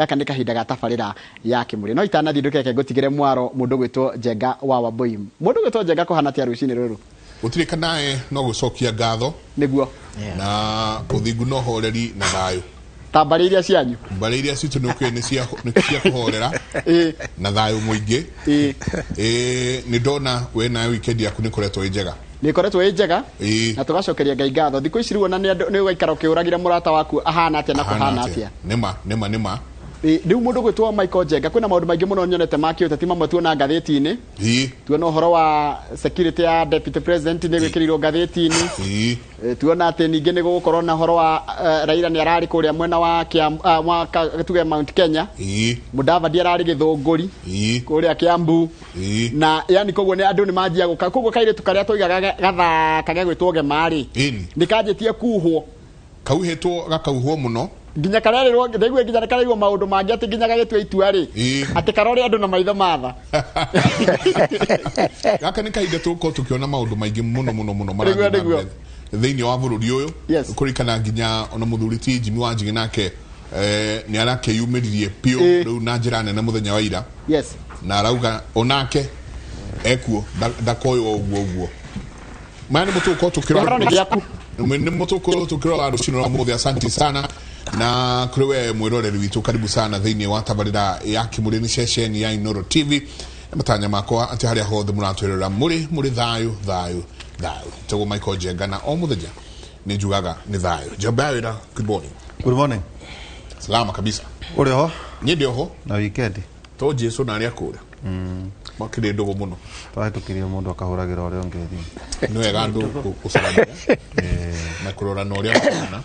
gaka nĩ kahinda ga tabarĩra ya Kĩmũrĩ. No itanathi ndũkeke ngũtigĩre mwaro mũndũ gwĩtwo Njenga wa Wambũi. Mũndũ gwĩtwo Njenga kũhana atĩa rũcinĩ rũrũ? Gũtirĩka nae no gũcokia ngatho nĩguo na ũthingu no horeri na thayũ. Ta mbarĩ iria cianyu? Mbarĩ iria citũ nĩ cia kũhorera na thayũ mũingĩ. Nĩ ndona we nawe weekend yaku nĩ koretwo ĩ njega. Nĩ koretwo ĩ njega na tũgacokeria Ngai ngatho. Thikũ ici rĩu na nĩ ũgaikara ũkĩũragĩra mũrata waku ahana atĩa na kũhana atĩa. Nĩma. Rĩu mũndũ gwĩtwo Michael Njenga kwĩna maũndũ maingĩ mũno nyonete ma kĩũteti mamwe tuona ngathĩti-inĩ. Tuona ũhoro wa security ya deputy president nĩ gwĩkĩrĩirwo ngathĩti-inĩ. Tuona atĩ ningĩ nĩ gũgũkorwo na ũhoro wa Raila nĩ ararĩ kũrĩa mwena wa tuge Mount Kenya. Mudavadi ararĩ Gĩthũngũri kũrĩa Kiambu. Na yani koguo nĩ andũ nĩ manjia gũka koguo kairĩtu karĩa tũigaga gathaka gegwĩtwo Gema-rĩ nĩ kanjĩtie kuhwo. Kauhetwo gakauhwo mũno. Nginya karererwo ndaigua nginya karererwo maũndũ mangĩ atĩ nginya gagĩtua itua-rĩ atĩ karore andũ na maitho matha. Gaka nĩ kahinda tũgũkorwo tũkĩona maũndũ maingĩ mũno marathiĩ thĩinĩ wa bũrũri ũyũ. Kũrikana nginya ona mũthuri ti Jimmy Wanjigi nake nĩ arakĩyumĩririe piũ rĩu na njĩra nene mũthenya wa ira. Na arauga onake ekuo ndakoywo ũguo. Maya nĩ mũtũgũkorwo tũkĩrora rũcinĩ rwa mũthĩ. Asante sana na kuri we mwiroreri witu, karibu sana thĩinĩ wa tabarĩra ya Kĩmũrĩ, nĩ ceceni ya Inooro TV. Matanya makwa atĩ harĩa hothe mũratwĩrora mũrĩ thayũ. Tego Michael Njenga na o mũthenya nĩ njugaga nĩ thayũ. Jabawĩra, good morning. Salama kabisa. Uri ho? Niĩ ndĩ ho. Na weekend. To Jesu na arĩa kũrĩa. Makĩrĩ ndogo mũno. Twahĩtũkirie mũndũ akahũragĩra ũrĩa ũngĩ thimũ. Nĩ wega andũ gũcemania na kũrorana ũrĩa kũhana.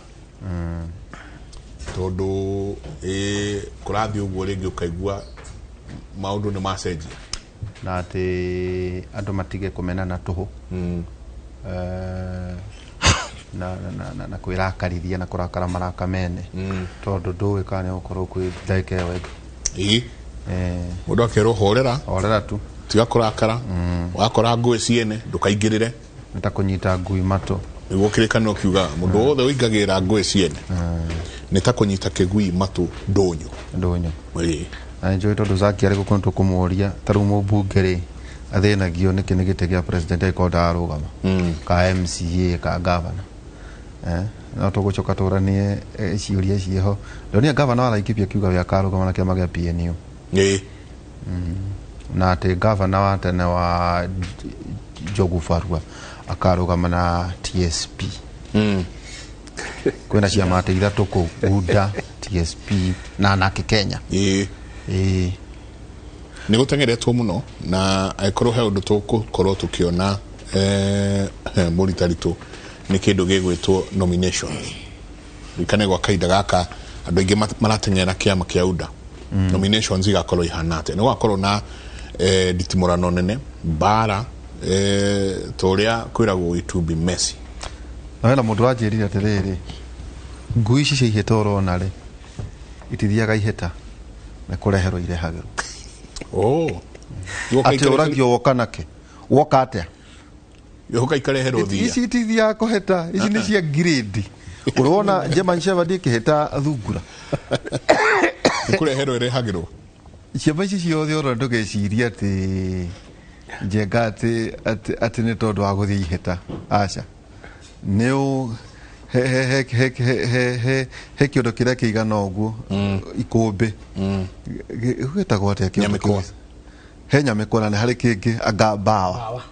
Tondũ kũrathiĩ ũguo rĩngĩ ũkaigua maũndũ nĩ macenjia na atĩ andũ matige kũmenana tũhũ na kwĩrakarithia na kũrakara maraka mene tondũ ndũĩ kana nĩ ũgũkorwo kwĩ ndagĩka ĩyo ĩngĩ. Mũndũ akerwo horera tu tiga kũrakara. Wakora ngũĩ ciene ndũkaingĩrĩre, nĩ ta kũnyita ngui matũ. Nĩguo kĩrĩkanĩro kiuga mũndũ wothe ũingagĩrĩra ngũĩ ciene nĩ ta kũnyita kĩgui matũ ndũnyũ. Na njũĩ tondũ Zaki arĩ gũkorwo tũkũmũria ta rĩu mũmbunge-rĩ athĩnagio nĩkĩ nĩ gĩtĩ gĩa president agĩkorwo ndararũgama ka MCA ka gavana. No tũgũcoka tũranie ciũria ciĩho. Ndonire gavana wa Laikipia kiuga we akarũgama na kĩama gĩa PNU. Na atĩ gavana wa tene wa Njogu Farua akarũgama na TSP. Kwĩna ciama atĩ ithatũ kũu, UDA, TSP na Anake Kenya. Nĩ gũteng'eretwo mũno na agĩkorwo he ũndũ tũgũkorwo tũkĩona mũritaritũ nĩ kĩndũ gĩgwĩtwo nomination. Rikane gwa kahinda gaka andũ aingĩ marateng'era kĩama kĩa UDA. Nominations igakorwo ihana atĩa. Nĩ gwakorwo na nditimũrano nene, mbara tũrĩa kwĩragwo it will be messy. Na wena mũndũ wanjĩrire atĩrĩrĩ, ngui ici cia ihĩta ũrona-rĩ itithiaga ihĩta na kũreherwo irehagĩrwo. Atĩ ũragio woka nake woka atĩa yoka ikareherwo thia. Ici itithiaga kũhĩta, ici nĩ cia grade. Ũrona German Shepherd ikĩhĩta thungura kũreherwo irehagĩrwo. Ciama ici ciothe ũrona ndũgeciria atĩ Njenga atĩ nĩ tondũ wa gũthiĩ ihĩta. Aca nĩ he kĩũndũ kĩrĩa kĩigana ũguo ikũmbĩ gĩtagwo atĩa kĩũndũ he nyamĩkwa na nĩ harĩ kĩngĩ anga mbawa.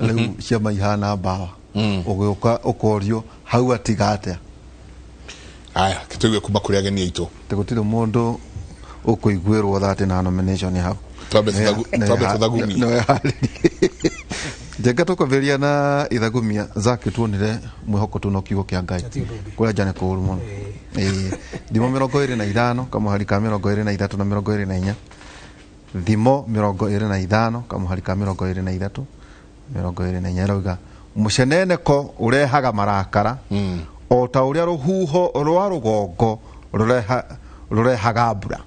Rĩu ciama ihana mbawa ũgĩũka ũkorio hau atiga atĩa. Aya kĩtũigwe kuma kũrĩ ageni aitũ gũtirĩ mũndũ ũkũiguĩrwo thate na nomination hau. Twambe tũthagumia. Njenga tũkũveria na ithagumia Zaki tuonire mwĩhoko tu no kiugo kĩa Ngai kũrĩa njane kũũru mũno. Thimo 25 kamuhari ka 23 na 24. Thimo 25 kamuhari ka 23 24. Rauga mũceneneko ũrehaga marakara o ta ũrĩa rũhuho rwa rũgongo rũrehaga mbura.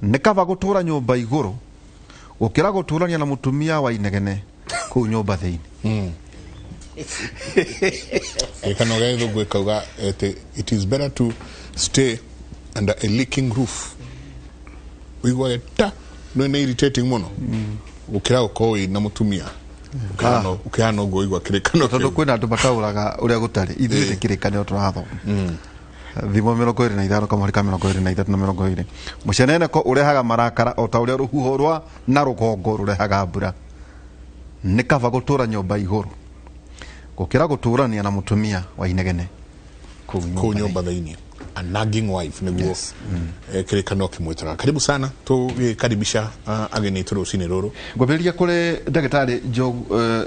Nĩ kaba gũtũra nyũmba igũrũ gũkĩra gũtũrania na mũtumia wa inegene kũu nyũmba thĩinĩ. Gĩkano gĩa Gĩthũngũ kauga it is better to stay under a leaking roof. We were no irritating mono. Ukira ukowi na mutumia. Ukano go igwa kirekano. Tondu kwina andu matauraga uria gutari ithuĩ kirekano turathoma. Thimo 25 kama rika 23 na 20. Mucenene ko urehaga marakara o ta uria ruhuho rwa na rugongo rurehaga mbura. Ni kaba gutura nyumba iguru. Gukira guturania na mutumia wa inegene. Ku nyumba thaini. A nagging wife niguo kirekano kimwetara. Karibu sana tugikaribisha ageni turucini ruru. Ngwambĩrĩria kuri ndagĩtarĩ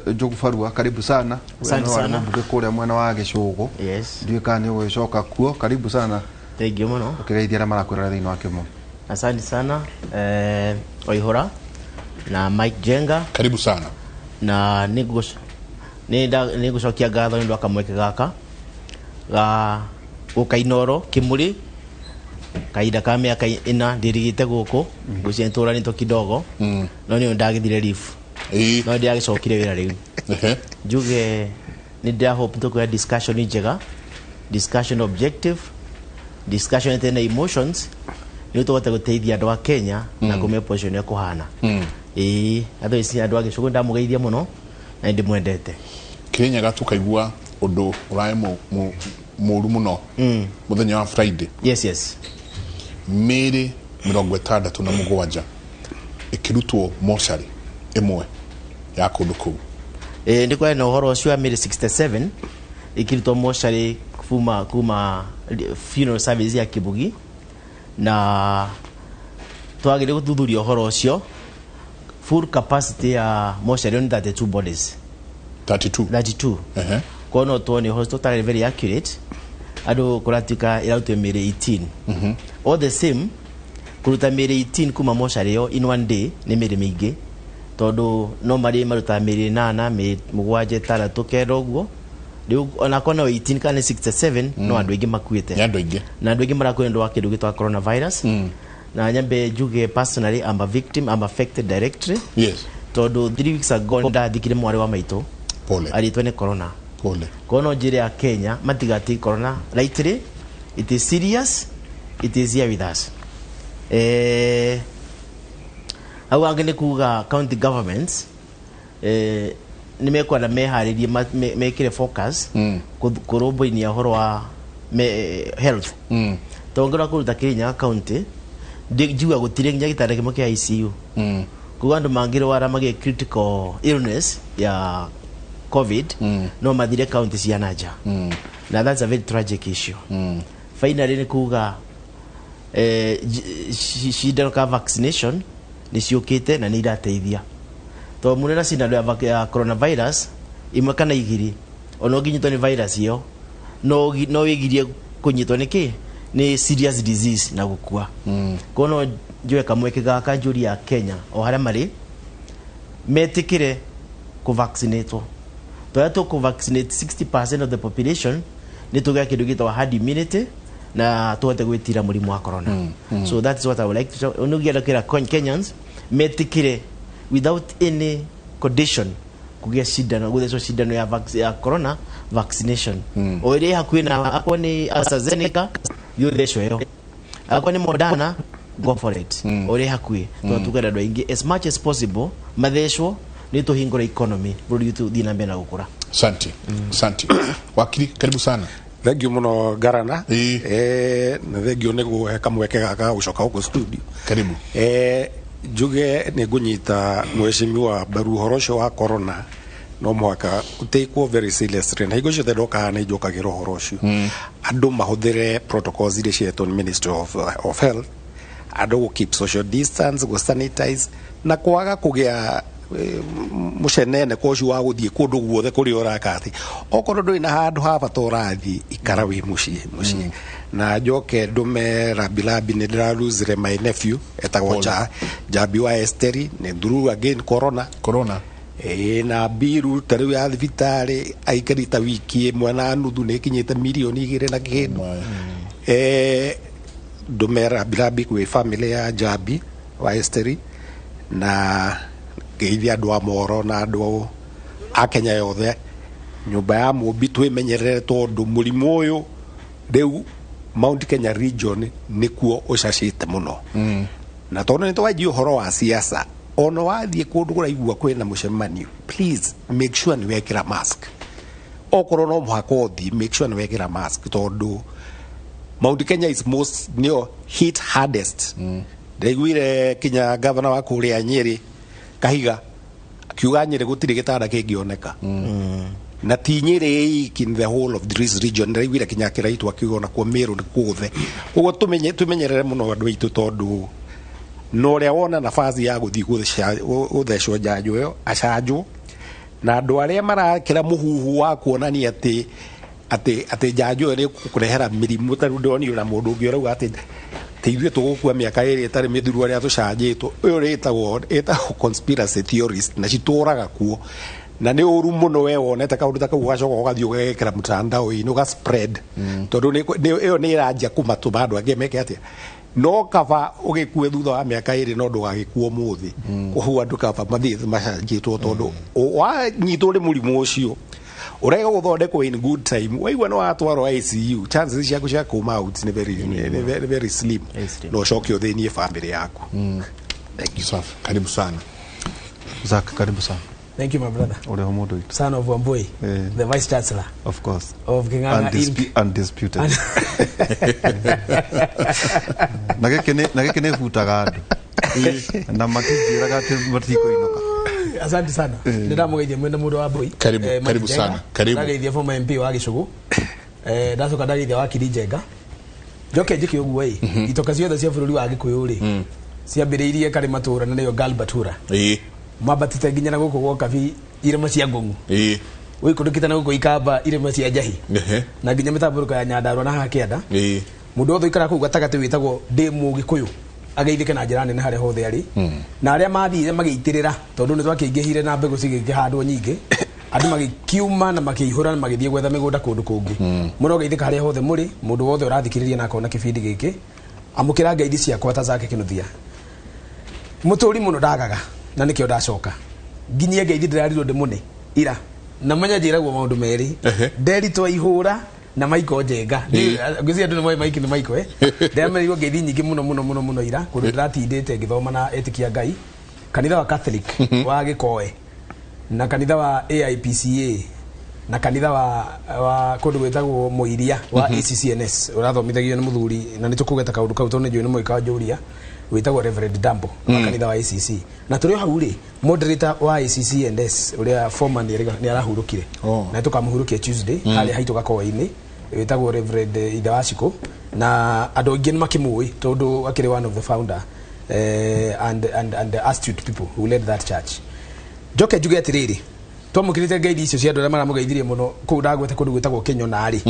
Njogu Farua, karibu sana. Asante sana. Mbunge kũrĩa mwena wa Gĩcũgũ. Yes. Ndiũĩ kana nĩ ũgĩcoka kuo, karibu sana. Thank you muno. Ũkĩgeithia arĩa marakwĩrora thĩinĩ wa kĩmo. Asante sana. Oihora na Mike Jenga. Karibu sana. Na nĩngũcokia ngatho nĩ ũndũ wa kamweke gaka ga Ukainoro Kimuri kaida ka miaka 4 ndirigite guku gucentura nito kidogo no ni ndagithire leaf no ndiagicokire wira riu juge ni ndia hope to kwa discussion njega, discussion objective, discussion tena emotions ni utote guteithia andu a Kenya na kume position ya kuhana atho isi andu a Gĩcũgũ ndamugeithia muno na ndimwendete Kenya gatukaigua undu urae muru muno muthenya wa Friday. Yes. Meri 67 ikirutwo moshari imwe ya kundu kuu. Ndikwa na uhoro ucio wa Meri 67 ikirutwo moshari kuma funeral service ya Kibugi na twagire guthuthuria uhoro ucio. Full capacity ya moshari on 32 bodies. 32. Kono tuone hospital very accurate. Ado kuratika irautu Meri 18. All the same kuruta Meri 18 kuma moshari yo in one day ni meri mingi tondu normally maruta Meri 8 Meri 7 tukero guo riu ona kona 18 kana 67 no andu ingi makuite na andu ingi marakwenda wa kindu gitwa coronavirus na nyambe juge personally I'm a victim, I'm affected directly. Yes. Tondu 3 weeks ago ndathikire mwari wa maito pole aritwe ni corona. Pole. Kono njire ya Kenya matigati corona lightly. It is serious. It is here with us. Au angene kuga county governments nimekwa na meharirie mekire focus kurobo-ini ya horo wa health. Tongera kuruta Kenya county ndigiwa gutire nginya gitanda kimwe kia ICU. Kuga andu mangire wara mage critical illness ya COVID no mathire county cia naja. Now that's a very tragic issue. Finally ni kuga shida ka vaccination ni ciukite na ni irateithia. To munena sindano ya coronavirus imwe kana igiri ono ginyitwo ni virus iyo no wigirie kunyitwo niki ni serious disease na gukua. Kono njwe kamweke gaka njuri ya Kenya o haria mari metikire ku vaccinate. To vaccinate 60% of the population ni tuga kindu gitwa herd immunity na tuhote gwitira murimu wa corona. So that's what I would like to show. Unugira kira Kenyans metikire without any condition kugia shidano gutheco shidano ya corona vaccination. Oire hakuhi na akwa ni AstraZeneca yuthecwo yo, akwa ni Moderna go for it. Oire hakuhi twatugara andu aingi as much as possible mathecwo ni tuhingura economy buri tu thina mbere na gukura. Asante. Wakili karibu sana. Thank you muno Garana. Na thank you nego kamweke gaka gucoka huko studio. Karibu. Juge ni gunyita mweshimiwa baru horosho wa corona no mwaka uteikwo very seriously. Na higo ciote ndoka na ijokagĩra ũhoro ũcio. Andũ mahũthĩre protocols iria cietwo nĩ Ministry of Health. Andũ go keep social distance, go sanitize na kwaga kũgĩa mucenene ko cio wa guthie kundu guothe kuri orakati okorwo ndui na handu ha batorathi ikara wi mucie na njoke ndume rabilabi ni ndira lose my nephew etagwo Jabi wa Esteri ni through again corona na biru tari ya thibitari aikarita wiki imwe na nuthu ni kinyite milioni 2 na kindu ndume rabilabi kwi family ya Jabi wa Esteri na geithia andu a moro na andu a Kenya yothe nyumba ya mumbi twimenyerere tondu murimu uyu riu Mount Kenya region nikuo ucacite muno na tondu nitwaji uhoro wa siasa ono wathie kundu kuraigua kwina mucemanio please make sure ni wekira mask okoro no muhaka uthi make sure ni wekira mask tondu Mount Kenya is most hit hardest ndaiguire kinya governor wa kuria Nyeri Kahiga akiuga Nyeri gutire gitara kingioneka na ti Nyeri in the whole of this region ndaiguire kinya kiraitu akiuga kwa Meru ni kuthe ugo tumenyerere muno andu aitu tondu no ria wona nafasi ya guthi guthecwo njanjo yo acanjwo na andu aria marakira muhuhu wa kuonania ati njanjo ri kurehera mirimu taru ndoni na mundu ungi urauga ati teithwe tugukua miaka iri itari mithuru aria tucanjitwo uyu ritagwo conspiracy theorist na cituraga kuo na ni uru muno we wonete kaundu ta kau gacoka ugathii ugekira mtandao ino ga spread tondu iyo ni irajia kumatuma andu angi meke atia no kaba ugikue thutha wa miaka iri no ndugagikuo muthi kuhu andu kaba mathii macanjitwo tondu wa nyitwo ri murimu ucio urega guthondekwo in good time waigua no atwarwo ICU chances ciaku cia kuma out ni very slim no shock yo thini family yaku thank you sir karibu sana Zak karibu sana. Thank you, my brother. Son of Wambui, the Vice Chancellor. Of course. Of Kinganga. Undisputed. Nagekene futagado. Na matijira gati matiko inoka. Asante sana. Nenda mugeje mwenda mudo wa boy. Karibu sana. Karibu. Ndageithia former MP wa Gicugu. Ndacoka ndageithia wa Kirinjenga. Njoke njiki ugu wei. Itoka ciothe cia bururi wa Gikuyu ri. Ciambiriirie kari matura na niyo Galbatura. Mabatite nginya na guku gwoka vi irema cia ngungu wi kudukita na guku ikamba irema cia njahi na nginya mitamburuka ya Nyandarua na hakienda mundu othe ikara ku gatagati witagwo Demu Gikuyu ageithike na njira nene hare hothe ari na aria mathire mageitirira tondu ni twakiingihire na mbegu cigikihandwo nyingi andu magikiuma na makihura na magithie gwetha migunda kundu kungi muno geithika hare hothe muri mundu wothe urathikiriria na akona kibindi giki amukira ngeithi ciakwa ta zake kinuthia muturi muno ndagaga na nikio ndacoka nginyie ngeithi ndirarirwo ndimune ira na manya njiragwo maundu meri nderitwo ihura na Maiko Njenga ngwisi andu ni moy Maiki ni Maiko ndamerirwo ngeithi nyingi muno ira kundu ndiratindite ngithoma na etikia Ngai kanitha wa Catholic wa Gikoe na kanitha wa AIPCA na kanitha wa kundu gwetagwo Muiria wa ACCNS urathomithagio ni muthuri na nitukugeta kaundu kau tondu njui ni moika njuria witagwo Reverend Dambo wa kanitha wa ACC na turi hau ri moderator wa ACCNS uria former ni arahurukire na tukamuhurukia Tuesday hali haitu gakoini witagwo Reverend Idawashiko na andu aingi ni makimui tondu akiri one of the founder and the astute people who led that church joke juge atiriri twamukirite guide icio cia andu aria maramugeithirie muno kuu ndagwete kundu gwitagwo Kenyona ri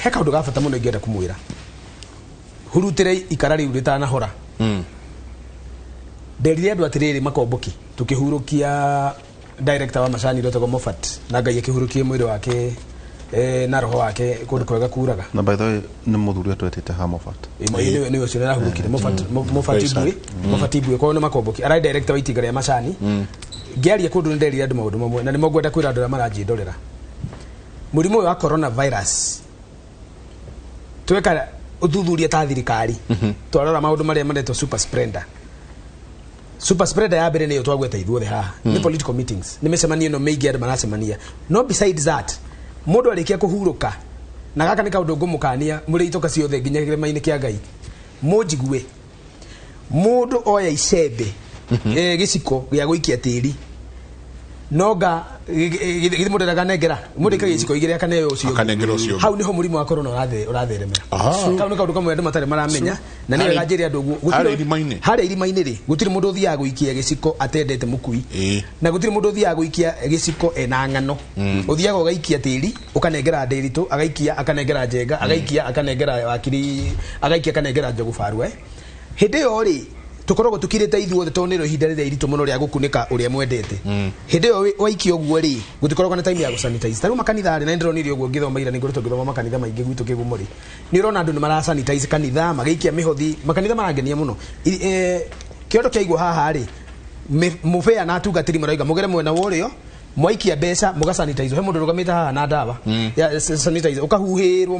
he kaundu gabata muno ingienda kumwira hurutire ikara riu ritana hora nderire andu atiriri makomboki tukihurukia director wa macani rotego Mofat na Ngai akihurukie mwiri wake na roho wake kundu kwega kuraga na by the way ni muthuri atwetete ha Mofat ni ucio na hurukire Mofat ibwe kwa ni makomboki ara director wa itigara ya macani ngiaria kundu nderire andu maundu mamwe na ni mogwenda kwira andu maranji ndorera murimu wa coronavirus tweka uthuthuria ta thirikari twarora maundu maria maretwo super spreader ya mbere niyo twagweta ithuothe haha ni political meetings ni micemanio no meigi andu maracemania no besides that mundu arikia kuhuruka na gaka ni kaundu ngumukania muri itoka ciothe nginya kirema-ini kia Ngai munjigue mundu oya icembe giciko gia guikia tiri noga githi ndaraga nengera mundu kage giciko igire akane ucio hau niho murimu wa corona uratheremera kau ni kaundu kamwe andu matare maramenya na ni wega njiri andu hare irimaini ri gutiri mundu thia guikia giciko atendete mukui na gutiri mundu thia guikia giciko ena ngano uthiaga ugaikia tiri ukanengera ndiritu agaikia akanengera Njenga agaikia akanengera wakiri agaikia akanengera Njogu Farwe hindi yo ri tukoragwo tukirite ithuothe tonero ihinda rire iritu muno ria gukunika uria mwendete hindi yo waikio guo ri gutikoragwo na time ya gusanitize taru makanitha ri na ndronire uguo ngithoma ira ningo tugithoma makanitha maingi gwitu kigumuri ni urona andu ni mara sanitize kanitha magaikia mihothi makanitha marangenia muno kiondo kia igwa haha ri mufea na atugatiri maraiga mugere mwena worio mwaikia mbeca muga sanitize he mundu rugamita haha na ndawa ya sanitize ukahuhirwo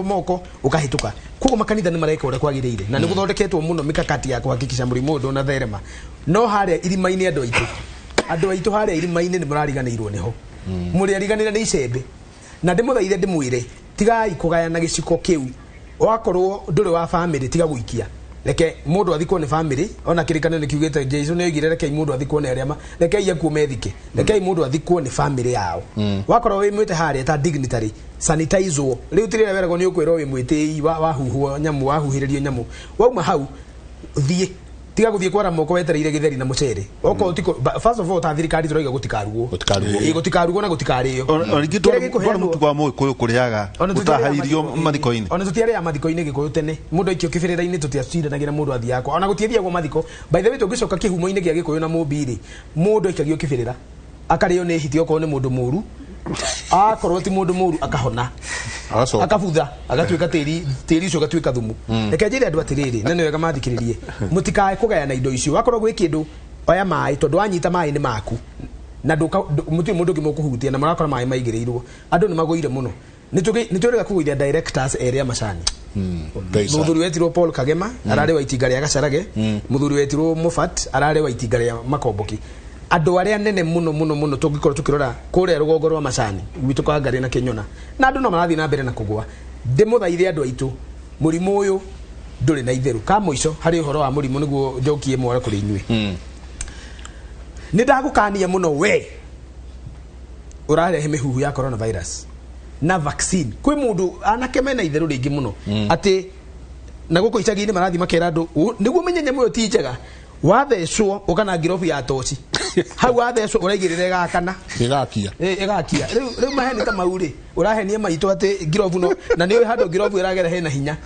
moko ukahituka kuko makanitha ni mareka ure kwagiriire na ni guthondeketwo muno mikakati ya kuhakikisha murimu ndu na therema no haria irimaini andu aitu haria irimaini ni murariganirwo niho muri ariganira ni icembe na ndimuthaithe ndimwire tigai kugayana giciko kiu wakorwo nduri wa family tiga guikia reke mundu athikwo ni family ona kirikano ni kiugite Jesu ni ogire reke mundu athikwo ni aria reke yaku methike reke mundu athikwo ni family yao wakorwo wi mwite haria ta dignitary sanitize riu tirire werego ni ukwira wi mwite wahuhwo nyamu wahuhiririo nyamu wauma hau thie tiga guthie kwara moko wetereire githeri na mucere oko utiko first of all ta thirikari turoiga gutikarugo na gutikario origito bora mutu kwa moyo koyo kuriaga utahairio mathiko-ini ona tutiare ya mathiko-ini gikoyo tene mundu ikio kibirira-ini tutiacindanagira mundu athi yako ona gutiethia gwa mathiko by the way tungicoka kihumo-ini gia gikoyo na mubiri mundu ikagio kibirira akario ni hiti oko ni mundu muru akorwo ti mundu muru akahona akabutha agatuika tiri ucio gatuika thumu reke njire andu atiriri nene wega mathikiririe mutikae kugayana indo icio akorwo gwi kindu oya mai tondu wanyita mai ni maku na mutu mundu ngimukuhutia na marakora mai maigirirwo andu ni magoire muno nituriga kuguithia directors area macani muthuri wetirwo Paul Kagema arare wa itinga ria Gacarage muthuri wetirwo Mufat arare wa itinga ria Makomboki andu aria nene muno tungikora tukirora kuria rugongo rwa macani gwitu kwa ngari na Kenyona na andu no marathi na mbere na kugwa ndimuthaithie andu aitu murimu uyu nduri na itheru ka muico hari uhoro wa murimu niguo njokie mwara kuri inyui nindagukania muno we urarehe mihuhu ya coronavirus na vaccine kwi mundu anake na itheru ringi muno ati na guko icagi-ini marathi makera andu niguo menye nyamu yo ti njega wathecwo ukana ngirobu ya toci hau wathecwo uraigirire gakana igakia riu maheni ta mauri urahenia maito ati ngirobu no na ni handu ngirobu iragera hena hinya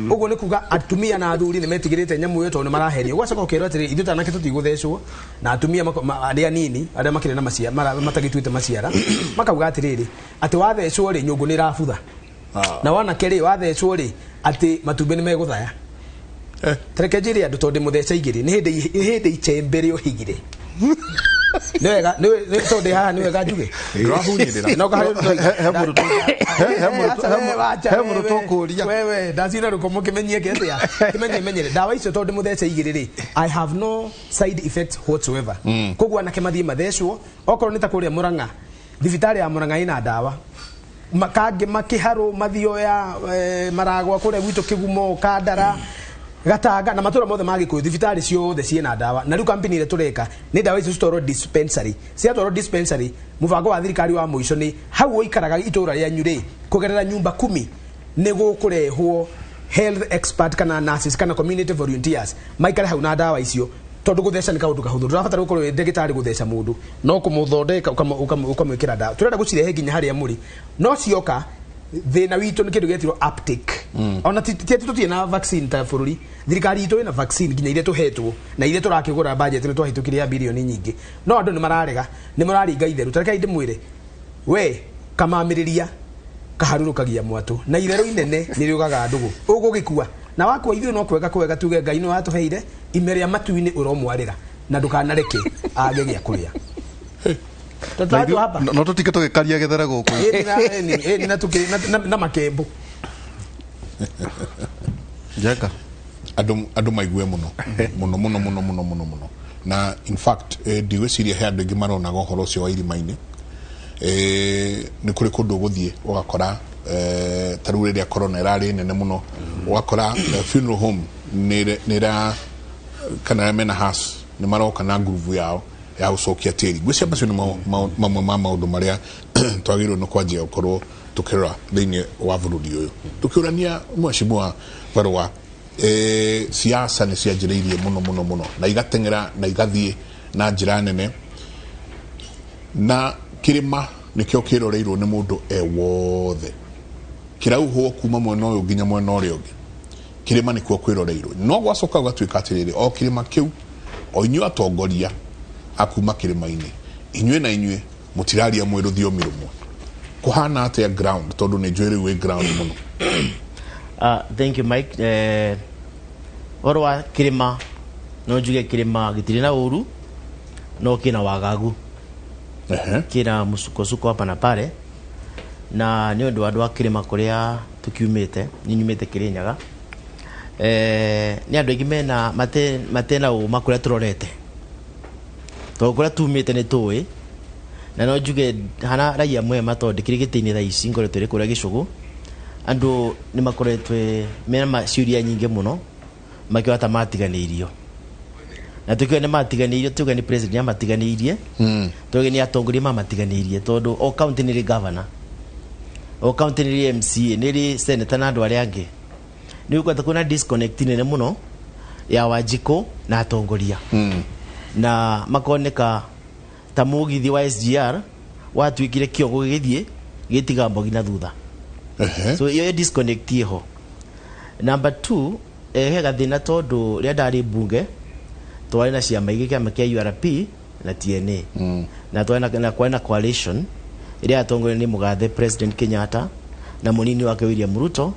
uguo ni kuga atumia na athuri ni metigirite nyamu yo tondu marahenio gwacoka ukirwa atiri ithu tanake tutiguthecwo na atumia aria nini aria makire na macia matagituite maciara makauga atiriri ati wathecwo ri nyungu ni irabutha na wana keri wathecwo ri ati matumbe ni meguthaya Tereke jiri andu tondu mutheca igiri ni hindi ichembere ohigire nega ni tondu haha ni wega njuge rahunyirira no kahari hemuru tukuria wewe ndacina rukomo kimenyie ketia kimenyere dawa icio tondu mutheca igiri ri I have no side effects whatsoever kogwa na kemathie mathecwo okorwo ni ta kuria Murang'a thibitari ya Murang'a ina dawa makange makiharu mathio ya maragwa kuria gwitu Kigumo Kandara Gatanga na matura mothe magikuyu thibitari ciothe ciena dawa na riu kampeni ile tureka ni dawa icio citoro dispensary cia toro dispensary mubango wa thirikari wa muico ni hau oikaraga itura ria nyure kugerera nyumba 10 ni gukurehwo health expert kana nurses kana community volunteers maikare hau na dawa icio tondu gutheca ni kaundu kahuthu turabatara gukorwo ndagitari gutheca mundu no kumuthondeka ukamwikira dawa turenda gucirehe nginya haria muri no cioka thina witu ni kindu getiro uptake ona tutie na vaccine ta bururi thirikari itu ina vaccine nginya ile tuhetwo na ile turakigura budget ni twahitukiria bilioni nyingi no andu ni mararega ni mararinga itheru tareka inde mwire we kamamiriria kaharurukagia mwatu na itheru inene ni riugaga ndugu ugugikua na wakwa ithu no kwega tuge Ngai no atuheire imeria matu-ini uromwarira na ndukanareke age gya kuria Tatu hapa. No tutike tugikaria gethera guku. Ni na tukiri na makembu. Jeka. Adu maigue muno. Na in fact ndigwiciria he andu ingi marona gohoro cio wa irima-ini. Ni kuri kundu guthie ugakora taru riria corona irari nene muno ugakora funeral home ni ra kana mena has ni maroka na groove yao ya ucokia tiri gwicia macio ni mamwe ma maundu maria twagirwo no kwanjia gukorwo tukirora thiini wa bururi uyu tukiurania mheshimiwa Barua siasa ni cianjiriirie muno na igatengera na igathie na njira nene na kirima nikio kiroreirwo ni mundu wothe kirauhwo kuma mwena uyu nginya mwena uria ungi kirima nikuo kwiroreirwo no gwacoka gatwika atiriri o kirima kiu o inyu atongoria akuma kirima-ini inywe na inywe mutiraria mwe ruthiomi rumwe kuhana atia ground tondu ni njwiri we ground muno. Thank you Mike. Orwa kirima no njuge kirima gitiri na uru no kina wagagu kina musuko hapa na pale na ni undu andu akirima kuria tukiumite ninyumite Kirinyaga ni andu aingi mena matena uma kuria turorete to kuria tumite ni tuwi na no njuge hana raia mwema tondu kirigitini thaa ici ngoretwo ri kuria Gicugu andu ni makoretwe mena ciuria nyingi muno makiwata matiganirio na tukiwa ni matiganirio tukiwa ni president ya matiganirie tukiwa ni atongoria matiganirie tondu o county ni governor o county ni MCA ni senator na andu aria angi ni ukwata kuna disconnect nene muno ya Wanjiko na atongoria na makoneka ta mugithi wa SGR watwikire kiongo githie gitiga mbogi na thutha so iyo disconnect iho. Number 2 hega thina tondu ria ndari bunge twari na ciama igä kä ama kä URP na TNA na twari na kwena coalition iria atongoria ni mugathe President Kenyatta na munini wake William Ruto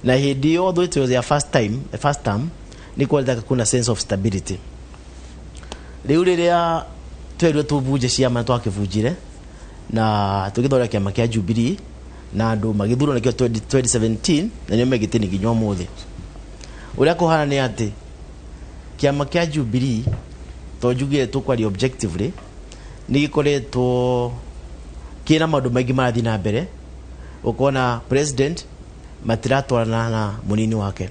na hindi yo though it was their first term ni kwenda kuna sense of stability. Riu riria twerirwo tubunje ciama twakivunjire na tugithora kiama kia Jubilee na andu magithurwo nakio 2017 na nio megitini nginya umuthi uria kuhana ni ati kiama kia Jubilee to njugire tukwari objectively ni gikoretwo kina maundu maingi marathi na mbere ukona president matiratwarana na munini wake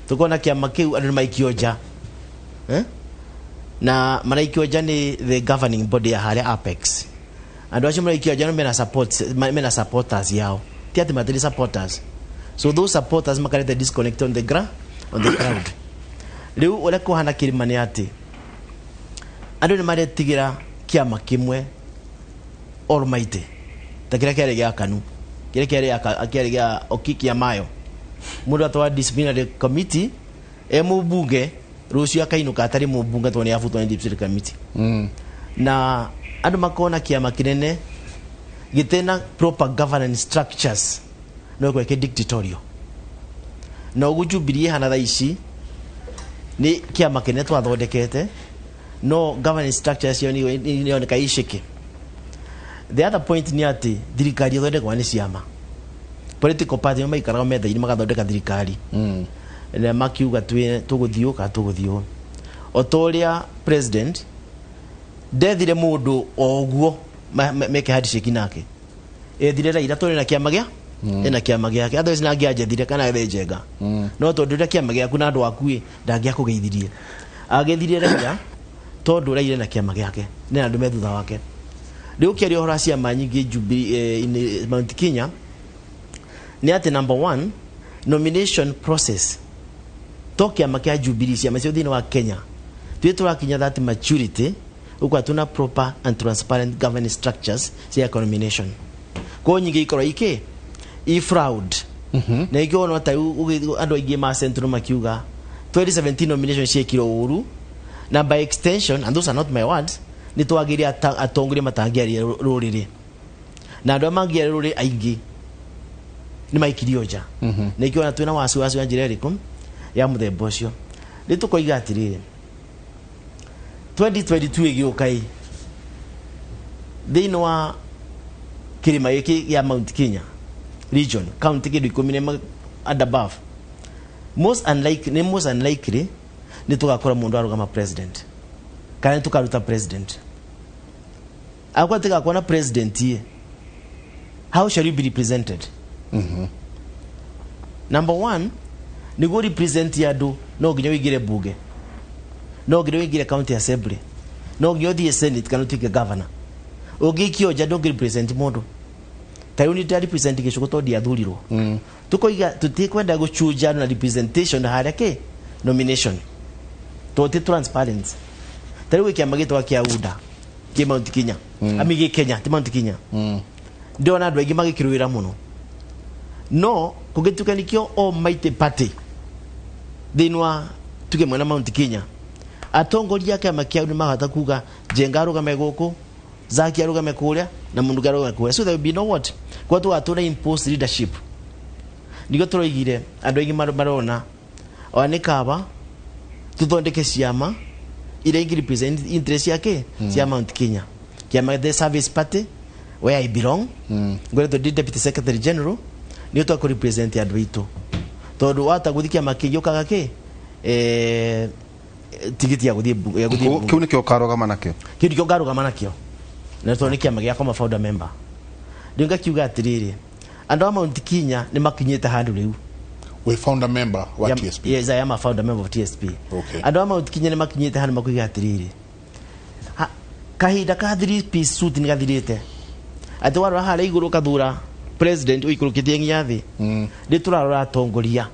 tukona kiama kiu andu maikioja na maraikioja ni the governing body ya haria Apex andu acio maraikioja no mena supporters yao ti ati matiri supporters so those supporters makarete disconnect on the ground riu ule kuhana kirima ni ati andu ni maretigira kiama kimwe almighty takira kere gya kanu kere gya okiki ya mayo mundu atwa disciplinary committee mubunge rucio akainuka atari mubunge to ni afutwa ni disciplinary committee na andu makona kiama kinene gitena proper governance structures no kweke dictatorial na ugujubirie hana thaa ici ni kiama kinene twathondekete no governance structures yo ni oneka ishike. The other point ni ati thirikari thondekwa ni ciama political party maikaraga metha-ini magathondeka thirikari na makiuga tuguthiu otoria president ndethire mundu oguo meke handshake nake ethire Raila tore na kiama gia ena kiama giake otherwise na ngianjethire kana ethenjenga no tondu ria kiama giaku na andu akui ndangia kugeithirie agethire Raila tondu Raila na kiama giake ni andu methutha wake riu kiario hora ciama nyingi Jubilee in Mount Kenya ni ati number 1 nomination process to kiama kia Jubilee ciama cio thini wa Kenya twitura kinya that maturity ukwa tuna proper and transparent governance structures cia nomination ko nyingi ikora iki fraud na ikio no ta andu aingi ma central makiuga 2017 nomination cia kiro uru na by extension and those are not my words ni twagiria atongoria matangiaria ruriri na andu amangiaria ruriri aingi ni maikirioja na ikio na twina wasu ya njirerikum ya muthemba ucio ni tukoiga atiriri 2022 igiokai thini wa kirima giki ya Mount Kenya region county kidu 10 and above most unlikely ni tugakora mundu arugama president kana tukaruta president akwateka kuona president ye how shall you be represented number 1 ni go represent yadu no ginyo igire buge no ginyo igire county assembly no ginyo the senate kana tuike governor ogikio jado represent mundu tayuni ta represent Gicugu to dia thuriro tukoiga tutikwenda guchuja na representation haria ke nomination to ti transparent tari wiki amagitwa kia uda ki Mount Kenya amigi Kenya ti Mount Kenya ndio na ndwegi magikiruira muno no kugitukanikio almighty party dinwa tuge mwana Mount Kenya atongoria kama kia ni magata kuga jengaru game guku zaki arugame kuria na mundu garugame kuria so there will be no what kwa tu atuna impose leadership nigo toroigire andu aingi marona oanikaba tuthondeke ciama ire ingi represent interest yake cia Mount Kenya kiama the service party where I belong ngore to deputy secretary general ni to ko represent ya dwito tondu wata guthikia makiyoka gake tigiti ya guthie kiu ni kio karogama nakio kiu ni kio karogama nakio na to ni kiama gya koma founder member ndinga kiuga atiriri andu a Mount Kenya ni makinyite handu riu we founder member wa TSP. Yes, I am a founder member of TSP. Okay. Andu a Mount Kenya ni makinyite handu makuiga atiriri kahinda ka 3 piece suit ni gathirite ati waro hala iguru kathura president uikurukitie ngiathi ndi turarora tongoria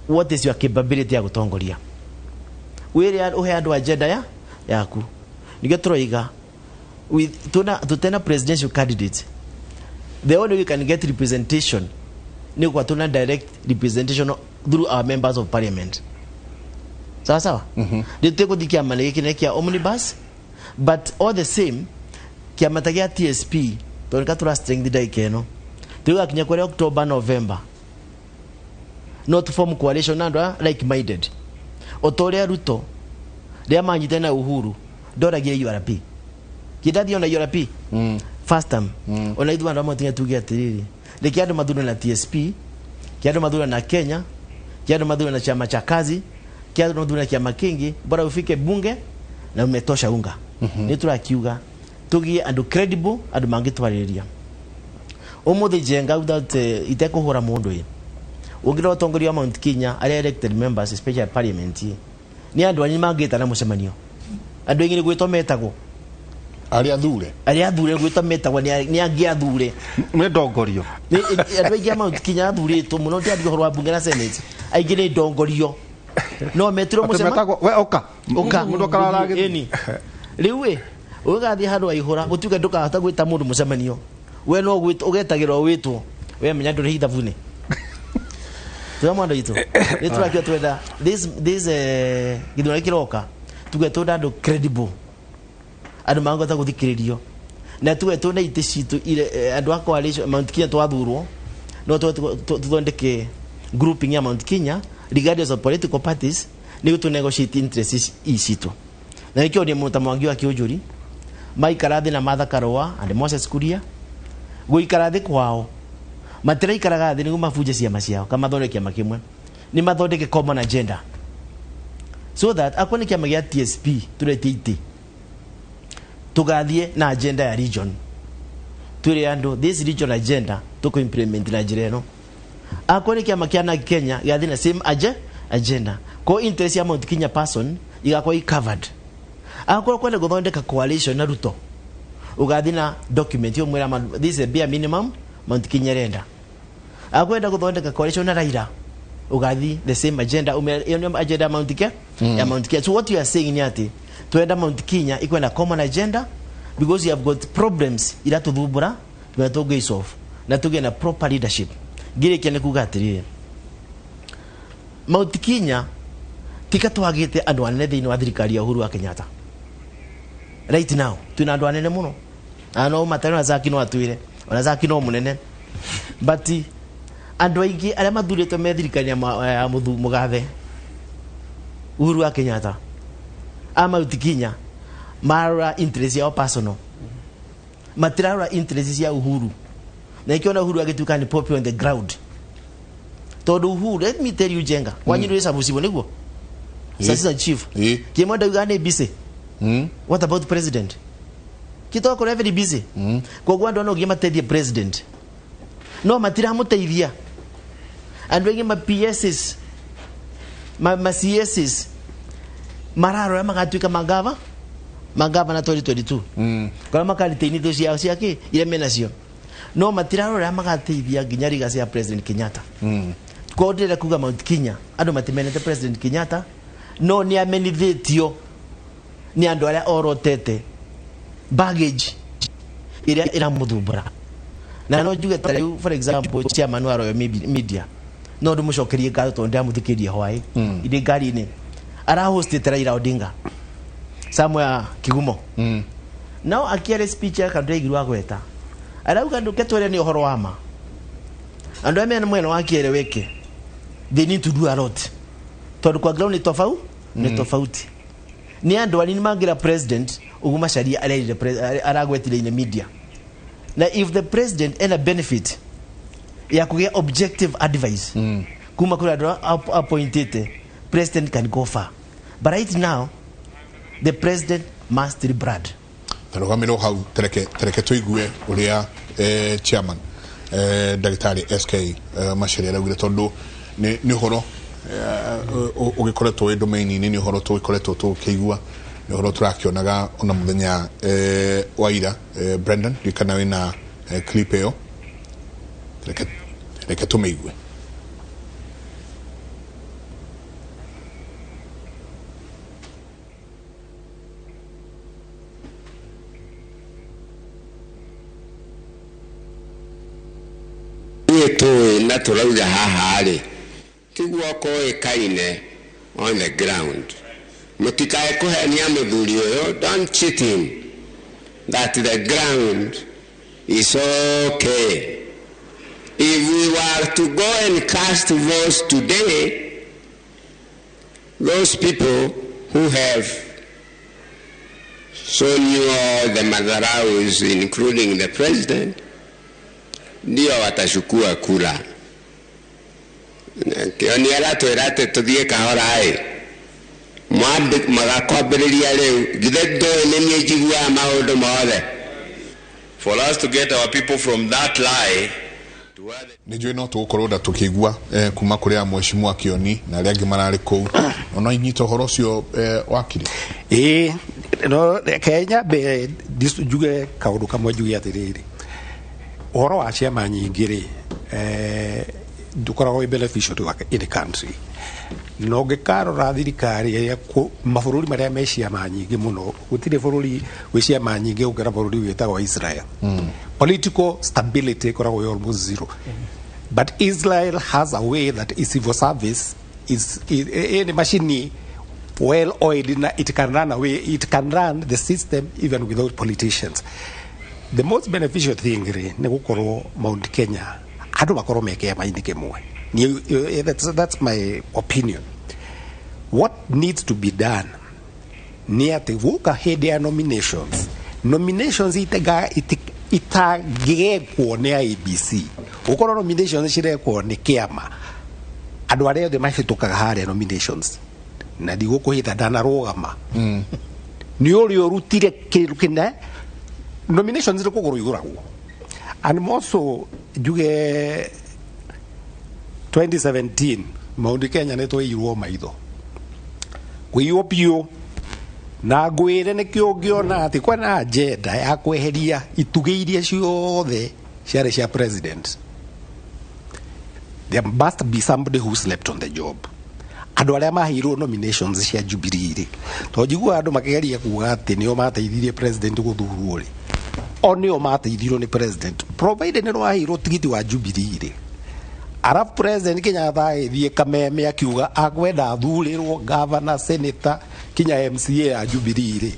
what is your capability ya gutongoria wiri uhe andu agenda yaku nige turoiga with tuna presidential candidate the only we can get representation ni kwa tuna direct representation through our members of parliament sawa ndi kudikia maleki na kia omnibus but all the same kiama tagia TSP tonka tura strength daikeno tuga kinya kwa October November not form coalition and like minded otore Ruto ria manyite na Uhuru doragia URP kidathi ona URP first time ona ithu andu amatinga tugia atiriri likiandu madhura na TSP kiandu madhura na Kenya kiandu madhura na chama cha kazi kiandu madhura na kiama kingi bora ufike bunge na umetosha unga ni turakiuga tugie andu credible andu mangitwariria umuthi jenga without itekuhura mundu yi ungira utongoria wa Mount Kenya are elected members special parliament ni andu anyi mangita na mucemanio andu ingi ni gwitwo metagwo ari athure gwitwo metagwo ni angiathure me ndongorio andu ingi Mount Kenya athuritwo muno ndi andu horo wa bunge na senate aingi ni ndongorio no metiro mucemanio we oka mundu kararagi eni riwe ugathi handu aihura gutuka ndukahota gwita mundu mucemanio we no gwita ugetagirwo witwo we menya ndu hitha bune tuamando itu niturakia twenda this githuna kiroka tugetunda ndu credible andu mangota guthikiririo na tugetunda ite citu ile andu akwa alisho Mount Kenya twathurwo no tuthondeke grouping ya Mount Kenya regardless of political parties ni to negotiate interests isitu na ikyo ni mutamwangi wa kiujuri maikarathi na Martha Karua and Moses Kuria guikarathi kwao matira ikaraga thi ni gumafuje ciama ciao kama thondeke makimwe ni mathondeke common agenda so that akoni kiama gia TSP turetite tugathie na agenda ya region turi andu this region agenda tuko implement na jireno akoni kiama kia na Kenya gathi na same agenda ko interest ya Mount Kenya person igakwa covered akora kwenda guthondeka coalition na Ruto ugathi na document yo mwera this is a bare minimum Mount Kenya renda akwenda guthondeka coalition na Raila ugathi the same agenda agenda Mount Kenya ya Mount Kenya. So what you are saying ni ati twenda Mount Kenya iko na common agenda because you have got problems ila tudhubura tunatoga isolve na tuge na proper leadership gire kene kugatiri Mount Kenya tika twagite andu anene thiini wa thirikari ya Uhuru wa Kenyatta right now tuna andu anene muno ano matano azaki no atwire ona zaki no munene but andu aingi aria mathurite me thirikari ya mugathe Uhuru wa Kenyatta ama Mount Kenya mara interest ya personal material interest ya Uhuru na ikiona Uhuru agituka ni popular on the ground todo Uhuru let me tell you jenga wanyiru esa busibo niguo sasa chief kimoda ugane bise what about president kitoko very busy kwa gwando no gima tell the president no matira muteithia and wengi ma PSs ma CSs mararo ya magatuika magava na 2022 kwa makali tini dosi yao siake ile menasio no matiraro ya magateithia ginyari gasi ya president Kenyatta kwa ndire kuga Mount Kenya andu matimenete president Kenyatta no ni amenithetio ni andu aria orotete baggage ile ina mudubura na no juge tariu for example chairman wa Royal Media no ndu mushokerie gato tonde amuthikirie hwai ide gari ni ara host Raila Odinga somewhere Kigumo now akiere speech ya kadregirwa gweta arauga nduketwere ni uhoro wa ma andu amene mwene wakieleweke they need to do a lot tondu kwa ground ni tofauti ni andu alini mangira president uguma sharia aragwetire in the media. Now if the president ena benefit ya kugia objective advice kuma kula do appointed, president can go far, but right now the president must rebrand. Tarogamiro hau tereke tuigue uria chairman Dagitari SK Macharia raugire tondu ni horo ugikoretwo wi domain ni horo tugikoretwo tukigua ni horo turakionaga ona muthenya wa ira Brendan dikana wina clip yo tereke tumigue. Na turauga haha ri tiguo ko ikaine on the ground mutikae kuhenia muthuri uyo, don't cheat him that the ground is okay. If we were to go and cast votes today, those people who have shown you all the madharaus, including the president, ndio watachukua kura. Kioni ala tuerate tudie kahora ai mwande magakwambiriria riu githe nenie jigua maundu mothe. For us to get our people from that lie to where Nijue no tukoroda tukigua kuma kuria mheshimiwa Kioni na aria angi marari kou ona inyito horo cio wakiri no Kenya be juge kaundu kamwe juge atiriri horo wa ciama nyingi ri dukoragwo beneficial to in the country. No gekarora thirikari ya mabũrũri maria me ciama nyingi muno gutire bũrũri wi ciama nyingi ukira bũrũri witagwo Israel. Political stability koragwo almost zero. But Israel has a way that its civil service is in a machine well oiled, it can run away, it can run the system even without politicians. The most beneficial thing ni gukorwo Mount Kenya andu makorwo meke maini kimwe. That's my opinion. What needs to be done ni ati vuka hedi ya nominations itagekwo ni ABC. Ukoro nominations cirekwo ni kiama andu aria othe mahitukaga haria nominations na ndigukuhitha ndanarugama ni uri urutire kindu kina nominations iri kuguru iguragwo. And also juge 2017 Mount Kenya neto irwo maitho kwiyo pio na ngwire ni kio ngiona ati kwena agenda ya kweheria itugeirie ciothe ciare cia president. There must be somebody who slept on the job. Andu aria mahirwo nominations cia Jubilee to jigua andu makigeria kuga ati nio mateithirie president guthurwo ri onio mateithirwo ni president provided no ahirwo tigiti wa Jubilee. Arab president Kenyatta aithie kameme akiuga akwenda athurirwo governor, senator, kinya MCA ya Jubilee.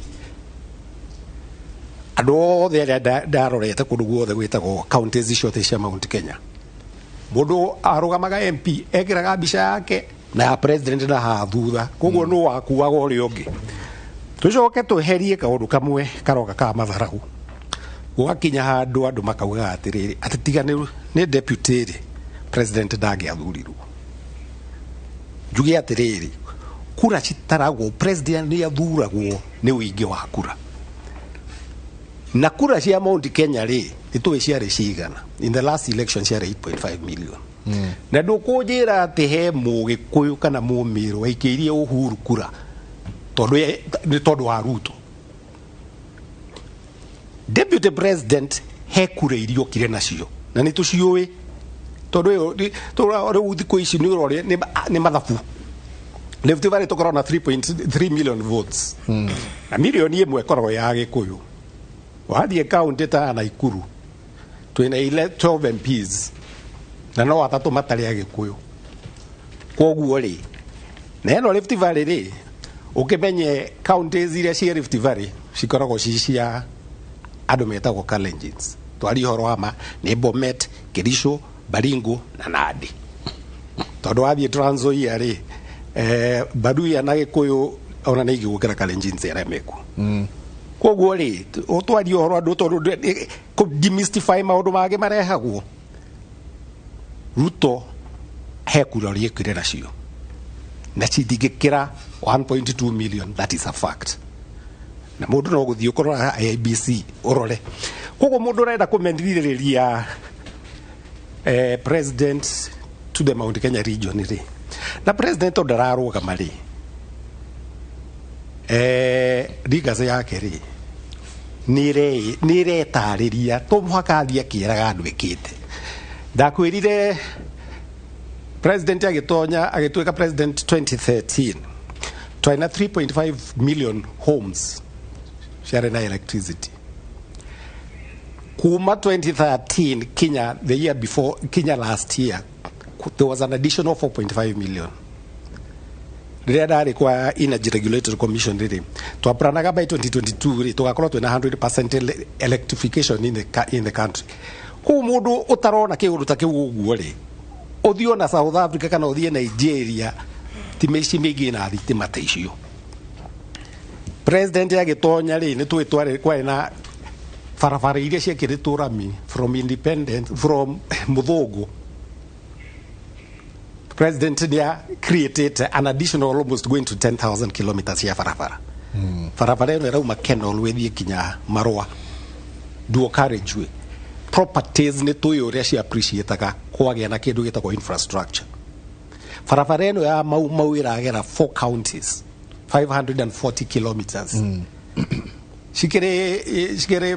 Andu othe aria ndarorete kundu guothe gwitagwo counties ciothe cia Mount Kenya, mundu arugamaga MP ekiraga mbica yake na president na hathutha, koguo no wakuaga uri ungi. Tucoke tweherie kaundu kamwe karoka ka matharau gugakinya handu andu makauga atiriri atitiganiru ni deputy president ndage athurirwo. Juge atiriri kura citaragwo president ni athuragwo ni wingi wa kura, na kura cia Mount Kenya ri ituwe ciare cigana. In the last election ciare 8.5 million. Na ndukujira ati he mugikuyu kana mumiru waikirie Uhuru kura tondu wa Ruto. Deputy president he kura irio kire nacio na ni tuciuwi tondu uri thikũ ici ni urore ni mathabu. Rift Valley tukorwo na 3.3 million votes na milioni imwe korwo ya Gikuyu. Wathie county ta Naikuru twina 12 MPs na no atatu matari Agikuyu. Koguo ri na eno Rift Valley ri ukimenye counties iria cia Rift Valley cikoragwo cia andu metagwo Kalenjins. Twari horo hama ni Bomet, Kericho, Baringo na Nandi. Tondu wathie Trans Nzoia ri Baduya na Gikuyu ona ni igukira Kalenjins aria meku. koguo ri utwari horo andu tondu ku demystify maundu mage marehagwo Ruto hekura riekire nacio na citingikira 1.2 million. That is a fact. Na mundu no guthii ukorora IBC urore koguo mundu urenda kumendiriria president to the Mount Kenya region ri na president ndararuga mari ligaze yake ri nire tariria to mwaka thia kieraga andu ikite ndakwirire president agituika president 2013 twaina 3.5 million homes share na electricity kuma 2013 Kenya the year before Kenya last year there was an additional 4.5 million. Rĩrĩa kwa Energy Regulatory Commission rĩrĩ twapranaga by 2022 rĩ tugakorwo twina 100% electrification in the country. Ku mundu utarona kiundu ta kiu uguo rĩ uthio na South Africa kana uthie Nigeria timeci mingi na thitima ta icio. President agitonya rĩ ni twitware kwa na farafara iria ciakiritwo rami from independent from Muthogo. President India created an additional almost going to 10,000 kilometers here farafara. Farafara eno erauma Kenol wethi kinya Marua dual carriageway. Properties ni tuyo ria appreciate ka kwagia na kindu gitagwo infrastructure. Farafara eno ya mau iragera 4 counties 540 kilometers. Shikere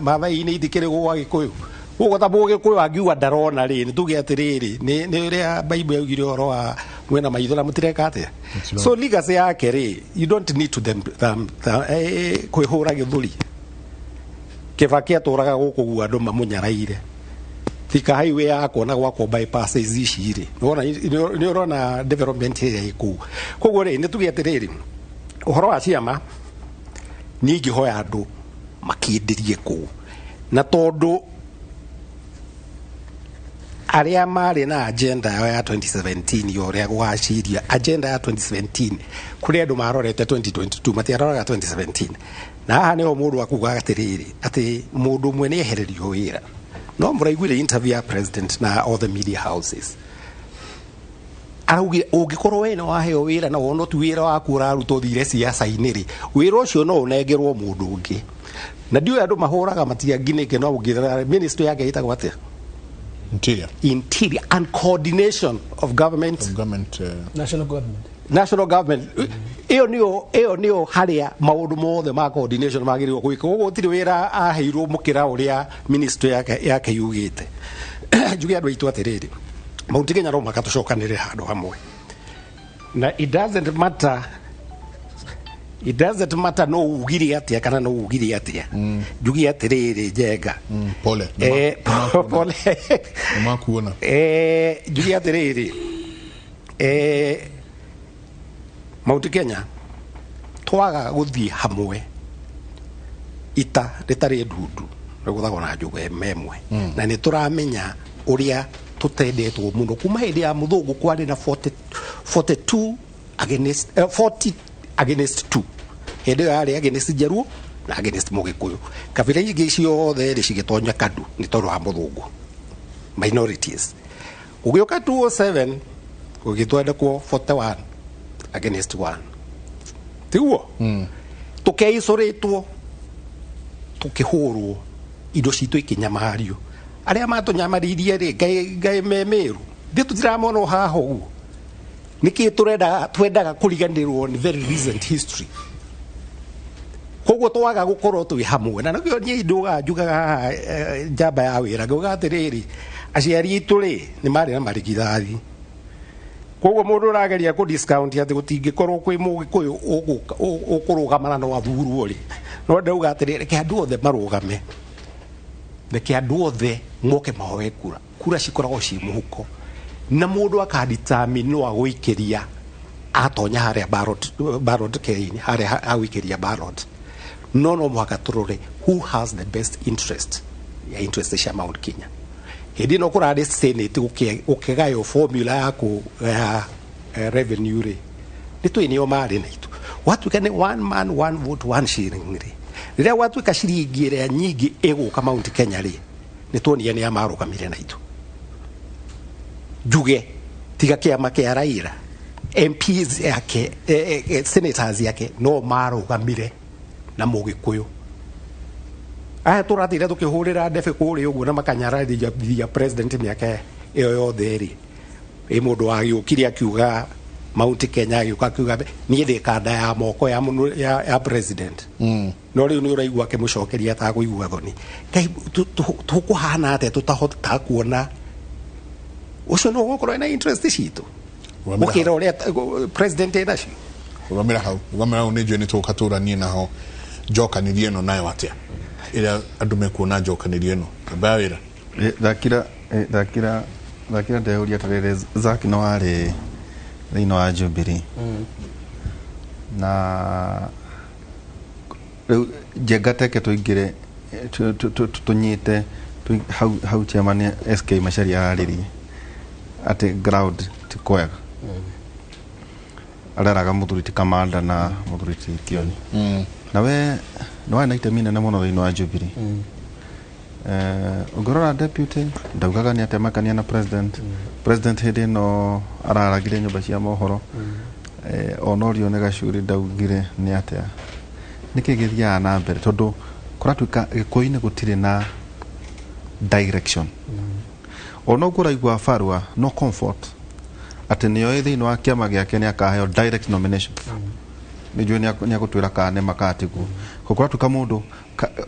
mathaini ithikire gwa Gikuyu ugo tabo Gikuyu agiwa ndarona ri ni tuge atiriri ni ria Bible yaugire horo wa mwena maithora mutireka atia. So legacy yake ri you don't need to them kwihura githuri Kibaki aturaga guku gu andu mamunyaraire thika highway yako na gwako bypass ici ri ni urona development area iku koguo ri ni tuge atiriri uhoro wa ciama ningi hoya andu makiendirie ku na tondu aria mari na agenda ya 2017 yoria gwaciria agenda ya 2017 kuri andu marorete 2022 matiaroraga 2017 na haha ni o mundu akuga atiriri ati mundu mwe ni ehererio wira no muraiguire interview ya president na all the media houses auge ungikorwo wena waheo wira na wono tu wira waku uraruta thire siasa-ini ri wira ucio no unengerwo mundu ungi na ndio andu mahuraga matianginike no ungithira ministry yake itagwo atia interior and coordination of government national government iyo nio haria maundu mothe ma coordination magirirwo gwika uguo tiri wira aheirwo mukira uria ministry yake yugite njugi andu aitu atiriri Mount Kenya no makatucokanire handu hamwe na it doesn't matter no ugiri atia kana no ugiri atia njugi atiriri Njenga pole umakuona njugi atiriri Mount Kenya twaga guthii hamwe ita ritari ndundu riguthagwo na njuga memwe na ni turamenya uria tutendetwo muno kuma hindi ya Muthungu kwari na 42 against 40 against 2 hindi yari against Njaruo na against Mugikuyu kabila ingi ciothe ri cigitonya kadu ni tondu wa Muthungu minorities ugioka 207 ugitwenda ko 41 against 1 tiguo tukeisoretwo tukihurwo indo citu ikinyamario aria matunyamaririe ri ngai memeru ndi tutiramono haha uguo niki twendaga kuriganirwo ni very recent history koguo twaga gukorwo twi hamwe na nĩkĩo niĩ nduga njugaga njamba ya wĩra ngauga atĩrĩrĩ aciari itũ rĩ nĩ marĩ na marigithathi koguo mũndũ ũrageria ku discount atĩ gũtingĩkorwo kwĩ mũgĩkũyũ ũkũrũgamana no athurwo rĩ no ndauga atĩrĩrĩ reke andũ othe marũgame reke andũ othe moke mahoe kura cikoragwo ci mũhuko na mũndũ akadetermine no agũikĩria atonya harĩa ballot kĩrĩ-inĩ harĩa agũikĩria ballot no mwaka tũrore who has the best interest ya interest cia Mount Kenya hindi no kũrarĩ senate ũkĩgayo formula ya revenue rĩ nĩ twĩnĩo marĩ na itu watu kene one man one vote one shilling rĩ riria gwatuika ciringi iria nyingi iguka Mount Kenya ri nituonie ni amarugamire na itu juge tiga kiama kia Raila MPs yake senators yake no marugamire na Mugikuyu aya turathire tukihurira ndebe kuri uguo na makanyararia president miaka iyo yothe ri mundu wagiukire akiuga Mount Kenya akiuga nie thikanda ya moko ya president no riu ni uraigua akimucokeria ta kuigua thoni kai tukuhana ate tutahota kuona ucio no gukoro na interest citu ukira uria president edaci ugamira hau ni jeni tukaturanie naho njokanirie no nayo atia ira andu mekuona njokanirie no bawira dakira ndeuria tarere Zaki no ari thĩinĩ wa Jubilee na rĩu Njenga teke tũingĩre tũnyite hau chairman SK Macharia araririe atĩ ground ti kwega areraga mũthuriti Kamanda na mũthuriti Kioni nawe no na itemi nene mũno thĩinĩ wa Jubilee ungorora deputy ndaugaga ni atemakania na president hĩndĩ no araragire nyumba cia mohoro Onorio ne Gachuri ndaugire ni atia niki githia na mbere tondu kuratuika gikoine gutire na direction ono kuraigwa farwa no comfort ati niyo thĩinĩ wa kiama giake ni akaheo direct nomination nijue ni agutwira kane makatigu kuratuika mundu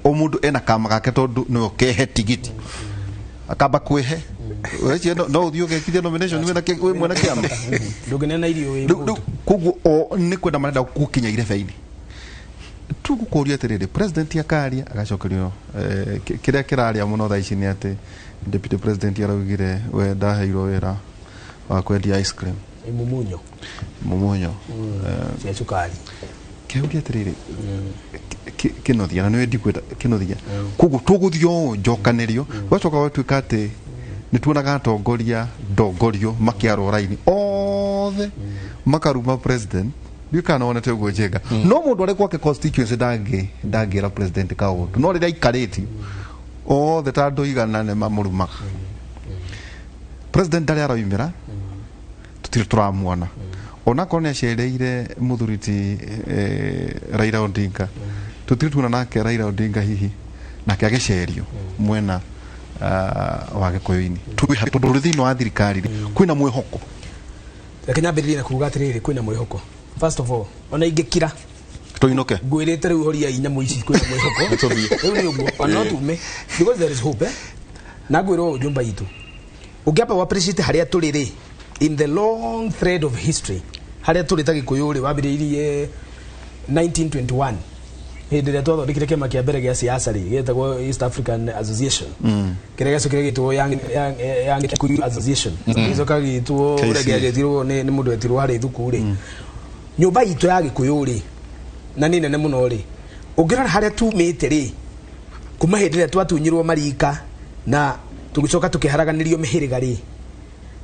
o mundu ena kama gake tondu no kehe tigiti akaba kwehe wewe no uthio gekithia nomination we mwana kiama ndugene irio we kugu o ni kwenda marenda gukinya irebeini tugukuria atiriri president akaria agacokerio kiria kiraria muno tha ici ni ati deputy president araugire we ndaheirwo wira wa kwendia ice cream mumunyo cia cukari kiuria atiriri kinothia na niwe ndikwenda kinothia kugu tuguthio njokanirio wacoka watuika ati nituonaga atongoria ndongorio makiarwo raini othe makaruma president bikana onete uguo Njenga no mundu ari kwake constituency ndangira president kaundu no riria ikariti othe tandu igana ne mamurumaga president ndari aroimira tutire turamuona ona kone acereire muthuriti Raila Odinga tutire tuona nake Raila Odinga hihi nake agecerio mwena wa Gikuyu-ini twi thĩinĩ wa thirikari kwina mwihoko Kenya mbirire na kuga atiriri kwina mwihoko first of all ona ingikira tuinoke ngwirite riu horia inyamu ici kwina mwihoko riu ni uguo ona tume because there is hope na gwiro jumba itu ugiapa wa appreciate haria turiri in the long thread of history haria turita Gikuyu ri wambiriirie 1921 hindi ria twathondekire kiama kia mbere gia siasa ri gitagwo East African Association kiria gicokire gitwo Young Gikuyu Association gicoka gitwo uria githirwo ni mundu etirwo hari thuku ri nyumba itu ya Gikuyu ri na ni nene muno ri ungirora haria tumite ri kuma hindi ria twatunyirwo marika na tugicoka tukiharaganirio mihiriga ri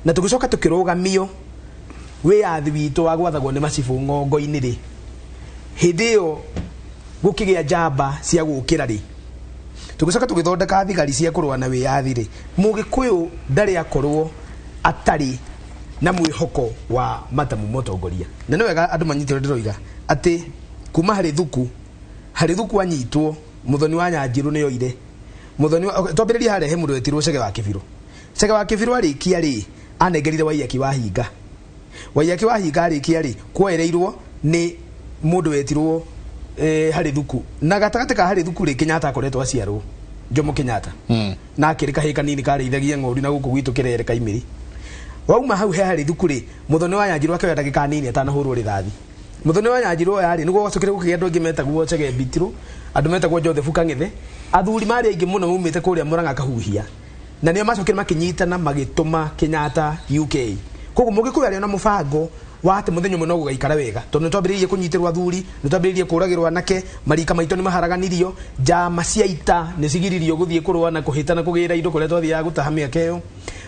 na tugicoka tukirugamio wiathi witu wa gwathagwo ni macibu ngongo-ini ri hindi yo gukigia jamba cia gukira ri tugicoka tugithondeka thigari cia kurwa na wiathi ri Mugikuyu ndari akorwo atari na mwihoko wa matamu motongoria na ni wega andu manyitire ndiroiga ati kuma hari thuku anyitwo muthoni wa Nyanjiru ni yoire muthoni twambiriria harehe mundu etirwo Chege wa Kibiru arikia ri anengerire Waiyaki wa Hinga arikia ri kwereirwo ni mundu etirwo hari thuku na gatagate ka hari thuku ri Kenyatta akoretwo aciarwo Jomo Kenyatta na akiri kahii kanini kareithagia ng'ondu na guku gwitu kirere kaimiri wauma hau he hari thuku ri muthoni wa Nyanjiru akioya ndagika nini atanahurwo rithathi muthoni wa Nyanjiru yari niguo gwacokire gukigia andu angi metagwo Chege Mbitiru andu metagwo Joseph Kang'ethe athuri mari aingi muno mumite kuria Murang'a kahuhia na nio macokire makinyitana magituma Kenyatta UK koguo Mugikuyu ari na mubango wate muthenya muno gugaikara wega tondu twambiririe kunyitirwo athuri twambiririe kuragirwo anake marika maito ni maharaganirio jama ciaita ni cigiririo guthie kurwa na kuhitana kugira indo kuria twathiaga gutaha miaka iyo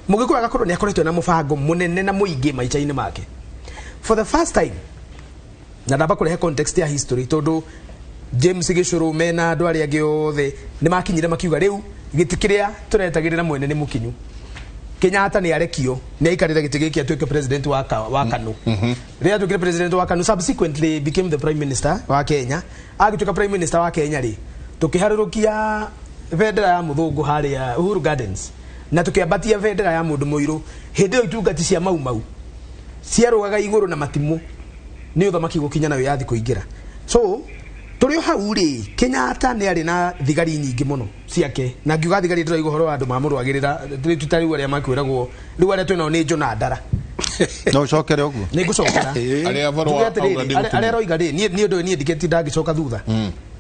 Mugikuyu agakorwo ni akoretwo na mubango munene na muingi maica-ini make for the first time na ndamba kurehe context ya history tondu James Gicuru mena andu aria angi othe ni makinyire makiuga riu giti kiria turetagirira mwene ni mukinyu. Kenyatta ni arekio ni aikarira giti giki atuike president wa Kanu. Ria atuike president wa Kanu subsequently became the prime minister wa Kenya. Agituika prime minister wa Kenya ri tukiharurukia vendera ya muthungu haria Uhuru Gardens na tukiambatia vendera ya mundu muiru hindi yo itungati cia mau ciarugaga iguru na matimu ni uthamaki gukinya nayo yathi kuingira. So turio hau ri Kenyatta ni ari na thigari nyingi muno ciake na ngiuga thigari ndira igoro andu mamurwagirira tutari aria makwiragwo riu aria twina ni Jona Ndara no cokere oguo ni gucokera aria roiga ri ni undu ni ndiketi ndagicoka thutha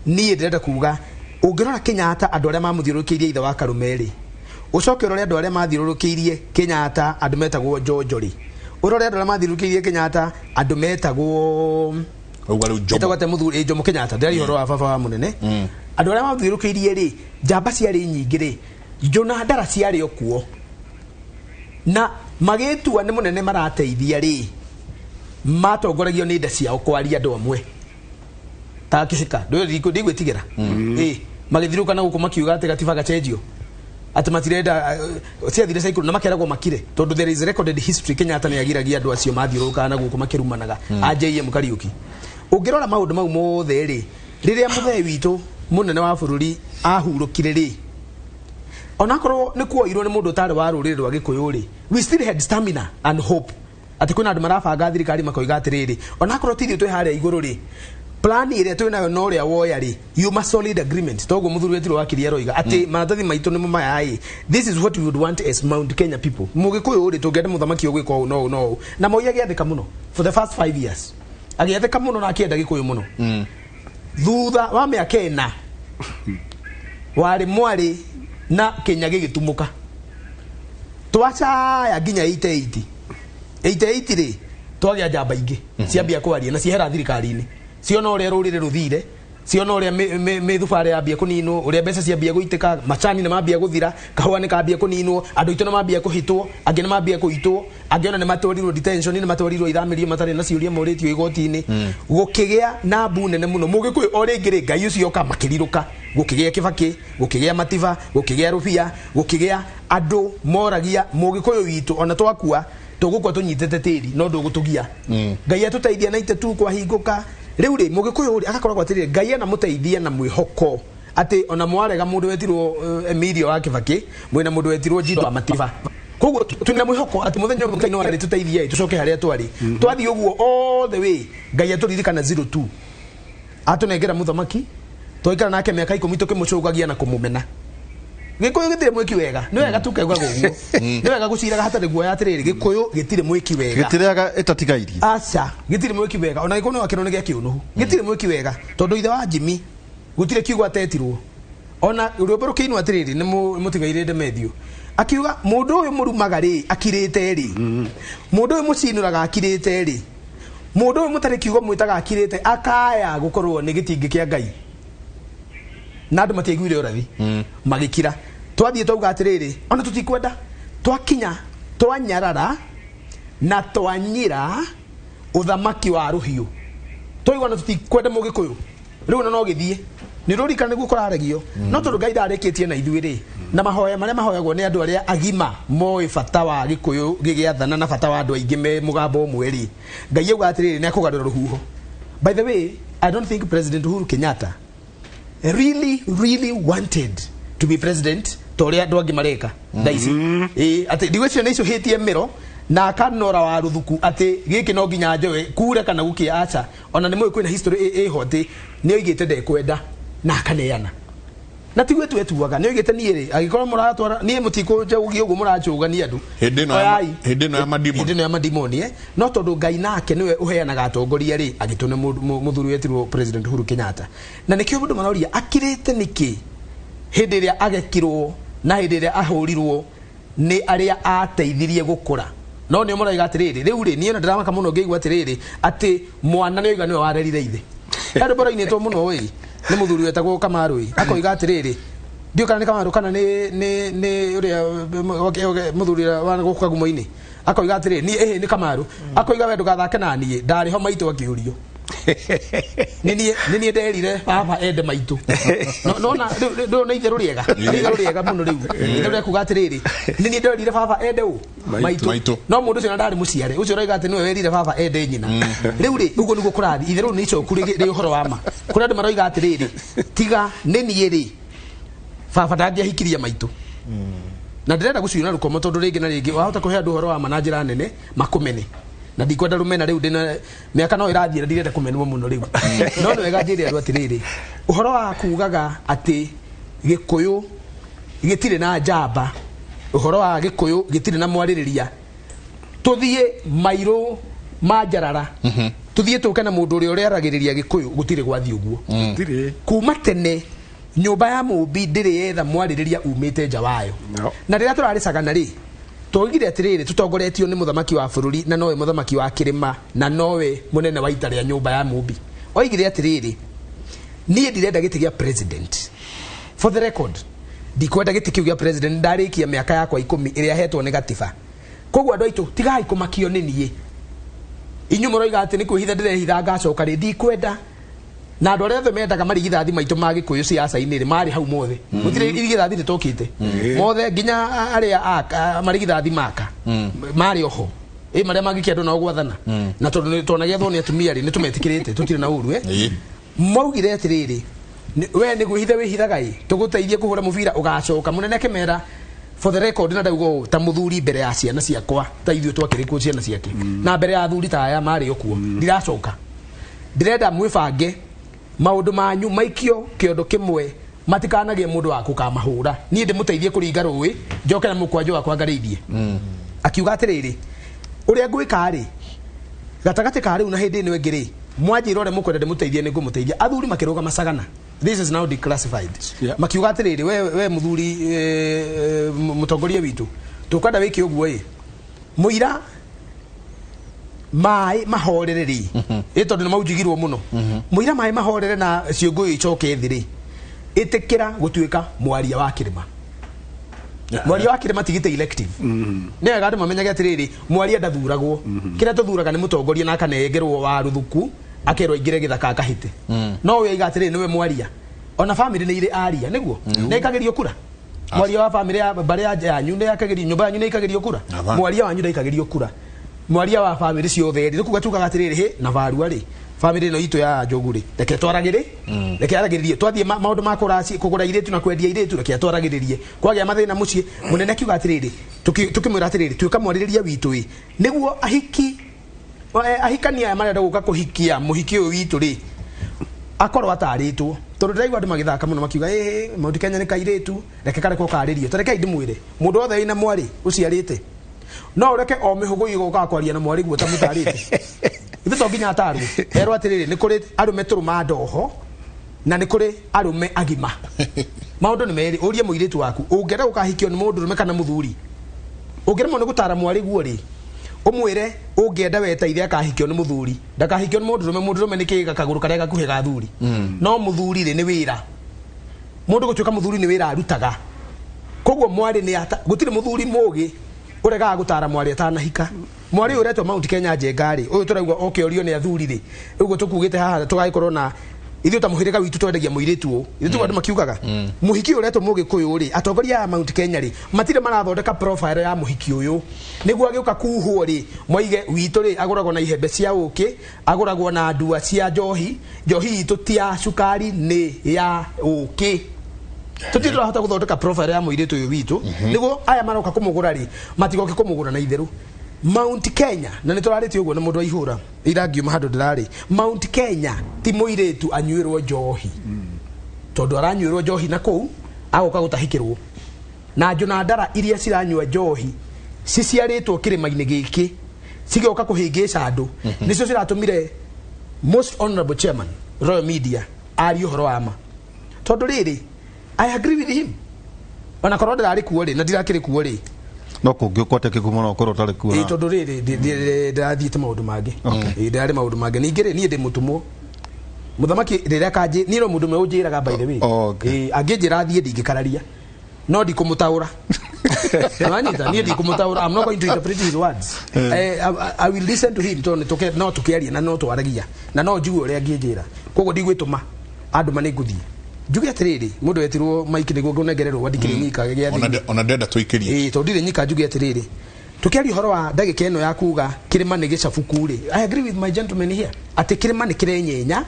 ni ndirenda kuga ungirora Kenyatta andu aria mamuthiurukiirie ithe wa Karume ri ucoke urore andu aria mathiurukiirie Kenyatta andu metagwo Jonjori urore andu aria mathiurukiirie Kenyatta andu metagwo Etagwate muthuri Jomo Kenyatta ndari horo wa baba wa munene andu aria mathiurukiirie ri njamba ciari nyingi ri Jona Ndara ciari okuo na magetua ni munene marateithia ri matongoragio ni nda ciao kwaria andu amwe ta kishika ndigwitigira magithiruka na guku makiuga ati gatiba gachenjio ati matirenda ciathire cycle na makeragwo makire tondu there is recorded history Kenyatta ni agiragia andu acio mathiuruka na guku makirumanaga AJM Kariuki ungirora maundu mau mothe ri riria muthee witu munene wa bururi ahurukire ri onakorwo ni kuoirwo ni mundu tare wa ruriri rwa Gikuyu ri we still had stamina and hope ati kuna andu marabanga thirikari makoiga atiriri onakorwo tithio twi haria iguru ri plan ire twina no ria woya ri you must solid agreement togo muthuri wetu wa kiria roiga ati maratathi maitu ni mumaya this is what we would want as Mount Kenya people Mugikuyu ri tungenda muthamaki ogwika no na moya giathika muno for the first 5 years agiathika muno na akienda Gikuyu muno thutha wa miaka ena wari mwari na Kenya gigitumuka twacha ya nginya 88 ri twagia njamba ingi ciambia kwaria na ciehera thirikari-ini ciona uria rurire ruthire ciona uria mithubare yambia kuninwo uria mbeca ciambia guitika macani na mambia guthira kahua ni kambia kuninwo andu itu na mambia kuhitwo angi na mambia kuitwo angi ona ni matwarirwo detention ni matwarirwo ithamirio matari na ciuria moritio igoti-ini gukigia na mbu nene muno Mugikuyu oringiri ngai ucio ka makiriruka gukigia Kibaki gukigia Matiba gukigia Rubia gukigia andu moragia Mugikuyu witu ona twakua tugukwa tunyitete tiri no ndugutugia ngai atutaithia na itetu kwa hinguka riu ri Mugikuyu ri agakoragwo atirire ngai na muteithia na mwihoko ati ona mwarega mundu wetirwo Emilio wa Kibaki mwina mundu wetirwo Jindo wa Matiba koguo twina mwihoko ati muthenya ngai no ari tuteithia tucoke haria twari twathi uguo all the way ngai aturirikana 02 atunengera muthamaki twaikara nake miaka 10 tukimucugagia na kumumena Gikuyu gitire mwiki wega ni wega tukegwa guguo ni wega guciraga hatari guoya atiriri Gikuyu gitire mwiki wega gitiraga etatigairie acha gitire mwiki wega ona ikono wakino ni giakiunuhu gitire mwiki wega tondu ithe wa Jimmy gutire kiugo atetirwo ona uriombero kiinu atiriri ni mutigaire Demethio akiuga mundu uyu murumaga ri akirite ri mundu uyu mucinuraga akirite ri mundu uyu mutari kiugo mwitaga akirite akaya gukorwo ni gitingi kia ngai na andu matiaiguire urathi magikira twathie twauga atiriri ona tutikwenda twakinya twanyarara na twanyira uthamaki wa ruhiu twaigwa na tutikwenda Mugikuyu riu no githie ni rurika niguo kuraragio no tondu ngai ndareketie na ithuĩ ri na mahoya maria mahoyagwo ni andu aria agima moi bata wa Gikuyu gigiathana na bata wa andu aingi me mugambo umwe ri ngai auga atiriri ni akugarura ruhuho. By the way, I don't think President Uhuru Kenyatta really wanted to be president toria andu angi mareka daisi ati digwecio nicio hitie miro na kanora wa ruthuku ati giki no nginya njoe kure kana gukia acha ona ni moyo kwina history hote ni oigite ndekwenda na akaneana na tigwe twetuaga ni oigite ni ri agikorwo muratwara ni mutiko njaugi uguo murachuga ni andu hindi no ya madimoni no tondu ngai nake niwe uheanaga atongoria ri agitune muthuri wetirwo President Uhuru Kenyatta na nikio mundu manoria akirite niki hindi ria agekirwo na hindi ria ahurirwo ni aria ateithirie gukura no ni muraiga atiriri riu ri ni na ndramaka muno ngeigwa atiriri ati mwana ni oiga niwe warerire ithe andu baraine to muno wi ni muthuri wetagwo Kamarui akoiga atiriri ndio kana ni Kamaru kana ni uria muthuri wa guka gumo-ini akoiga atiriri ni Kamaru akoiga we ndugathake na nie ndari ho maitu akiurio nini nderire baba ende maitu no na ithe ruriega muno riu ithe kuga atiriri nini nderire baba ende maitu no mundu ucio ndari muciare ucio roiga ati niwe werire baba ende nyina riu ri ugo niguo kurathi ithe riu ni icoku ri uhoro wa ma kuri andu maroiga atiriri tiga nini ri baba ndangiahikiria maitu na ndirenda guciuna rukomo tondu ringi na ringi wahota kuhe andu uhoro wa ma na njira nene makumene na ndikwenda rumena riu ndina miaka no irathira ndirenda kumenwo muno riu no no wega njire andu atiriri uhoro wa kugaga ati gikuyu gitire na njamba uhoro wa gikuyu gitire na mwaririria tuthie mairo majarara tuthie tuke na mundu uria aragiriria gikuyu gutire gwathi uguo kuma tene nyumba ya mumbi ndiri yetha mwaririria umite nja wayo na rira turaricagana ri togire atiriri tutongoretio ni muthamaki wa bururi na nowe muthamaki wa kirima na nowe munene wa ita ria nyumba ya mumbi oigire atiriri nie ndirenda giti gia president for the record ndikwenda giti kiu gia president ndarikia miaka yakwa 10 iria hetwo ni gatiba koguo andu aitu tigai kumakio ni nie inyu muroiga ati ni kwihitha ndirehitha ngacoka ri ndikwenda na andu aria mendaga marigithathi maitu magikuyu siasa-ini ri mari hau mothe gutire irigithathi ritokite mothe nginya aria marigithathi maka mari oho maria magikia andu na gwathana na tondu tonagia thoni atumia ri nitumetikirite tutire na uru maugire atiriri we ni gwihitha wihithaga tuguteithie kuhura mubira ugacoka munene kemera for the record na ndaugo ta muthuri mbere ya ciana ciakwa ta ithuĩ twakĩrĩkuo ciana ciake na mbere ya athuri ta aya marĩ okuo ndiracoka ndirenda mwibange maundu manyu maikio kiondo kimwe matikanagie mundu wa kukamahura nie ndimuteithie kuringa rũĩ njoke na mukwanjo wakwa ngareithie akiuga atiriri uria ngwika ri gatagati ka riu na hindi ino ingĩ ri mwanjira ore mukwenda ndimuteithie ni ngumuteithia athuri makiruga masagana this is now declassified makiuga atiriri we muthuri mutongoria witu tukwenda wiki uguo muira mai mahorereri tondu ni maujigirwo muno muira mai mahorere na ciongo icoke thiri itikira gutuika mwaria wa kirima mwaria wa kirima tigite elective ne gadu mamenyage atiriri mwaria ndathuragwo kira tuthuraga ni mutongoria na kanengerwo wa ruthuku akerwo ingire githaka akahite no we igatiriri niwe mwaria ona family ni ire aria niguo ne ikagerio kura mwaria wa family ya bare ya nyu ne akagerio nyumba yanyu ne ikagerio kura mwaria wanyu ndaikagerio kura mwaria wa family ciothe ri kugacuka gatiriri he na varu ari family no itu ya njoguri reke twaragire reke aragiririe twathie maundu ma kurasi kugura iretu na kwendia iretu reke twaragiririe kwagia mathina mucie munene kiuga atiriri tukimwira atiriri tuika mwaririria witu niguo ahikania marenda guka kuhikia muhiki uyu witu ri akorwo ataritwo tondu ndiraigua andu magithaka muno makiuga Mount Kenya ni kairetu reke kare ko karirio tareke ndimwire mundu othe ina mwari uciarite no reke o mihugo igoka kwaria na mwari guo ta mutarite ithe to nginya ataru erwa atiriri ni kuri arume turuma ndoho na ni kuri arume agima maundu ni meri urie muiritu waku ungera ukahikio ni mundu rume kana muthuri ungera mo ni gutara mwari guo ri umwire ungenda weteithia akahikio ni muthuri ndakahikio ni mundu rume ni kiga kaguru karia gakuhe ga thuri no muthuri ri ni wira mundu gutuika muthuri ni wira arutaga koguo mwari ni gutire muthuri mugi urega gutara mwari atanahika mwari uretwo Mount Kenya njengari uyu turaigwa okiorio ni athuri ri uguo tukugite haha tugagikorwo na ithu ta muhirika witu twendagia muiritu ithu tu andu makiugaga muhiki uretwo mugikuyu ri atongoria ya Mount Kenya ri matire marathondeka profile ya muhiki uyu niguo agiuka kuhuo ri moige witu ri aguragwo na ihembe cia uki aguragwo na ndua cia njohi itu tia cukari ni ya uki tutira hata guthondeka profile ya muiritu uyu witu niguo aya maroka kumugura ri matigoke kumugura na itheru Mount Kenya na niturarite uguo na mundu wa ihura irangiuma handu ndirari Mount Kenya ti muiritu anyuirwo njohi tondu aranyuirwo njohi na kou agoka gutahikirwo na njuna ndara iria ciranyua njohi ciciaritwo kirima-ini giki cigioka kuhingica andu nicio ciratumire most honorable chairman Royal Media ari uhoro wa ma tondu riri I agree with him ona korwo ndirari kuo ri na ndirakiri kuo ri no kungiokote kigumo no korwo tari kuo tondu riri ndirathiite maundu mangi ndari maundu mangi ningire nie ndi mutumo muthamaki rira kanje ni no mundu me unjiraga by the way anginjira thie ndingikararia no ndikumutaura Amanyita niye dikumutaura. I'm not going to interpret his words. I will listen to him to no tukiaria na no twaragia na no njugo ria ngienjira kogo ndigwituma andu maniguthie njuge atiriri mundu etirwo Mike niguo ngunengererwo wadikire nyika giathi ona ndenda tuikirie to ndire nyika njuge atiriri tukiaria horo wa ndagika eno ya kuga kirima ni gicafuku ri. I agree with my gentleman here ati kirima ni kirenyenya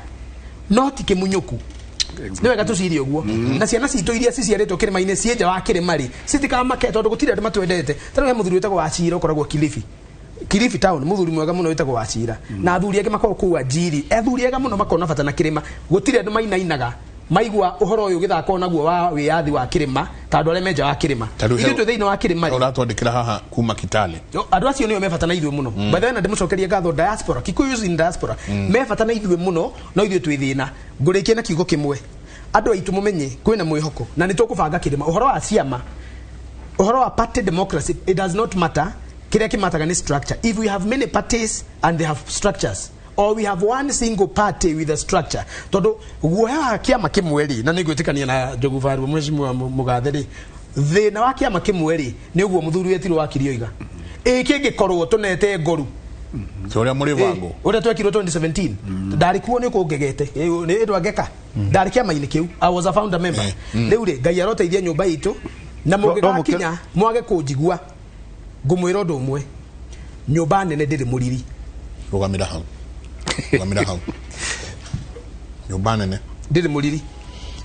no ti kimunyoku niwe gatucirie uguo na ciana citu iria ciciaritwo kirima-ini cienja wa kirima ri citikama tondu gutire andu matwendete tano he muthuri wetagwo Wachira ukoragwo Kilifi town muthuri mwega muno wetagwo Wachira na athuri ake makoro kuwa njiri athuri ega muno makona bata na kirima gutire andu mainainaga maigua uhoro uyu githako naguo wa wiathi wa kirima tondu ale menja wa kirima ithu tu thiini wa kirima ri uratwandikira haha kuma Kitale andu acio nio mebata na ithuĩ muno by the way ndimucokeria ngatho diaspora Kikuyu in diaspora mebata na ithuĩ muno no ithuĩ twi thina ngurikie na kiugo kimwe andu aitu mumenye kwina mwihoko na nitukubanga kirima uhoro wa ciama uhoro wa party democracy it does not matter kiria kimataga ni structure. If we have many parties and they have structures or we have one single party with a structure tondu guoya kiama kimwe ri na nigwitikania na Njogu Varu mheshimiwa Mugathiri thina wa kiama kimwe ri ni uguo muthuri wetirwo wakirio iga kingikorwo tunete ngoru uria muri vango uria twekirwo 2017 ndarikuo ni kungegete ni ndwa ngeka ndari kiama-ini kiu I was a founder member riu ri Ngai aroteithia nyumba itu na mungigakinya mwage kunjigua ngumwira undu umwe nyumba nene ndiri muriri rugamira hau nyumba nene ndiri muriri.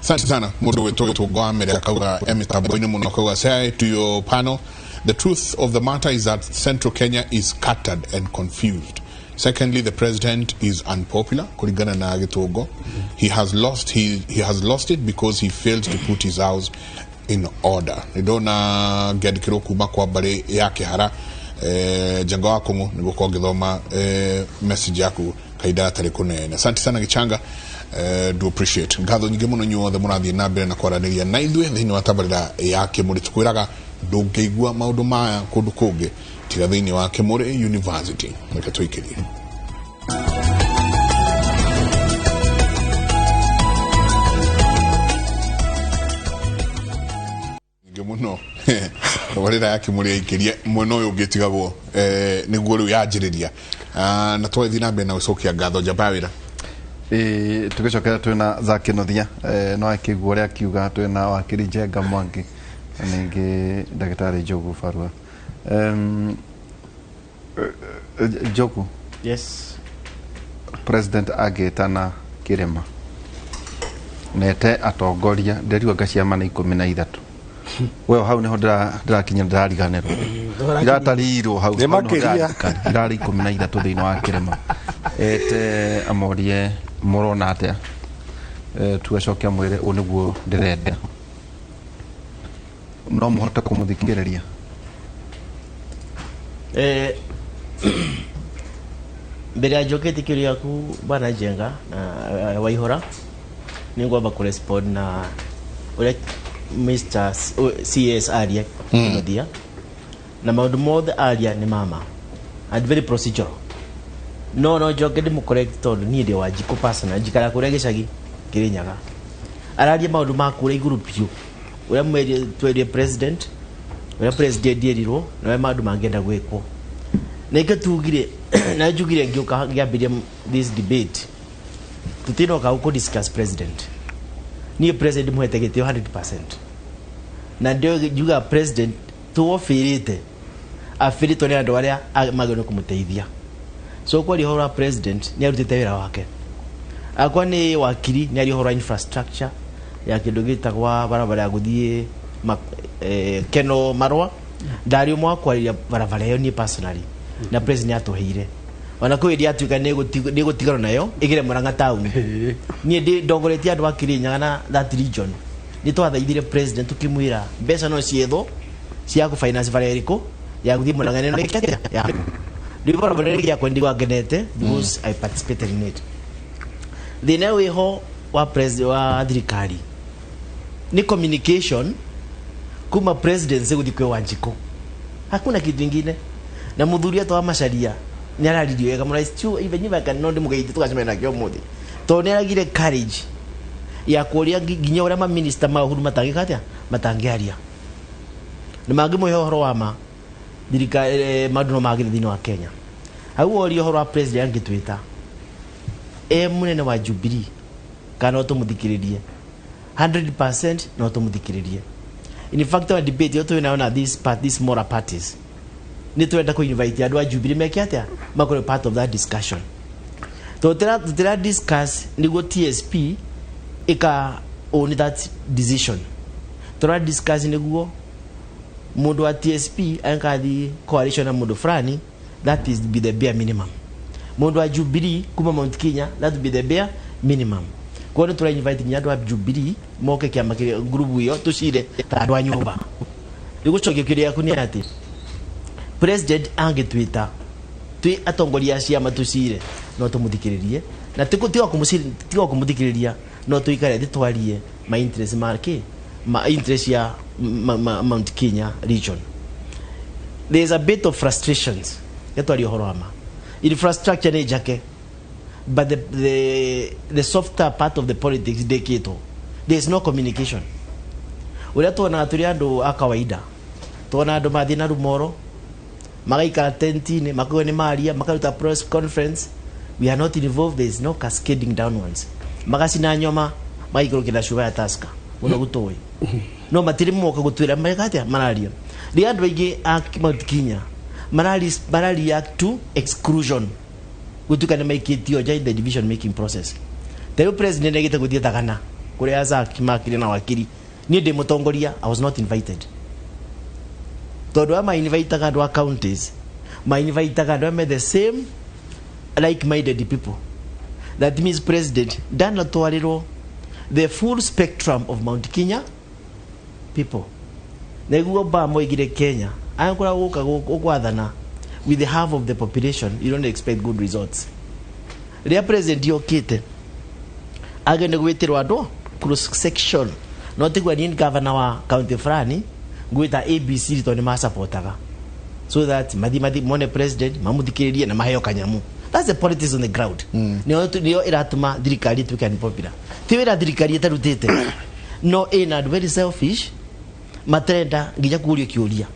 Asante sana mundu wetu tugwamire akauga emitambo-ini muno akauga say to your panel the truth of the matter is that Central Kenya is scattered and confused. Secondly, the president is unpopular kulingana na Gitugo. He has lost it because he failed to put his house in order. Nidona gedikiro kuma kwa bari yake hara janga wako niguo kwa ngithoma message yaku kaida tari kunene. Asante sana Gichanga, do appreciate ngatho nyingi muno nyuothe murathie na mbere na kwaraniria na ithuĩ thiini wa tabarĩra ya Kimuri tukwiraga ndũngĩigua maũndũ maya kũndũ kũngĩ tiga thiini wa Kimuri University. Reke tũikirie muno tabarĩra ya Kimuri ikirie mwena ũyũ ũngĩtigagwo nĩguo rĩu yanjĩrĩria na twathiĩ na mbere na gũcokia ngatho Jabawĩra tugicokera twina Zakinothia no akigua ria kiuga twina wakiri Njenga Mwangi ningi Daktari Njogu Varu. Njogu, yes, president agitana kirima nete atongoria nderiwa gaciama na 13 wewe hau niho ndirakinya ndirariganirwo iratarirwo hau ndirari 13 thiini wa kirima ete amorie morona atia tugacokia mwire uniguo ndirenda no muhota kumuthikiriria mbere ya njokete kirio yaku bana Njenga na Waihora ningomba kurespond na ule Mr. CS Aria Kinothia na maundu mothe Aria ni mama and very procedural no njoke ndi mu correct tondu ni ndi wa jiko personal njikara kuria gicagi Kirinyaga araria maundu makure iguru piu uria mweri twerie president uria president dierirwo na maundu mangenda gwikwo na ikatugire na njugire ngioka ngiambiria this debate tutinoka uko discuss president ni president muhete gitio 100% na ndio juga president tuofirite afirito ni andu aria mageno kumuteithia so kwa lihora president ni arutite wira wake akwa ni wakiri ni arihora infrastructure ya kidogita kwa barabara ya guthie Keno Marwa ndari mwa kwa barabara yo ni personally na president atuheire ona ko idia tuka ni gutigana nayo igire Murang'a town ni ndi ndongoretie andu Kirinyaga na that region ni twathaithire president tukimwira mbeca no cietho cia ku finance bareriko ya guthie Murang'a no ikete ya ndi barabara ya kwendi genete because I participated in it thina wiho wa president wa thirikari ni communication kuma president guthikwe Wanjiko hakuna kitu kingine na muthuria to amacaria ni araririo ega murais tu even if I can not mugeite tukacemena kyo muthi to ni aragire courage ya kuria nginya ura ma minister ma huru matangikatia matangiaria nĩ mangĩmũhe ũhoro wa ma maũndũ no magĩre thĩinĩ wa Kenya. Hau worio ũhoro wa president angĩtwĩta mũnene wa Jubilee kana tũmũthikĩrĩrie 100% no tũmũthikĩrĩrie. In fact our debate yo twĩnayo na these smaller parties nĩ twenda kũ invite andũ a Jubilee meke atĩa makorwo part of that discussion. Tutira discuss nĩguo TSP ika own that decision. Tura discuss nĩguo mundu wa TSP ankathi coalition na mundu fulani, that is be the bare minimum. Mundu wa Jubilee kuma Mount Kenya, that be the bare minimum. Kwa hiyo tura invite nyadu wa Jubilee moke kiama kile group hiyo tushire tadwa nyumba. Nigucokia kiria kuni ati president angitwita twi atongoria ciama tushire no tumuthikiririe na tiwa kumuthikiriria no tuikare thitwarie ma interest marke ma interest ya Mount Kenya region. There is a bit of frustrations yatwari horoma infrastructure ne jake, but the softer part of the politics dekito, there is no communication. Ule tuona aturi andu akawaida tuona andu mathi na rumoro magaikara tentine makuwe ni maria makaruta press conference, we are not involved, there is no cascading downwards. Magasina nyoma maikoro kina shuba ya taska uno gutoi no matiri moka gutwira magatia mararia ri andu aingi Mount Kenya marali react to exclusion gutukana maikitio ja in the division making process. The president agita guthia tagana kuri aza kimakire na wakiri ni de mutongoria, I was not invited. Todo ama invite andu wa counties, ma invite andu the same like-minded people. That means president dana twariro the full spectrum of Mount Kenya people. Neguo ba moigire Kenya ankora guka gukwathana with the half of the population, you don't expect good results. Ria president yokite agende gwitirwa ndo cross section no tigwa ni governor wa county fulani gwita ABC to ni ma supportaga so that madi mone president mamuthikiririe na maheyo kanyamu. That's the politics on the ground. Niyo iratuma thirikari tuke ni popular. Tiwira thirikari itarutite. No ina very selfish. Matrenda nginya kurio kiuria.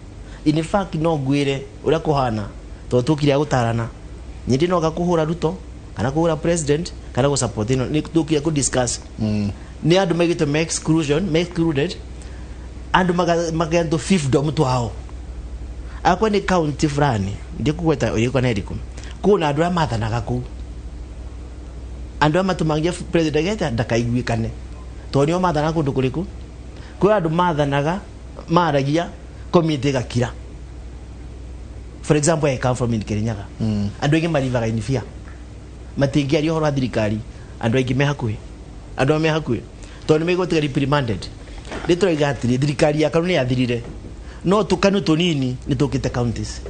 In fact no gwire uria kuhana to tukire gutarana. Nyindi no gakuhura Ruto kana kuhura president kana go support ino ni tukire ku discuss. Ni andu megito make excluded andu magento fiefdom to hao. Akwa ni county fulani ndikukweta oyeko na edikum. Kuna andu amathanaga ku andu amatumangia president geta ndakaiguikane to nio mathana kundu kuriku kwa andu mathanaga maragia committee gakira. For example, I come from in Kirinyaga andu aingi marivaga in fear matingi ari horo thirikari andu aingi me hakui to ni megotiga reprimanded litro igatiri thirikari ya kanuni yathirire no tukanu tunini ni tukite counties.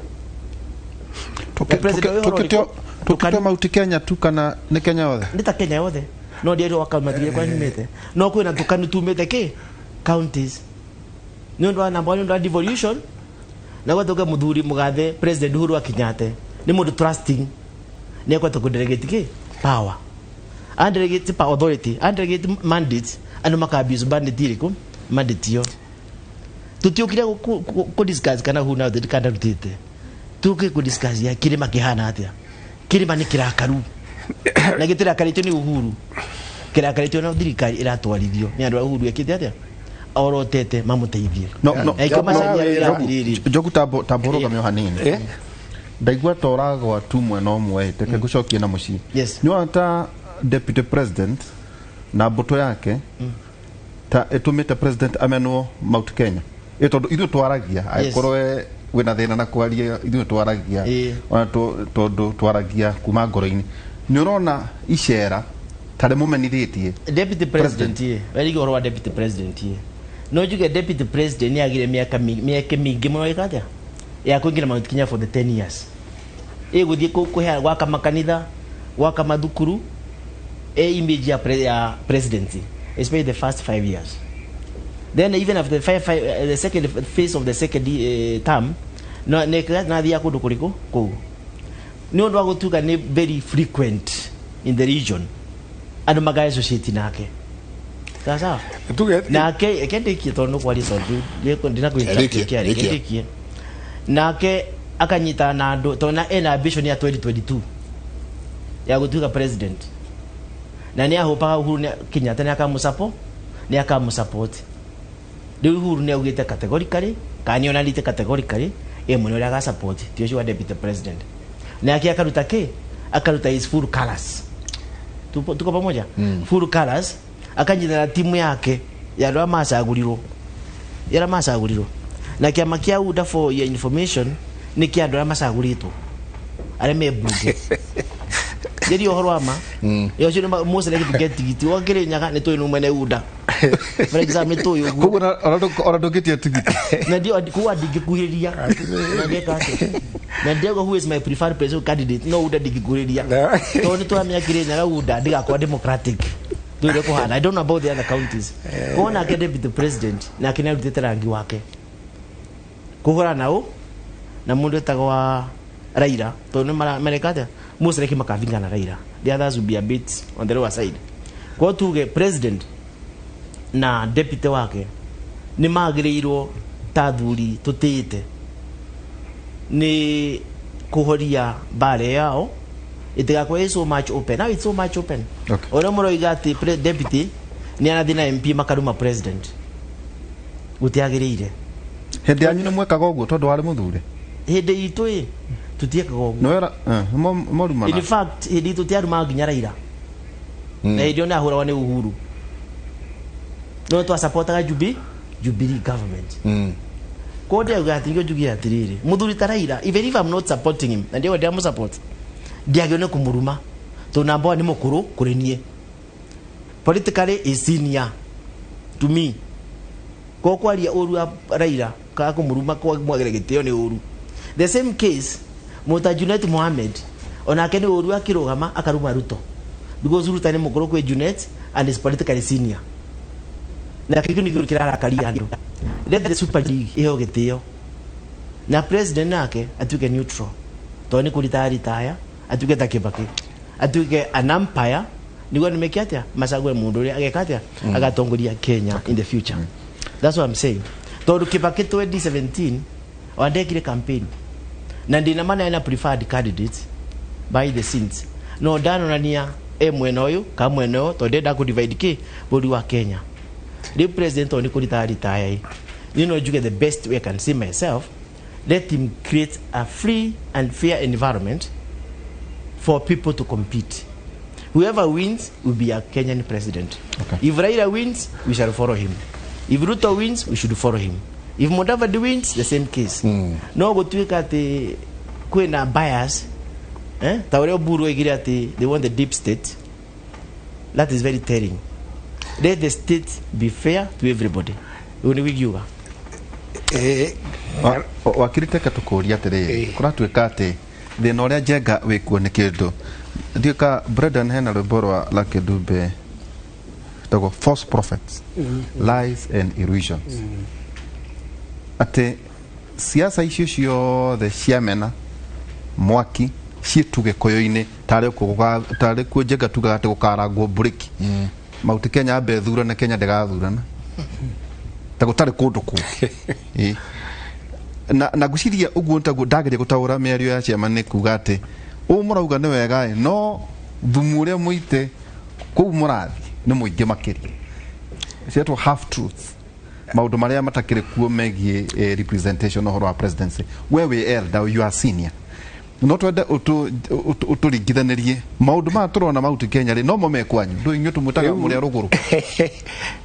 Tukite Mount Kenya tu kana ni Kenya yothe? Nita Kenya yothe. No ndio wakamatire kwa nimete. No kwina tukanu tumete ke counties. Ndio namba ndio devolution. Na gwatoka muthuri mugathe president Uhuru Kenyatta ni mundu trusting. Ni kwa to delegate ke power. And delegate power authority, and delegate mandate anu makabuse bandit iriku mandate yo. Tutiokira ku discuss kana huna the kana rutite. Tuke ku discuss ya kirima kihana atia. Kirima ni kirakaru. Na gitira karito ni Uhuru. Kirakaritio na thirikari iratwarithio ni andu a Uhuru ekite atia. Orotete mamuteithie. No. Jogu taboroga myo hanini. Ndaigua toragwa tu mwena omwe teke gucokie na muci. Nyo ata deputy president na mbuto yake ta etumite president amenwo Mount Kenya. Etondo ithu twaragia aikorwe wina thina na kwaria ithu twaragia ona tondu twaragia kuma ngoro-ini. Ni urona icera tare mumenithitie deputy president ye very goro wa deputy president ye no juge deputy president ni agire miaka mingi muno ikata ya kuingira Mount Kenya for the 10 years guthie kuhea gwaka makanitha gwaka mathukuru image ya presidency especially the first 5 years. Then even after the second phase of the second term no na thia kundu kuriku ku ni undu wa gutuga ni very frequent in the region and magaya society nake Sasa tuge na ke kendiki tono kwa liso ndiko ndina kuikia kendiki na ke akanyita na ndo tona ena ambition ya 2022 ya gutuika president na ni ahopa Uhuru Kenyatta ni akamusupport riu Uhuru ni augite categorically kaniona lite categorically mwe uri aga support tio wa deputy president na yake akaruta his full colors tuko pamoja full colors akanyita na timu yake ya ndo masaguriro na kiama kia UDA for your information ni kia ndo masagurito ale mebunge Jadi ohorwama yo shino most like to get tigiti wakire nyaka ne to inu mene UDA for example to yo ko ora getia tigiti na dio ku adigikuhiria na geka na dio who is my preferred presidential candidate no UDA digikuhiria to ni to amya kire nyaka UDA diga kwa democratic do ko hana I don't know about the other counties ko na ke deputy president na kina ruteterangi wake kuhora nao na mundu etagwa Raila to ni marekata most like makavinga na Raila the others will be a bit on the lower side kwa tuge president na deputy wake ni magiriro tathuri tutite ni kuhoria bare yao itigakwa so much open now it's so much open ora moro igati deputy ni anathina MP makaruma president gutiagirire hindi anyu ni mwekaga uguo tondu wari muthure hindi itu tutieka gogo no era moruma in fact hindi tutiaruma nginya Raila na ndio na hura wane Uhuru no to supportaga Jubilee government kode ugati ngo jugia atiriri muthuri ta Raila even if I'm not supporting him and they were support diagone kumuruma to namba ni mukuru kurenie politically is senior to me ko kwaria oru Raila ka kumuruma kwa mwagere gitio ni oru the same case Mota Junet Mohammed onake ni oru akirogama akaruma Ruto because Ruto ni mukuru kwa Junet and is politically senior na kitu ni kirara karia ndo let the super league iyo gitio na president nake atuke neutral to ni retire atuke takibaki atuke an empire nigo nimekiatia masagwe mundu ri agekatia agatongoria Kenya in the future that's what I'm saying to Kibaki 2017 wandekire campaign na ndina mana ina preferred candidate by the scenes no dano nania mweno yu ka mweno to deda ku divide ke bodi wa Kenya the president oni retire you know you get the best way I can see myself let him create a free and fair environment for people to compete whoever wins will be a Kenyan president if Raila wins we shall follow him if Ruto wins we should follow him if Mudavadi wins the same case no go tweak at the kwena bias tawre buru egire ati they want the deep state that is very telling let the state be fair to everybody uniwigiuga wakiriteka tukuria atiriri kuratwika ati thina uria Njenga wikuo ni kindu ndika Brendan hena rwimbo la Kidube tago false prophets lies and illusions ate siasa icio ciothe ciamena mwaki cituge koyo-ini tare ku Njenga tuga ati gukarangwo buriki mauti Kenya bethura na Kenya ndagathurana tagutari kundu ku na guciria uguo ntago ndageria gutaura miario ya ciama ni kuga ati murauga ni wega no thumu uria muite ku murathi ni muingi makiria cietwo half truth maundu maria matakire kuo megie representation ohoro wa presidency wewe elder you are senior no twende uturingithanirie maundu ma turona mauti Kenya ri no mo mekwanyu ndu inyu tumutaga muria ruguru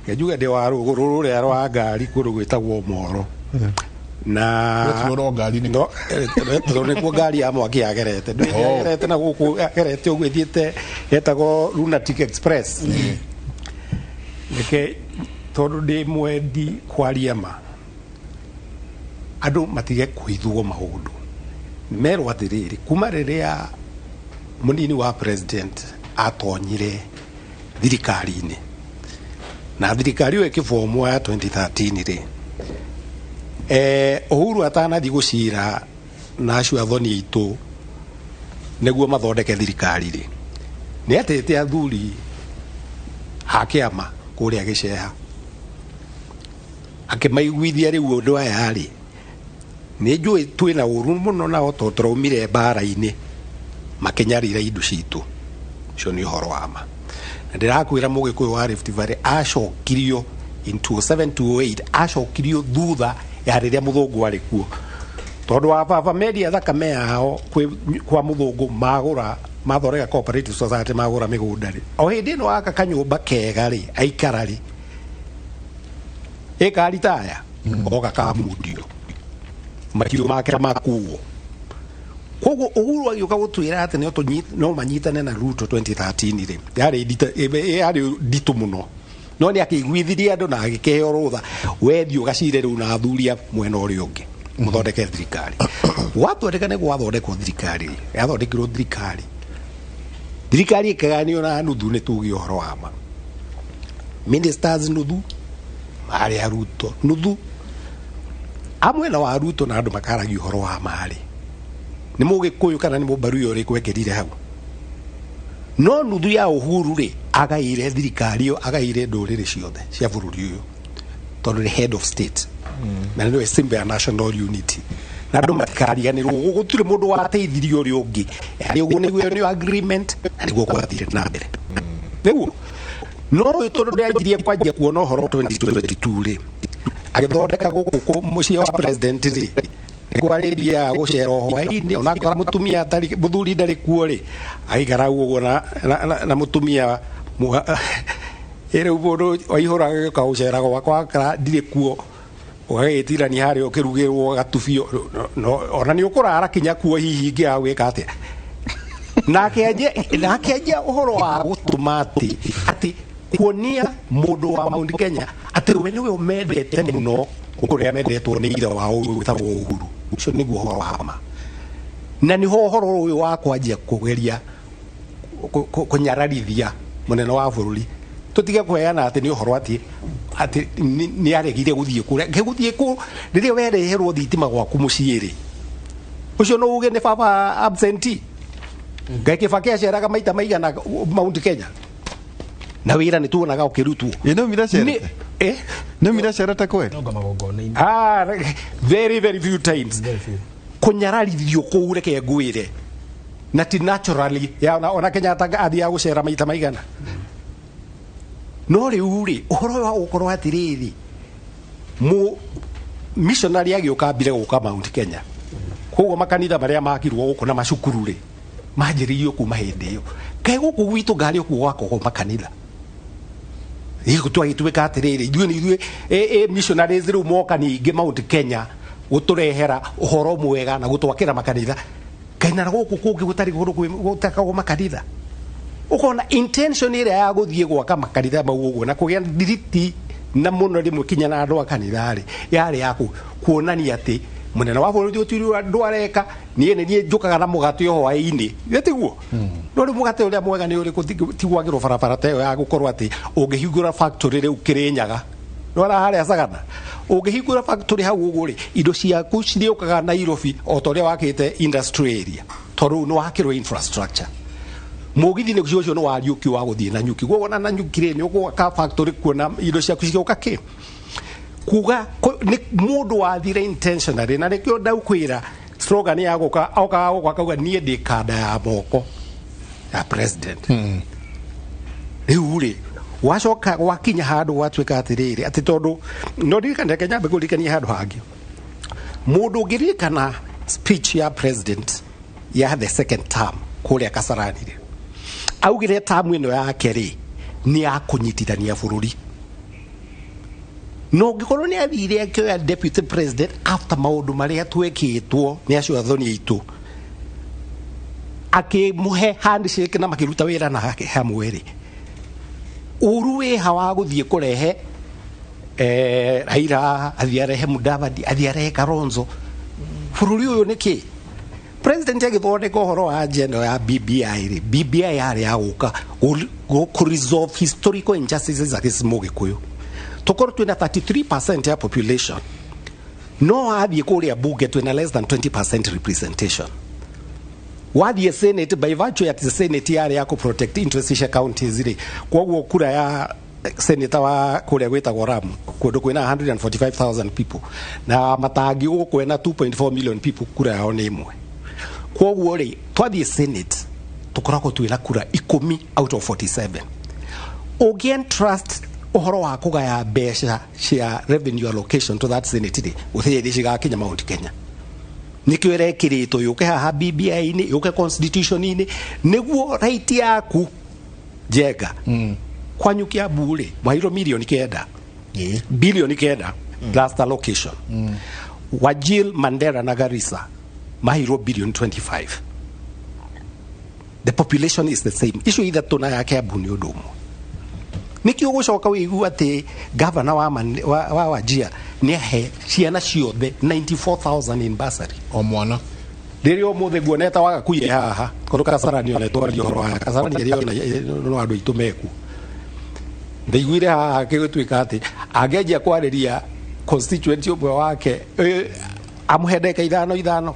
ngejuga ndi wa ruguru ruria rwa ngari kuru gwitagwo Moro na tworo ngari ni no ni ku ngari ya mwaki yagerete ndu yagerete na guku yagerete ugu ithiete yetago Lunatic Express nike tondu ndi mwendi kwaria ma andu matige kuithwo maundu mero atiriri kuma riria munini wa president atonyire thirikari-ini na thirikari yo kifomu ya 2013 ri Uhuru atanathi gucira na acio athoni itu neguo mathondeke thirikari ri ni atete athuri hakiama kuria giceha akimaiguithia riu undu aya ri ni njui twina uru muno na ototoroumire mbara-ini makinyarire indu citu cio ni uhoro wa ma na ndirakwira mugikuyu wa Rift Valley acokirio in 2728 acokirio thutha ya riria muthungu ari kuo tondu wa baba media thakame yao kwa muthungu magura mathorega cooperative society magura migunda ri o hindi no aka kanyumba kega ri aikara ri ekari taya oga kamudio makiro make makuo kogo uhuru agioka gutwira ati no manyitane na Ruto 2013 ri yari ditu muno no ni akiguithirie andu na agikeheo rutha wethi ugacire riu na athuria mwena uri ungi muthondeke thirikari wathondekane gwathondekwo thirikari yathondekirwo thirikari ikaganio na nuthu ni tugi uhoro wa ma ministers nuthu mari ya Ruto nuthu amwe na wa Ruto na andu makaragi uhoro wa mari ni mugikuyu kana ni mubaru yori kwekerire hau no nuthu ya uhuru ri agaire thirikari agaire ndurire ciothe cia bururi uyu tondu ni head of state na ndio symbol ya national unity na andu makariganirwo gutire mundu wateithirio ri ungi ari ugu ni agreement ari gukwathire na mbere niguo no tondu ndiajirie kwanjia kuona uhoro 2022 ri agithondeka guku mucie wa president ri kwariria gucera hwaini ona kora mutumia tari muthuri ndari kuo ri aigara uguo na mutumia ere ubodo oihora ka gucera gwakwa kara ndire kuo ugagitirani hari ukirugirwo gatubio no ona ni ukurara kinya kuo hihi ngia gwika atia nake aje uhoro wa gutumati ati kuonia mundu wa Mount Kenya ati we niwe umendete muno ukuria mendetwo ni ira wa witagwo Uhuru ucio niguo uhoro wa ma na ni ho uhoro uyu wa kwanjia kugeria kunyararithia munene wa bururi tutige kuheana ati ni uhoro ati ni aregire guthie kuria guthie ku riria wereherwo thitima gwaku muciiri ucio no uge ni baba absentee ngakibaki aceraga maita maigana Mount Kenya na wira ni tuonaga ukirutwo ino mira cerete no mira cerete kweli very very few times kunyararithio kuureke ngwire na ti naturally ya ona Kenyatta athia gucera maita maigana no riu ri uhoro wa gukorwo atiriri mu missionary agioka mbire guka Mount Kenya koguo makanitha maria makirwo guku na macukuru ri manjiriyo kuma hindi iyo kai guku gwitu ngari ku gwako makanitha iko twagituika atiriri ithuĩ missionaries riu moka ningi Mount Kenya guturehera uhoro mwega na gutwakira makanitha kaina guku kungi gutari gutaka makanitha ukona intention ire ya guthie gwaka makanitha mau uguo na kugia diriti na muno rimwe kinya na andu akanitha ri yari yaku kuonania ati munene wa bururi utirio andu areka nie njukaga na mugate o hwaini getiguo no ri mugate uria mwega ni uri tigwagirwo barabara ta ya gukorwo ati ungihingura factory riu Kirinyaga no ara haria Sagana ungihingura factory hau uguo ri indo ciaku ciriukaga Nairobi o toria wakite industry area toru no wakirwo infrastructure mugithi ni cio no wariuki wa guthie na nyuki gwona na nyuki ri ni ugwaka factory kuona indo ciaku cigioka ki kuga ni mundu wathire intentionally na nikio ndaukwira slogan ya guka auka kauga nie ndi kada ya moko ya president riu ri wacoka wakinya handu watwika atiriri ati tondu no ndirikana Kenya mbegurikania handu hangi mundu ngirikana speech ya president ya the second term kuria Kasarani ri augire term ino yake ri ni akunyitithania bururi no gikorwo ni athire akioya deputy president after maundu maria twekitwo ni acio athoni aitu akimuhe handshake na makiruta wira na hake hamwe ri uruwe hawa guthie kurehe Raila athiarehe Mudavadi athiarehe Kalonzo bururi uyu niki president agithondeka uhoro wa agenda ya BBI ri BBI yari yaguka ku resolve historical injustices against Mugikuyu tokoro twina 33% ya population no athie kuria bunge twina less than 20% representation wathie senate by virtue ya the senate yari ya ku protect interests cia counties ri kwoguo kura ya senator wa kuria gwitagwo Ramu kundu kwina 145,000 people na matangi gukwena 2.4 million people kura yao ni imwe kwoguo ri twathie senate tukoragwo twina kura 10 out of 47 again trust uhoro wa kugaya mbeca cia revenue allocation to that senate ri uthiri cigakinya Mount Kenya nikio irekiritwo yuke haha BBI ni yuke constitution ni niguo right yaku Jega kwanyukia bure mahiro milioni kenda bilioni kenda last allocation Wajir, Mandera na Garissa mahiro billion 25. The population is the same. Issue either tuna yake abuni odomo nikio gucoka wigu ati governor wa Wajir ni he ciana ciothe 94,000 in bursary o mwana Dirio muthe guoneta waga kuye haha koruka kasarani one twario horo wa kasarani rio no andu itumeku ndeiguire haha kigutwika ati angeja kwariria constituency umwe wake amuhendeka ithano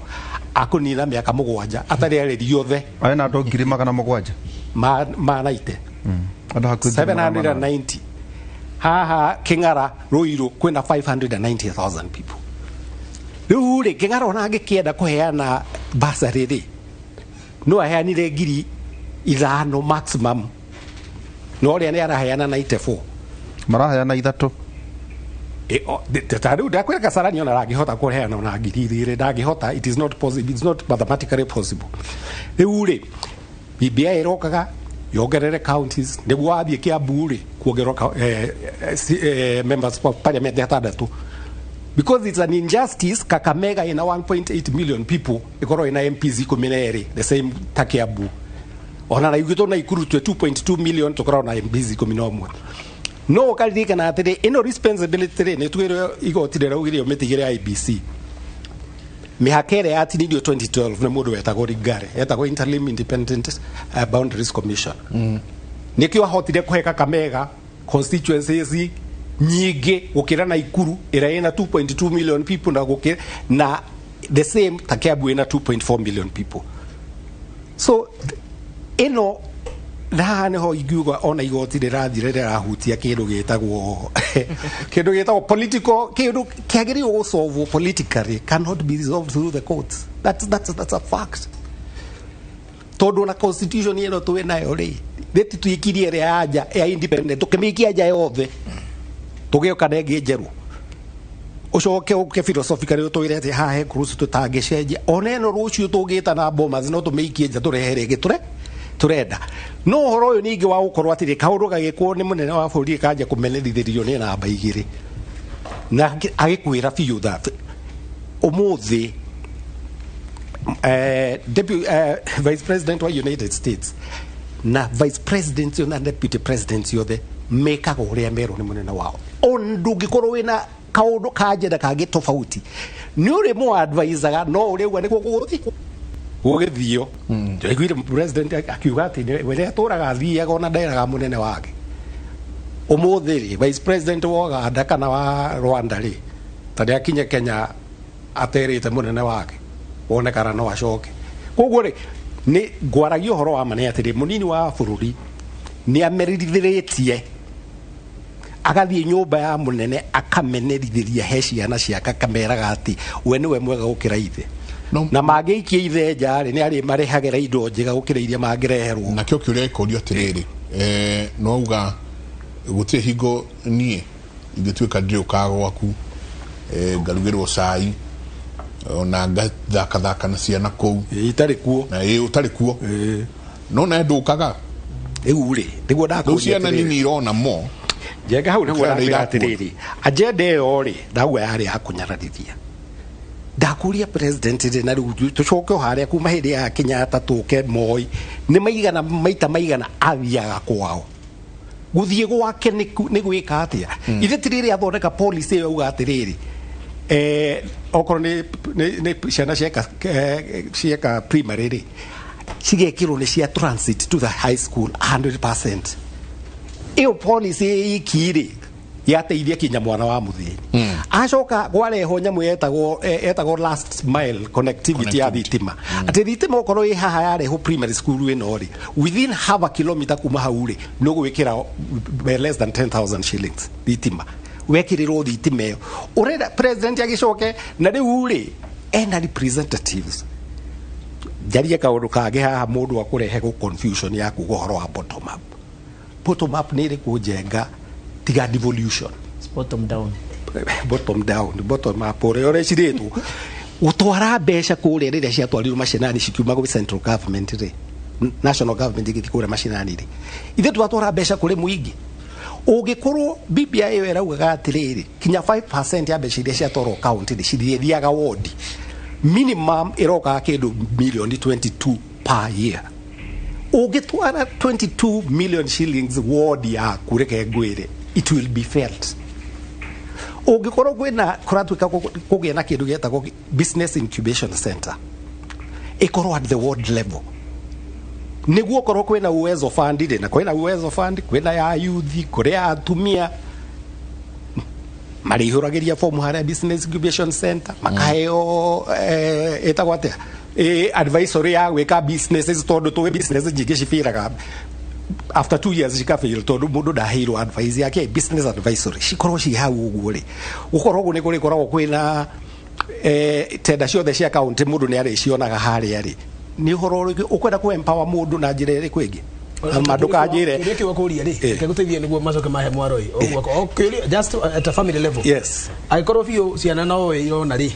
akunina miaka mugwanja atari areri yothe aina ndo ngiri magana mugwanja ma naite 790 haha King'ara Ruiru kwina 590,000 people riu ri King'ara ona angikienda kuheana bursary ri no aheanire ngiri ithano maximum no ria ni araheana 94 maraheana ithatu tataru ndakwira kasarani ona rangihota kuheana ona ngiri ithire ndangihota. It is not possible, it's not mathematically possible. Riu ri BBI irokaga yogerere counties niguo athie Kiambu ri kuongerwa members of parliament atandatu because it's an injustice. Kakamega ina 1.8 million people ikoro ina MPs 12 the same ta Kiambu ona na yugito na Ikuru 2.2 million tukora na MPs 11 no kalika na atire ino responsibility ne twiro igotire ugire ometigire IBC mihakere atinidio 2012 na mundu wetagwo Rigare etagwo Interim Independent Boundaries Commission nikio ahotire kuheka Kakamega constituencies nyingi gukira na Ikuru ira ina 2.2 million people na gukira na the same ta Kiambu ina 2.4 million people. So ino na neho iguga ona igoti rirathire rirahutia kindu gitagwo political kindu kiagiri go solve politically cannot be resolved through the courts. That's a fact. Todo na constitution yeno tuwe nayo ri beti tuikirie ri aja ya independent tukimikia aja yothe tugioka negi njeru ucoke uke philosophically tuirete ha he kurusu tutangicenjia oneno rucio tugita na bomas no tumikie nja turehere giture turenda no horo uyu ningi wa gukorwo atiri kaundu gagikwo ni munene wa bũrũri kanja kumenelithirio ni namba igiri na agikwira fiu that umuthi vice president wa United States na vice president na deputy president yothe mekaga uria mero ni munene wao ondu gikorwo wina kaundu kanje da kage tofauti ni uri mu advisor no uri gwa niguo guthi ugithio ndigwire president akiuga ati wele aturaga thiaga ona ndairaga munene wake umuthiri vice president wa Uganda kana wa Rwanda ri tari akinye Kenya aterite munene wake wone kana no acoke koguo ri ni ngwaragio horo wa mane atiri munini wa bururi ni amerithiritie agathie nyumba ya munene akamenerithiria heciana ciaka kameraga ati we niwe mwega gukira ithe na magiikie ithe njari ni ari marehagera indo njega gukira iria mangireherwo na kio kiuria ikorio atiriri no uga gutire hingo nie ingituika ndio kagwaku ngarugirwo cai ona ngathaka na ciana kou itari kuo na utari kuo no na ndukaga uri niguo ndakuria ciana nini irona mo Jega hau niguo ndakwira atiriri agenda iyo ri ndagwa yari akunyararithia ndakuria president na riu tucoke haria kuma hindi ya Kenyatta tuke Moi ni maigana maita maigana athiaga kwao guthie gwake ni gwika atia ithe tiriri athondeka policy yo uga atiriri okoro ni ciana cieka primary ri cigekirwo ni cia transit to the high school 100%. Iyo policy ikiri yateithia kinya mwana wa muthini acoka gwareho nyamu etagwo last last mile connectivity ya thitima ati thitima okorwo i haha yareho primary school ino ri within half a kilometer kuma hau ri no gwikira less than 10,000 shillings thitima wekirirwo thitima iyo urenda president agicoke na riu ri ena representatives jaria kaundu kage haha mundu akurehe go confusion ya kugohoro wa bottom up ni ri kujenga tiga devolution bottom down bottom up ore ciritwo utwara mbeca kure riria ciatwarirwo macinani cikiuma go central government ri national government igithikura macinani ri ithe twatwara mbeca kure muingi ungikorwo BBI iyo eraugaga atiriri kinya 5% ya mbeca iria ciatwarwo county ri cithiaga ward minimum iroka kindu million 22 per year ugitwara 22 million shillings ward ya kureke ngwire it will be felt ugikorwo kwina kuratwika kugia na kindu gietagwo business incubation center ikorwo at the ward level niguo korwo kwina uwezo fund ri na kwina uwezo fund kwina ya youth kuria atumia marihuragiria form hara business incubation center makaheo etagwo atia advisory ya gwika businesses tondu tu business nyingi cibiraga after 2 years cikafail tondu mundu ndahirwo advice yake business advisory cikorwo ci hau uguo ri gukorwo gu ni kuri koragwo kwina tenda ciothe cia account mundu ni aricionaga haria ri ni horo ukwenda ku empower mundu na njira iri kwingi maduka njire kiriki wakuria ri ke guteithia niguo macoke mahe mwaroi ogwo just at a family level yes aikorwo biu ciana no irona ri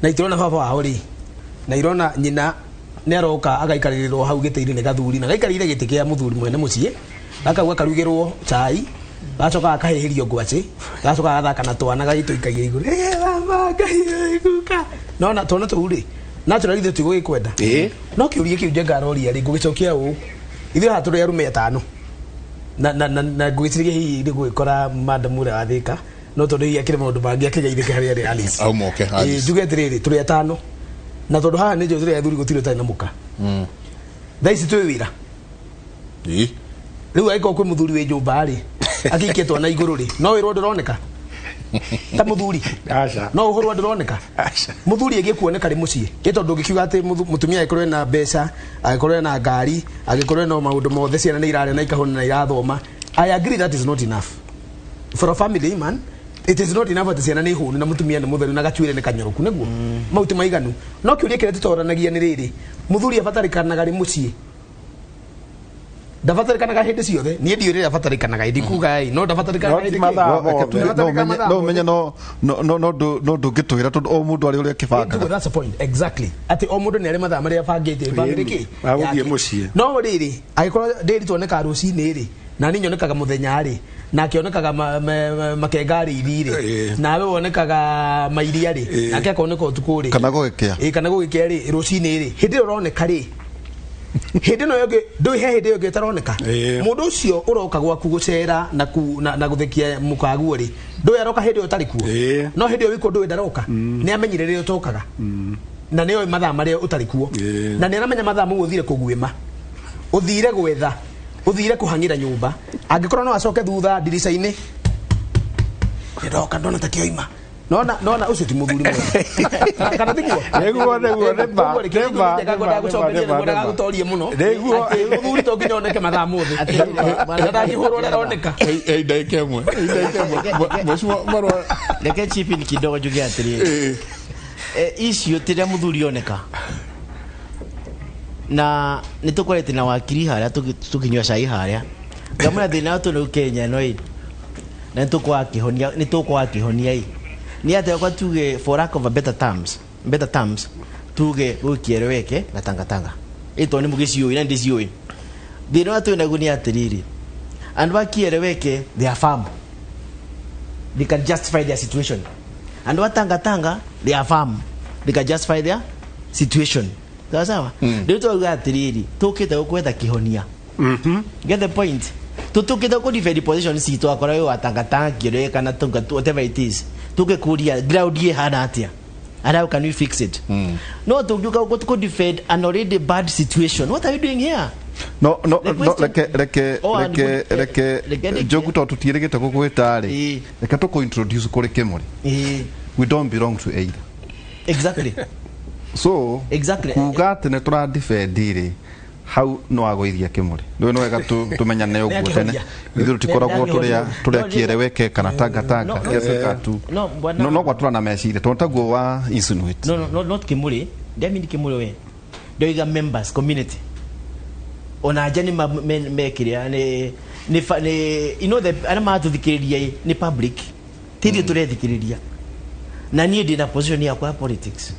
na itirona baba wao ri na irona nyina neroka agaikarirwo hau gitiri ne gathuri na gaikarire giti kia muthuri mwene mucie akauga karugirwo chai gacoka akaheherio ngwaci gacoka gathaka na twana gaituikagia iguru mama gaiguka nona twana turi naturally ithe tigugikwenda no kiurie kiu jenga rori ari ngugicokia u ithe haturi arume 5 na ngugicirigie hihi ndi gwikora madam ura athika no tondu hihi akire maundu mangi akigeithike hari ari Alice au moke Alice njuge atiriri turi 5 na tondu haha ni njozire athuri gutire tani na muka thaici twi wira riu aiko kwi muthuri wi nyumba ri akiketwa na iguru ri no wirwo ndironeka ta muthuri aca no uhorwo ndironeka aca muthuri agikuoneka ri mucie gitondu ngikiuga ati mutumia agikorwo na mbeca agikorwo na ngari agikorwo na maundu mothe ciana ni irare na ikahona na irathoma I agree that is not enough for a family man. It is not enough ati ciana ni hunu na mutumia ni mutheru na gachuire ni kanyoroku niguo mauti maiganu no kiuria kire tutoranagia ni riri muthuri abatarikanaga ri mucie ndabatarikanaga hindi ciothe ni ndio riri abatarikanaga ndi kuga ai no ndabatarikanaga hindi no menya no ndungitwira tondu o mundu ari uria kibanga that's the point exactly ati o mundu ni ari mathaa maria bangite bangire ki aguthie mucie no riri agikorwo ndiri tuoneka rucini ri na ni nyonekaga muthenya ri na kionekaga makengari irire nawe wonekaga mairia ri na akoneka utuku ri kana gugikea kana gugikea ri rucini ri hindi uroneka ri hindi no yoge ndui he hindi yoge taroneka mundu ucio uroka gwaku gucera na guthekia mukaguo ri ndui aroka hindi utari kuo no hindi wiko ndui ndaroka ni amenyire ri utokaga na ni oi mathaa maria utari kuo na ni aramenya mathaa mu uthire kugwima uthire gwetha uthire kuhangira nyumba angikorwo no acoke thutha ndirica-ini ndoka ndona ta kioima nona ucio ti muthuri mwe kana tiguo neguo nema gutorie muno neguo muthuri to nginya oneke mathaa mothe ndangihurwo ndaroneka ndakemwe mheshimiwa marwa leke chipi ni kidogo jugia atiri icio tiria muthuri oneka na nitukorete na wakiri haria tukinywa cai haria ngamura thina tu no Kenya no i na nitukwa kihonia i ni ate kwa tuge for lack of a better terms tuge ukiereweke na tangatanga ito ni mugicio ina ndicio thina tu na gunia atiriri and wakiereweke they are farm they can justify their situation and watangatanga they are farm they can justify their situation sawa ndio tu atiriri tukite ukwenda kihonia get the point tukite ku defend position si to akora yo atangatanga kire kana tunga whatever it is tukekuria ground ye hana atia and how can we fix it no tujuka ku defend an already bad situation. What are you doing here? No leke jogu to tutirigite gugwita ri leke to introduce kuri kimuri we don't belong to either exactly so kuga tene tura defend ri hau no agoithia kimuri no wega tumenyane uguo tene ithu tikoragwo turia kiereweke kana tanga yefeka tu no kwa turana meciria tontaguo wa insinuate no not kimuri ndemi kimuri we ndoiga members community ona jani mekiria ni you know the ana mathuthikiriria ni public tithio turethikiriria na nie ndina position ya kwa politics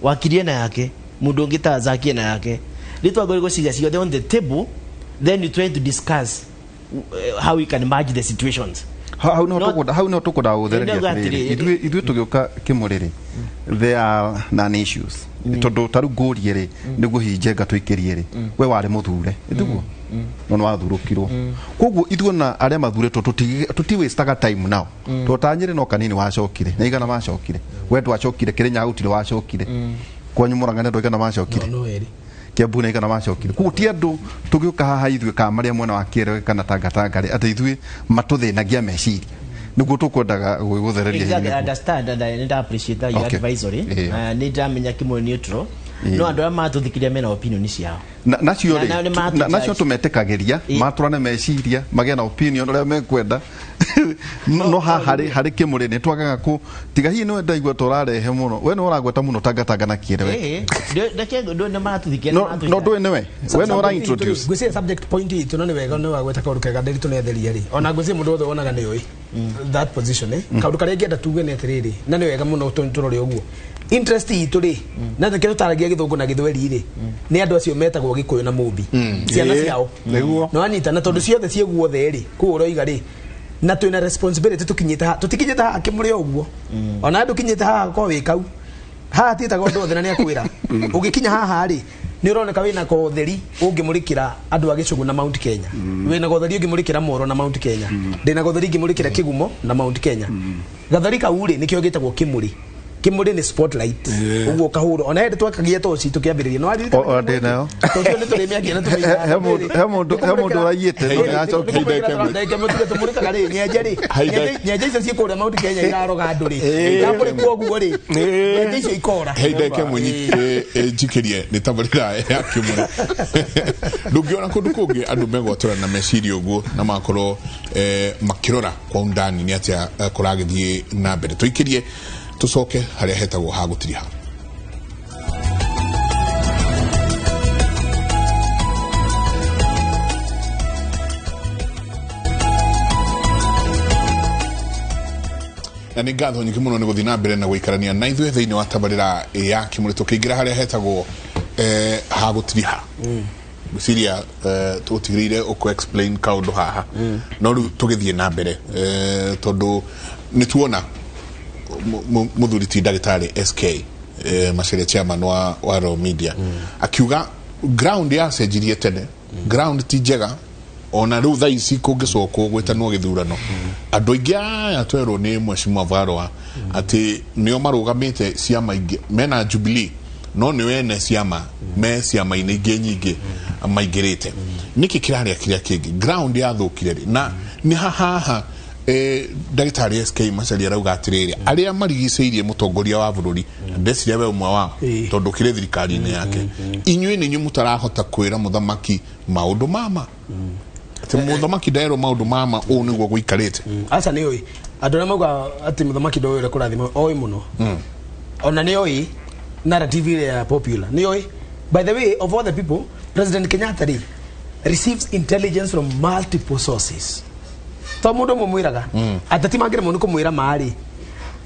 wakirie na yake mundu ungita zakie na yake litwa go ciothe on the table, then you try to discuss how we can manage the situations. How no tukoda uthereria ithu tugioka kimuriri there are non issues tondu taru ngũrie ri niguo hinjenga twikirie ri we wari muthure ithuguo no wathurukirwo koguo ithuo na aria mathuretwo tuti waste time now totanyire no kanini wacokire na igana wacokire we twacokire Kirinya utire wacokire kwanyu Murang'a ndo igana wacokire Kiambu na igana wacokire koguo ti andu tugioka haha ithuĩ ka maria mwena wa Kierewe kana Tanga ri ati ithuĩ matuthinagia meciria niguo tukwendaga guthereria exactly understand and I appreciate that your advisory ni ndamenya kimwe neutral no andu matuthikiria mena opinion ciao nacio tumetekagiria maturane meciria magena opinion ria mekwenda no hari kimuri ni twagaga ku tiga hi no ndaigua turarehe muno we no uragweta muno Tanga na Kierewe ndake ndo na matuthikiria no ndo we no ura introduce gwise subject point itu no ni wega no wagweta kaundu kega ndiri tunetheria ri ona gwise mundu othe wonaga ni oi that position kaundu karia ngenda tuge ni atiriri na ni wega muno turore uguo interest itu ri na theke tutaragia Githungu na Githweri ri ni andu acio metagwo Gikuyu na Mumbi ciana ciao no anyita na tondu ciothe cieguo the ri ku uroiga ri na twina responsibility tutikinyita ha kimuri uguo ona andu kinyita ha ko wikau ha tita go ndothe na ni akwira ugikinya haha ri ni uroneka wina ko theri ungimurikira andu a Gicugu na Mount Kenya wina go theri ungimurikira Moro na Mount Kenya ndina go theri ngimurikira Kigumo na Mount Kenya gathari kauri nikio gitagwo kimuri ni spotlight uguo kahuro ona hende twakagia toci tukiambiriria no ari ndinayo tocio ni turi miagia na tumeira he mundu urayite no acokire ndeke tumurikaga ri nyenje icio ciikura Mount Kenya iraroga andu ri ndapuri kuoguo ri nyenje icio ikora heideke munyite jikirie ni tabarira ya kimuri ndungiona kundu kungi andu megwatura na meciria uguo na makorwo makirora kwa undani ni atia kuragithie na mbere tuikirie tucoke haria hetagwo ha gutiriha na ni ngatho nyingi muno ni guthii na mbere na guikarania na ithuĩ thĩinĩ wa tabarĩra ya kimuri tukiingira haria hetagwo ha gutiriha guciria tutigirire uku explain kaundu haha no riu tugithie na mbere tondu ni tuona muthuri ti ndagĩtarĩ SK Macharia chairman wa Raw Media akiuga ground ya cenjirie tene ground ti njega ona riu thaa ici kungicokwo gwitanwo githurano andu aingi aya twerwo ni Mheshimiwa Varwa ati nio marugamite ciama ingi mena Jubilee no ni wene ciama me ciama ingi nyingi maingirite niki kiraria kiria kingi ground ya thukire na ni haha ndagĩtarĩ SK Macharia rauga atirĩrĩ aria marigicĩirie mutongoria wa bururi ndeciria we umwe wao tondu kire thirikari-inĩ yake inyuĩ nĩ inyuĩ mutarahota kwĩra muthamaki maundu mama ati muthamaki ndaerwo maundu mama ũũ nĩguo gũikarĩte aca nĩ ũĩ andũ arĩa mauga ati muthamaki ndoĩ ũrĩa kũrathima oĩ mũno ona nĩ ũĩ narrative ile ya popular nĩ ũĩ by the way of all the people President Kenyatta receives intelligence from multiple sources to mundu mumwiraga atati mangire mundu kumwira mari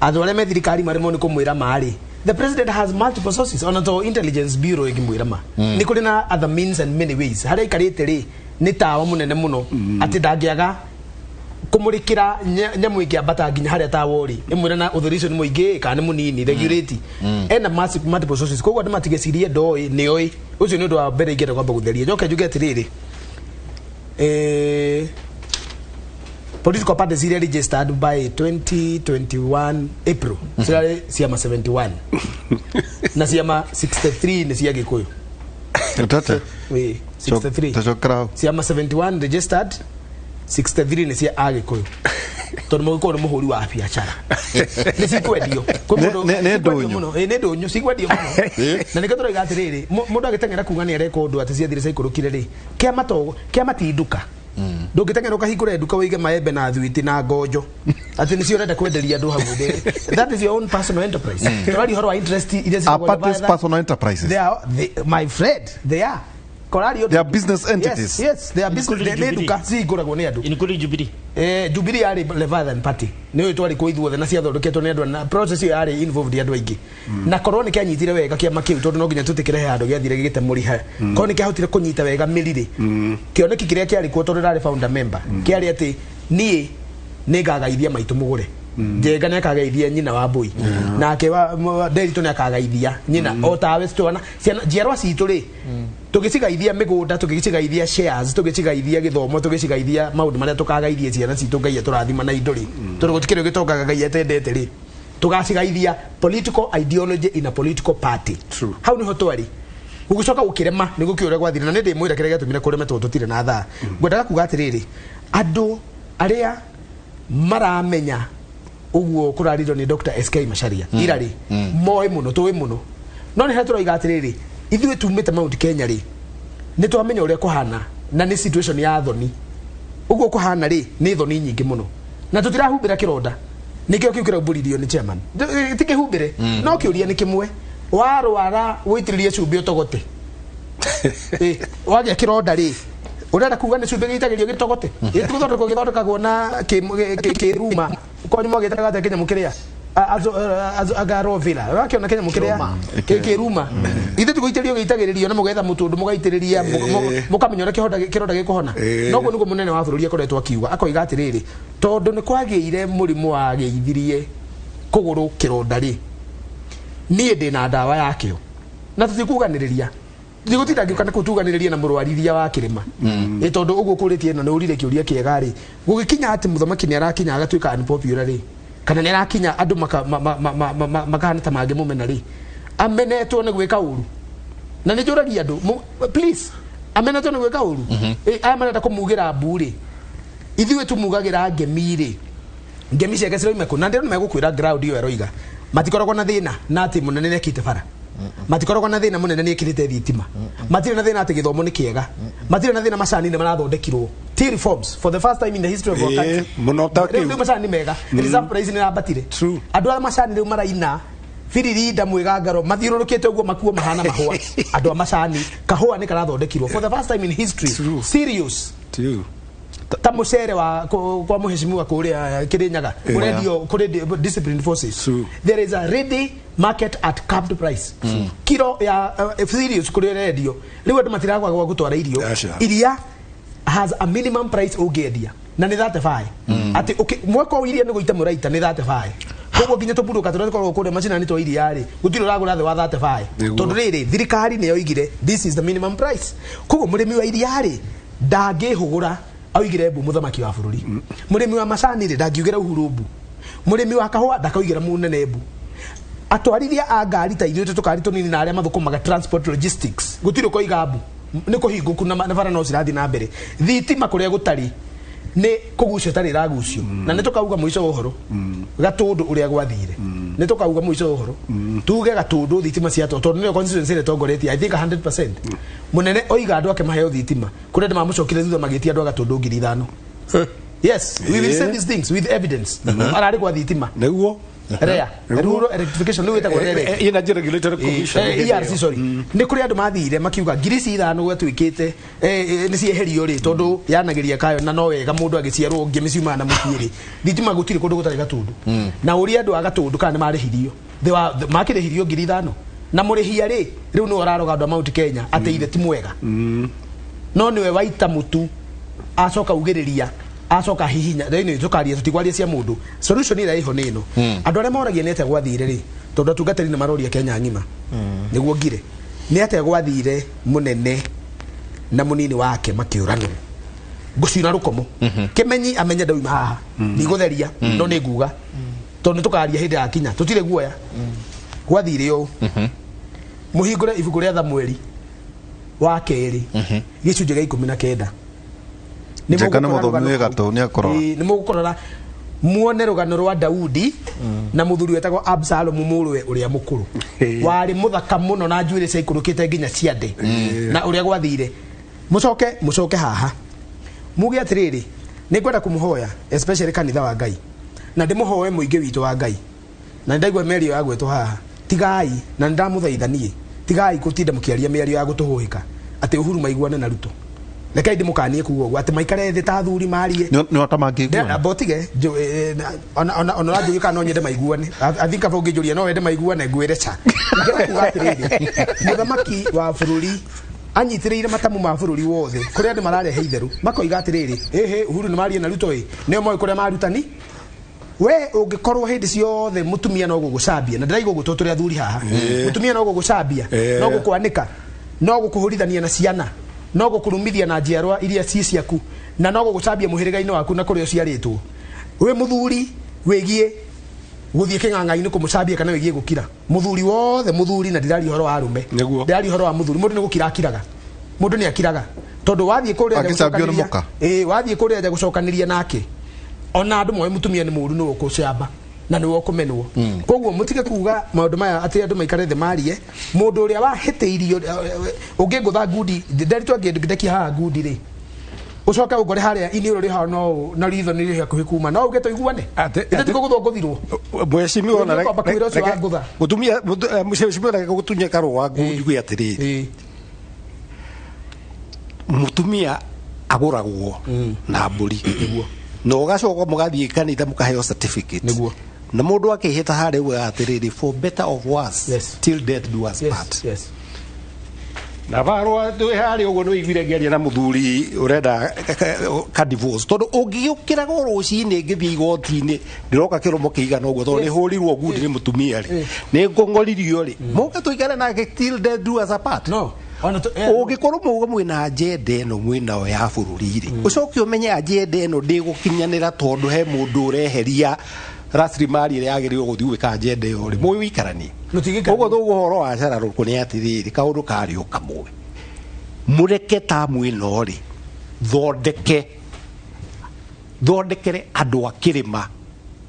athore me thirikari mari mundu kumwira mari the president has multiple sources on the intelligence bureau ikimwira ma ni kuri na other means and many ways hari ikarite ri ni tawa munene muno ati ndangiaga kumurikira nyamu ingi ambata nginya haria tawori imwira na authorization muingi kana munini regulate ena multiple sources koguo andu matigecirie ndoi ni oi ucio ni undu wa mbere ingenda kwamba gutheria njoke njuge atiriri political parties are registered by 2021 April. Sirare siama 71. Na siama 63 ni cia Gikuyu. Tata. We 63. Tachokrao. Siama 71 registered, 63 ni cia Gikuyu. tondu mugikorwo ni muhuri wa biacara ni cikwendio ne ndonyo ne ndonyo cikwendio muno na nikio turoiga atiriri mundu agitengera kuga ni areka undu ati ciathire cikurukire ri kia matinduka ndungitengera ukahingura nduka wige maembe na thwiti na ngojo ati ni cio urenda kwenderia andu hau that is your own personal enterprise torari horo wa interest ile apartment personal enterprises my friend they are they are business entities. Yes, they are business. They do kasi iguragwo ni andu. Including Jubilee. Jubilee ari Leviathan Party. Niyo twari ko ithuothe na cia thondeketwo ni andu na process yo ari involved andu aingi. Na koroni kia nyitire wega kia makiu tondu no ginya tutikire handu giathire gigite muriha. Koroni kia hotire kunyita wega mirire. Kioneki kiria kiari ko tondu rari founder member. Kiari ati nie nigagaithia maitu mugure. Njenga ne akagaithia nyina wa Mbui. Nake wa Derito ne akagaithia nyina o tawe stona ciana njiarwa citu ri tugicigaithia migunda tugicigaithia shares tugicigaithia githomo tugicigaithia maundu maria tukagaithia ciana citu ngai turathima na induri tondu gutikire gitongaga ngai etendete ri tugacigaithia political ideology in a political party. True. Hau niho twari ugicoka ukirema nigu kiure gwathira na ndi mwira kire gatumire kurema tutire na thaa ngwendaga kuga atiriri andu aria maramenya uguo kuraririo ni Dr. SK Macharia irari moe muno tuwe muno no ni hetro igatiriri ithuĩ tumĩte Mount Kenya ri nĩ twamenya ũrĩa kuhana na nĩ situation ya thoni ũguo kuhana ri nĩ thoni nyingĩ mũno na tũtirahumbĩra kĩronda nĩkĩo kĩu kĩraũmbũririo nĩ chairman tikĩhumbĩre no kĩũria nĩ kĩmwe warwara wĩitĩrĩrie cumbĩ ũtogote wagĩa kĩronda ri urenda kuga ni cumbĩ gĩitagĩrio gĩtogote gĩthondekagwo na kĩruma konyuma gĩtagwo Kenya mũkĩrĩa agaro vila wakiona Kenya mukiria kiruma ithe tugoitĩrio gĩitagĩrĩrio na mugetha mutundu mugaitĩrĩria mukamenyora kironda gikuhona noguo niguo munene wa bũrũri akoretwo akiuga akoiga atiriri tondu ni kwagĩire mũrimũ wa gĩithirie kũgũrũ kironda ri niĩ ndĩna ndawa yakĩo na tutikuganĩrĩria Ndigũtinda ngĩũka kutuganĩrĩria na mũrwarithia wa kĩrĩma tondu ũguo kũrĩtie na nĩ ũrire kĩũria kĩega ri gũgĩkinya atĩ mũthamaki nĩ arakinya agatuĩka unpopular ri kana nĩ arakinya andu makahana ta mangĩ mũmena ri amenetwo nĩ gwĩka ũru na nĩ njũragia andu please amenetwo nĩ gwĩka ũru aya marenda kũmugĩra mburi ithuĩ tumugagĩra ngemi ri ngemi ciake ciroima kũ na ndĩrona megũkwĩra ground iyo eroiga matikoragwo na thĩna na atĩ mũnene nĩekĩte bara matikoragwo na thĩna mũnene nĩekĩrĩte thitima matirĩ na thĩna atĩ gĩthomo nĩ kĩega matirĩ na thĩna macani nĩ marathondekirwo tea reforms for the first time in the history of our country rĩu macani mega reserve price nĩ rambatire andũ a macani rĩu maraina Firirida mwĩgangaro mathiũrũrũkĩte ũguo makuo mahana mahũa andũ a macani kahũa nĩ karathondekirwo for the first time in history serious ta mucere wa kwa muheshimiwa kuria Kirinyaga kurendio kuri disciplined forces there is a ready market at capped price kilo ya serious kuri radio riu andu matiragwa gwa gutwara iria has a minimum price ugedia na ni 35 ati mwako iria ni guita muraita ni 35 koguo nginya tuburuka turakorwo kure macina ni to iria ri gutiro ragura the wa 35 tondu riri thirikari ni yoigire this is the minimum price koguo murimi wa iria ri ndangihugura augire mbu muthamaki wa bururi murimi wa macani ri ndangiugire uhuru mbu murimi wa kahua ndakaugire munene mbu atwarithia a ngari ta ithuĩ tukari tunini na aria mathukumaga transport logistics gutiro koiga mbu ni kuhinguku na bara no cirathi na mbere thitima kuria gutari ni kugucio tari ragucio na ni tukauga muico uhoro gatundu uria gwathire ni tukauga muico uhoro tuge gatundu thitima cia tondu ni constituency ile tongoretie I think 100% munene oiga andu ake maheo thitima kuria ndima mucokire thutha magitia andu gatundu 5,000 yes we will say these things with evidence arari kwa thitima neguo Rea, rural electrification ni wetagwo rere. Energy Regulatory Commission. ERC sorry. Ni kuri andu mathire makiuga ngirisi ithano gwatuikite ni cieherio ri tondu yanagiria kayo na no wega mundu agiciarwo ngimiciuma na mukiri. Thitima gutire kundu gutari gatundu. Na uri andu agatundu kana ni marihirio. They were makirihirio ngiri ithano. Na murihia ri riu no araroga andu Mount Kenya ateithe ti mwega. No niwe waita mutu acoka ugiriria acoka hihinya thĩinĩ tukaria tutigwaria cia mundu solution ira iho nino andu aria moragia nete gwathire ri tondu tungatari na maroria Kenya ngima niguo ngire ni ate gwathire munene na munini wake makiurano gucina rukomo kimenyi amenya ndauma haha ni gutheria no ni nguga tondu tukaria hindi akinya tutire guoya gwathire yo muhingure ibuku ria Thamweli wa keri gicunje gia 19 Njeka na muthomi wega to ni akorora ni mugukorora muone rugano rwa Daudi na muthuri wetagwo Absalom mumuruwe uria mukuru wari muthaka muno na njuire cia ikurukite nginya ciande na uria gwathire mucoke haha muge atiriri ni kwenda kumuhoya especially kanitha wa Ngai na ndimuhoe muingi witu wa Ngai na ndaigwa merio ya gwetwo haha tigai na ndamuthaithanie tigai kutinda mukiaria merio ya gutuhuhika ati Uhuru maiguane na Ruto Lekai ndimukanie kugo ati maikare thi ta thuri marie ni watamangiguana botige ona radio yuka no nyende maiguane athika vongijuria no wende maiguane ngwire cha ngera kugatiriri muthamaki wa bururi anyitiriire matamu ma bururi wothe kuria ndi mararehe itheru makoiga atiriri Uhuru ni marie na Ruto ni moyo kuria marutani we ungikorwo hindi ciothe mutumia no gugucambia na ndiraigo gututuria thuri haha mutumia no gugucambia no gukwanika no gukuhurithania na ciana no gukurumithia na njiarwa iria ci ciaku na no gugucambia muhiriga-ini waku na kuria ciaritwo we muthuri wegie guthie king'ang'a-ini kumucambia kana wegie gukira muthuri wothe muthuri na ndirari horo wa arume ndirari horo wa muthuri mundu ni gukira akiraga mundu ni akiraga tondu wathie kuria wathie kuria gucokaniria nake ona andu moe mutumia ni muru ni gukucamba na ni wokumenwo koguo mutige kuga maundu maya ati andu maikare the marie mundu uria wahiteirio ungingutha ngudi nderitwa ngendekia haha ngudi ri ucoka ugore haria ini uri ha no na ritho ni ri hakuhi kuma no ugeto iguane ite tiko guthongothirwo mweshimiwa na mutumia mweshimiwa na gutunya karo wa ngudi gwi atiri mutumia aguragwo na mburi niguo no gacoka mugathie kanitha mukaheo certificate niguo na mundu akihita hare we atiriri for better of worse till death do us part na barwa tu hare ugo no igire ngeria na muthuri urenda ka divorce tondu ungiukira go rucini ngithii igoti-ini ndiroka kiromo kiigana ugo tondu ni hurirwo ngudi ni mutumia ri ni ngongoririo ri muka tuikare nake till death do us apart no ugikorwo mugo mwina agenda eno mwina o ya bururi ri ucoke umenye agenda eno ndigukinyanira tondu he mundu ureheria rasilimali ile yagirirwo guthii gwika agenda iyo ri muyu ikarani ugo thugo horo wa cara ruko ni atiriri kaundu kari ukamwe mureke ta mwino ri thondekere andu akirima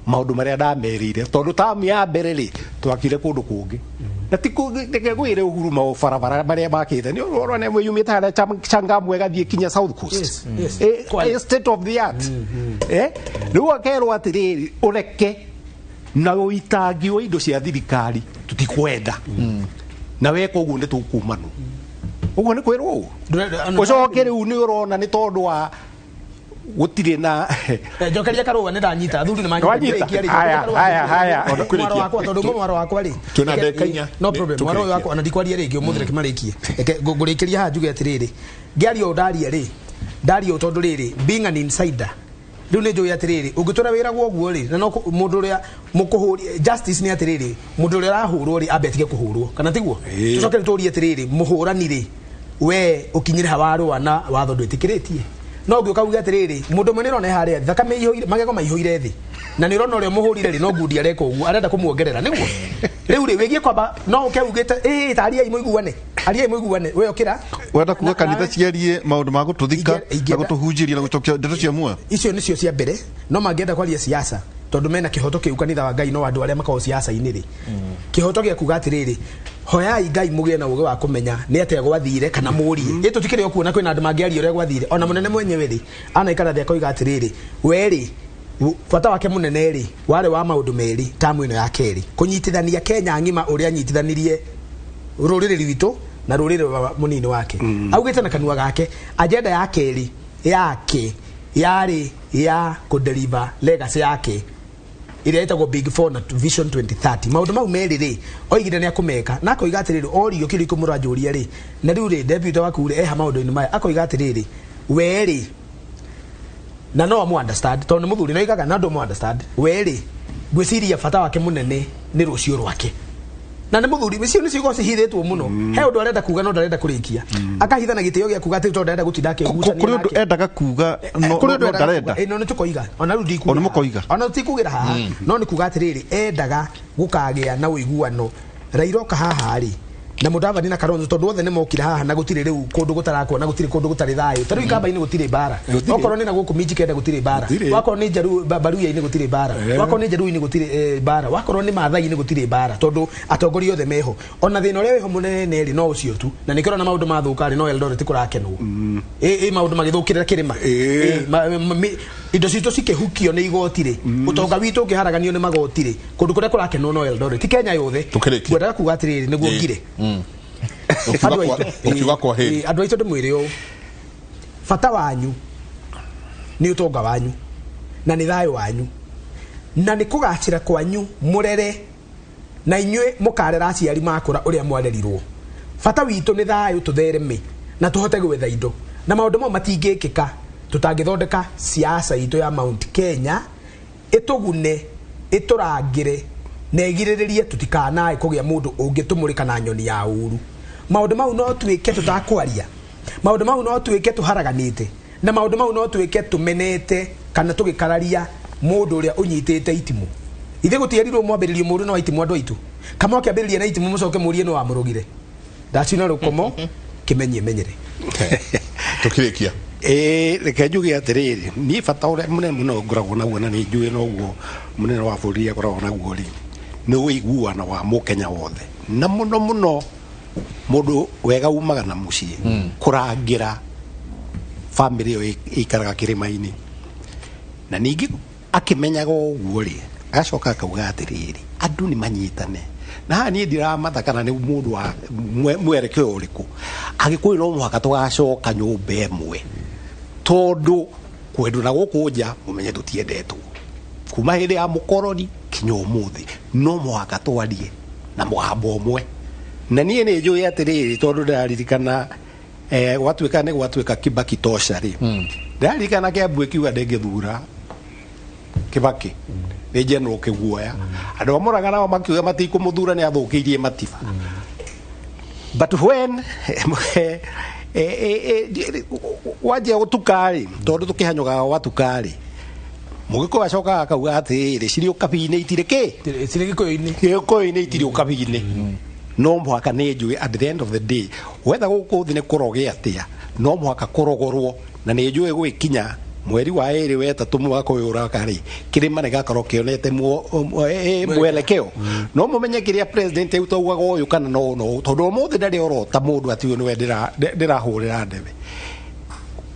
maundu maria ndamerire tondu tamu ya mbere ri twakire kundu kungi na tikugike gwire Uhuru ma barabara maria makite ni urone mwe yumita hara Changamwe gathie kinya South Coast state of the art riu akerwo atiriri ureke na uitangio indo cia thirikari tutikwenda na weka uguo ni tukumanu uguo ni kwirwo ucoke riu ni urona ni tondu wa gutire na jokeria karuga ni ndanyita thuri ni manyita haya mwaro wakwa tondu mwaro wakwa ri tuna ndekanya no problem mwaro wakwa ana ndikwaria ringi umuthire kimarikie ngurikiria ha njuge atiriri ngiario ndario tondu riri being an insider riu ni njuge atiriri ungitura wira gwo guo ri na no mundu uria mukuhuri justice ni atiriri mundu uria rahurwo ri abetige kuhurwo kana tiguo tucoke turie atiriri muhurani ri we ukinyire hawaru na watho ndwitikiritie no ngioka uga atiriri mundu mwenero ne haria thakame ihoire magego maihoire thi na ni rona uri muhurire ri no ngudi areka ugu arenda kumuongerera niguo riu ri wigie kwamba no uke ugite taria imuiguane aria imuiguane we okira wenda kuga kanitha ciarie maundu ma gututhika na gutuhunjiria na gucokia ndeto cia muoyo icio nicio cia mbere no mangienda kwaria siasa tondu mena kihoto kiu kanitha wa Ngai no andu aria makao siasa-ini ri kihoto gia kuga atiriri hoyai Ngai mugie na uge wa kumenya ni atia gwathire kana murie itu tikire okuona kwina andu mangiaria uria gwathire ona munene mwenyewe ri ana ikara thia koiga atiriri we ri bata wake munene ri wari wa maundu meri tamu ino ya keri kunyitithania Kenya ngima uria nyitithanirie ruriri rwitu na ruriri munini wake augite na kanua gake agenda ya keri yake yari ya kudeliver legacy yake iria itagwo Big 4 na Vision 2030 maundu mau meri ri oigire ni akumeka na akoiga atiriri orio kiri kumurajuria ri na riu ri deputy waku ri eha maundu-ini maya akoiga atiriri we ri na no mu understand tondu muthuri no igaga na ndo mu understand we ri gwiciria bata wake munene ni rucio rwake na ni muthuri bicio nicio go cihithitwo muno he undu arenda kuga no ndarenda kurikia akahithana gitio gia kuga ati to ndarenda gutinda ke gucania kuri undu endaga kuga no ndarenda no ni tukoiga ona ru ndiku ona mukoiga ona tikugira haha no ni kuga atiriri endaga gukagia na uiguano rairoka haha ri na Mudavadi na Kalonzo tondu othe nimokire haha na gutire riu kundu gutarakwo na gutire kundu gutari thayo tariu ikamba-ini gutire bara okorwo ni na guku minji kenda gutire bara wakorwo ni njaru baruya-ini gutire bara wakorwo ni njaru-ini gutire bara wakorwo ni Maathai-ini gutire bara tondu atongoria othe meho ona thina uria wiho munene ri no ucio tu na nikiro na maundu mathuka ri no Eldoret kurakenwo maundu magithukirira kirima indo citũ cikĩhukio nĩ igoti rĩ ũtonga witũ ũkĩharaganio nĩ magoti rĩ kũndũ kũrĩa kũrakenwo no Eldoret ti Kenya yothe ngwendaga kuga atĩrĩrĩ nĩguo ngire andũ aitũ ndĩmwĩre ũũ bata wanyu nĩ ũtonga wanyu na nĩ thayũ wanyu na nĩ kũgacĩra kwanyu mũrere na inyuĩ mũkarera aciari makũra ũrĩa mwarerirwo bata witũ nĩ thayũ tũthereme na tũhote gwetha indo na maũndũ mau matingĩkĩka tutangithondeka siasa itu ya Mount Kenya itugune iturangire na igiriririe tutikanae kugia mundu ungitumurika na nyoni ya uru maundu mau no twike tutakwaria maundu mau no twike tuharaganite na maundu mau no twike tumenete kana tugikararia mundu uria unyitite itimu ithe gutiarirwo mwambiririo mundu no itimu andu aitu kama ukiambiriria na itimu mucoke murie no amurugire ndacina rukomo kimenye menyere tukirikia reke njuge atiriri ni bata uria munene muno ngoragwo naguo na ni njui noguo munene wa bũrũri akoragwo naguo ri ni ũiguano wa mũkenya wothe na muno muno mundu wega umaga na muciĩ kũrangira family ĩyo ĩikaraga kĩrĩma-inĩ na ningĩ akĩmenyaga ũguo ri agacoka akauga atiriri andu ni manyitane na haha niĩ ndiramatha kana nĩ mũndũ wa mwerekeo ũrĩkũ agĩkũyũ no mũhaka tũgacoka nyũmba ĩmwe tondu kwendu na guku nja mumenye tutiendetwo kuma hĩndĩ ya mũkoroni kinya ũmũthĩ no mũhaka twarie na mũgambo ũmwe na niĩ nĩ njũĩ atĩrĩrĩ tondu ndaririkana gwatuĩka Kibaki tosha rĩ ndaririkana Kĩambu ĩkiuga ndĩngĩthura Kibaki nĩ general kĩguoya andũ amũraga nao makiuga matikũmũthura nĩ athũkĩirie matiba but when wajia utukari tondu tukihanyuga watukari mugiko acoka akauga atiriri ciri ukabi-ini itire ki ciri gikoini itire ukabi-ini no muhaka ni njui at the end of the day wetha guku thi ni kuroge atia no muhaka kurogorwo na ni njui gwikinya mweri wa eri wetatu mwaka uyu urakari kirima ni gakorwo kionete mwelekeo no mumenye kiria president euta ugaga uyu kana no tondu umuthi ndari orota mundu ati uyu niwe ndirahurira ndebe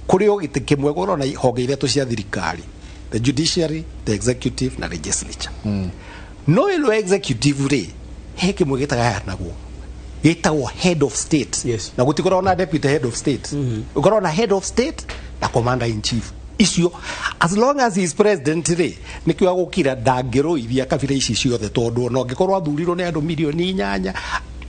kuri ogite kimwe gorona honge iria tu cia thirikari the judiciary the executive na legislature no ilo executive ri he kimwe gitaga naguo gitagwo head of state na gutikorona deputy head of state ukorona head of state na commander in chief icio as long as he is president ri nikio agukira ndangiro iria kabira ici ciothe tondu no ngikorwo athurirwo ni andu milioni 8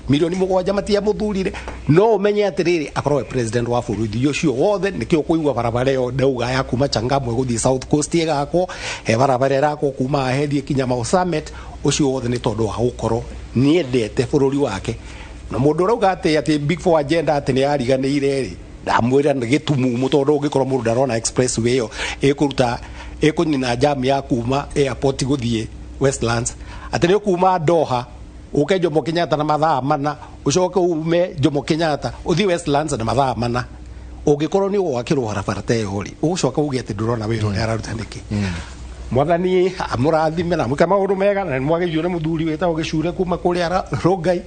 milioni 7 matia muthurire no umenye atiriri akorwo president wa bũrũri ucio wothe nikio kuigwa barabara yo ndauga ya kuma Changamwe guthii South Coast igako he barabara rako kuma ahendi kinya Mau Summit ucio wothe ni tondu wa gukorwo ni endete bũrũri wake na mundu rauga ati big four agenda ati ni ariganĩire ri ndamwira nĩ gĩtumumu tondu ũngĩkorwo mũndũ ndarona expressway ĩyo ĩkũnina jam ya kuma airport gũthiĩ Westlands atĩ nĩ kuma Doha ũke Jomo Kenyatta na mathaa mana ũcoke ume Jomo Kenyatta ũthiĩ Westlands na mathaa mana ũngĩkorwo nĩ ũgwakĩrwo barabara ta ĩyo rĩ ũgũcoka uge atĩ ndũrona wĩra ũrĩa araruta nĩkĩ mwathani amũrathime na mwĩka maũndũ mega na nĩmwagĩrio nĩ mũthuri wĩtagwo Gĩcure kuma kũrĩa Rongai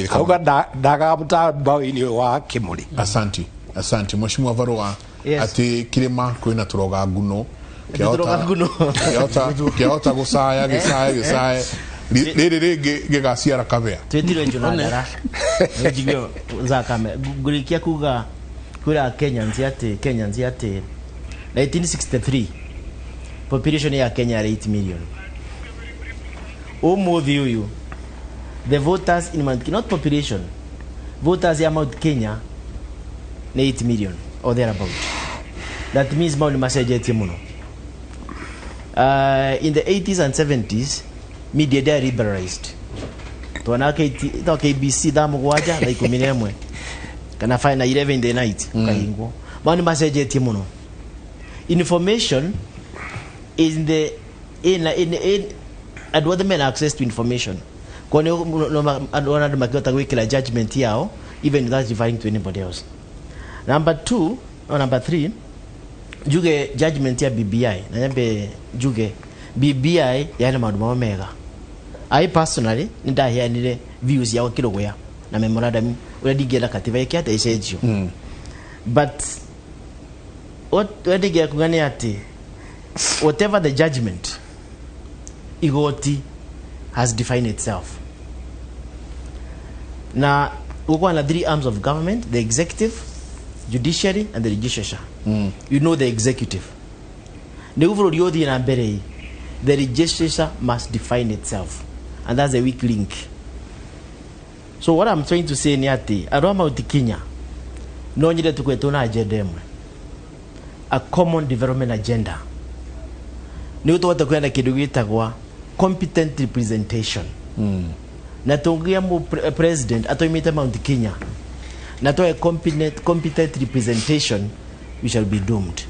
auga ndagamũta mbaũ-inĩ ũyũ wa Kĩmũrĩ. Asante Mheshimiwa Varua ati kirima kwina turoga nguno kiota gusaya gisae riri gigaciara kabea twitire njunagara njigio zakame gurikia kuga kura Kenyans ati 1963 population ya Kenya era 8 million umuthi uyu the voters in Mount Kenya, not population voters ya Mount Kenya 8 million or thereabout. That means mauni masejetie muno. In the 80s and 70s, media they liberalized. Tuana KBC da mugwaja na 11 kana fine 11 in the night kahingwo. Mauni masejetie muno. Information is in the in and what the men access to information. kwa ni ona makota gwikira judgment yao even without referring to anybody else. Number 2 or number 3, juge judgment ya BBI na nyambe juge BBI yana maundu mega. I personally ndahianire views ya Kirogwea na memorandum ule digera katiba yake ate icenjio. But what wedige kugani ati whatever the judgment igoti has defined itself. Na uko na 3 arms of government: the executive, judiciary and the legislature. You know the executive. Ne uvuro yodi na mbere, the legislature must define itself, and that's a weak link. So what I'm trying to say ni ati aroma utikinya no nyire tukweto na agenda emwe, a common development agenda. Ni utote kwenda kindu gitagwa competent representation. Na tungia mu president atoimite Mount Kenya na to a competent representation, we shall be doomed.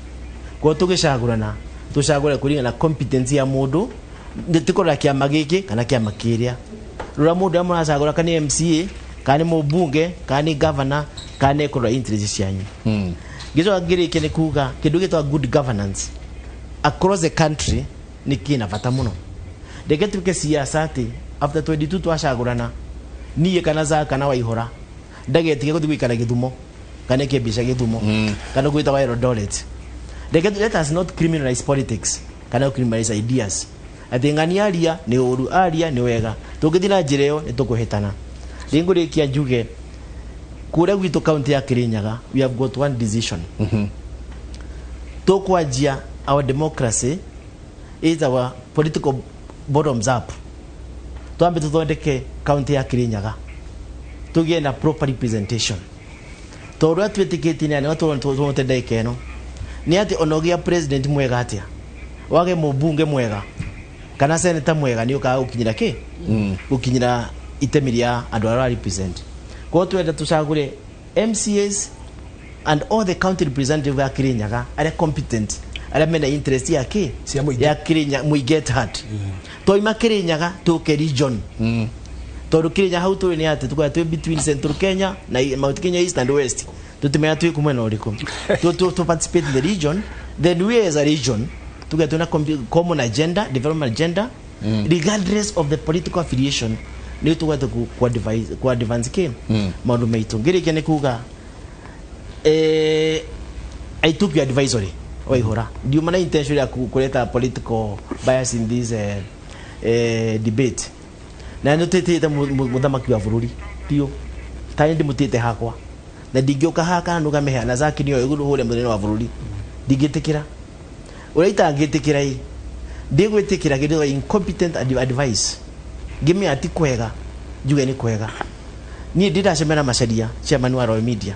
Kwa tugicagurana tucagure kuringa na competence ya mundu nditikora kia magiki kana kia makiria rura mundu amwe acagura kana MCA kana mubunge kana governor kana ekora interest yanyu. Gizo agiri kene kuga kindu gitwa good governance across the country ni kina bata muno. Degetuke siasa ati after 22 twacagurana niye kana za kana waihora ndagetige guthi gwikara Githumo kana kebisha Githumo kana gwita wa Eldoret. Let us not criminalize politics kana criminalize ideas. Athingani aria ni uru aria ni wega tugithina njireo ni tukuhitana. Ringurikia njuge kura gwitu county ya Kirinyaga we have got one decision. Tokwanjia our democracy is our political bottoms up. Tuambe tuthondeke county ya Kirinyaga tugie na proper representation. Torwa twetiketi ni watu tuotendeke eno ni ati onogia president mwega atia wage mubunge mwega kana senator mwega ni uka ukinyira ki ukinyira itemiria andu ara represent. Kwa twenda tucagure MCAs and all the county representatives ya Kirinyaga are competent, are mena interest ya ki ya Kirinyaga we get hard. Toima Kirinyaga tuke region. Toru Kirinyaga hau tu ni ati tukwa tu between Central Kenya na Mount Kenya East and West. Tutumia tu kumwena uliko. To participate in the region, then we as a region to get on a common agenda, development agenda, regardless of the political affiliation. Ni tu watu kwa advance ke maundu maitu ngiri kene kuga I took your advisory oihora ndio mana intention ya kuleta political bias in this debate na nutete muthamaki wa bururi tio tayindi mutete hakwa na digioka haka nuga mehana zaki niyo iguru hore munene wa bururi digitikira uraita gitikira i digwitikira gido incompetent advice give me ati kwega juge ni kwega ni dida semena masadia chairman wa Royal Media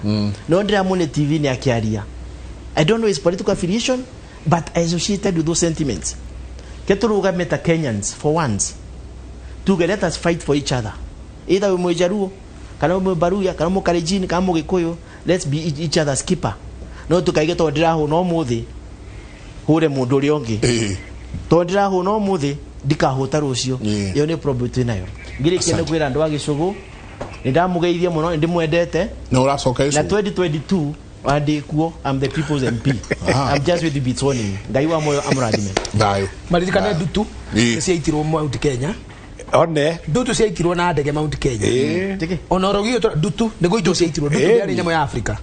no ndira mune TV ni akiaria. I don't know his political affiliation but I associated with those sentiments. Keturuga meta Kenyans for once to let us fight for each other, either we mojaruo kana we baruya kana mo Kalenjin kana mo Gikuyu, let's be each other's keeper. No tukaige to ndira ho no muthi hure mundu ri ongi to ndira ho no muthi ndikahota rucio iyo ni problem twinayo ngiri kende kwira andu agicugu nindamugeithia muno ndimwendete na uracoka icu na 2022 wadikuo I'm the people's MP. I'm just with the bitoni ngai wa moyo amradime dayo maririkane dutu cia itirwo Mount Kenya one dutu cia itirwo na ndege Mount Kenya tiki onorogio dutu nego ito cia itirwo dutu ya nyamo ya Africa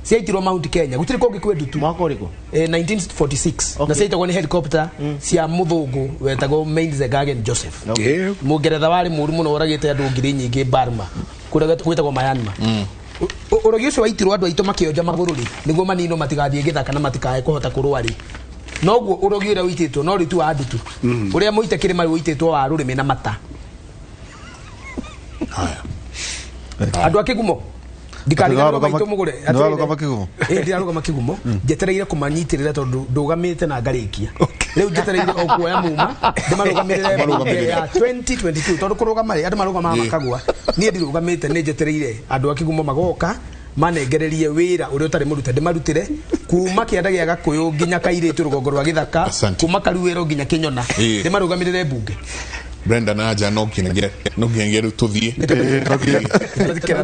cia itirwo Mount Kenya gutiri ko gikwe dutu mwaka uriko 1946 na cia itagwo ni helicopter cia muthungu wetagwo Mainzegagen Joseph mugeretha wari muri muno uragite andu ngiri nyingi Burma kuria gwitagwo Myanmar urogio cio waitirwo andu aito makionja magururi niguo manino matigathie githaka na matikae kuhota kurwari noguo urogio ria uititwo no ritu wa andutu uria muite kirima uititwo wa rurimi na mata haya andu akigumo ndikariga baito mugure ndwaruga makigumo ndiraruga makigumo njetereire kumanyitirira tondu ndugamite na ngarikia riu njetereire okuoya muma ndimarugamirire ya 2022 tondu kurugama ri andu marugama makagwa nie ndirugamite ni njetereire andu akigumo magoka manengererie wira uri utari murute ndimarutire kuma kianda gia Gakuyu nginya Kairitu rugongo rwa Githaka kuma Karuwero nginya Kinyona ndimarugamirire bunge Brenda naja no ngengere tuthie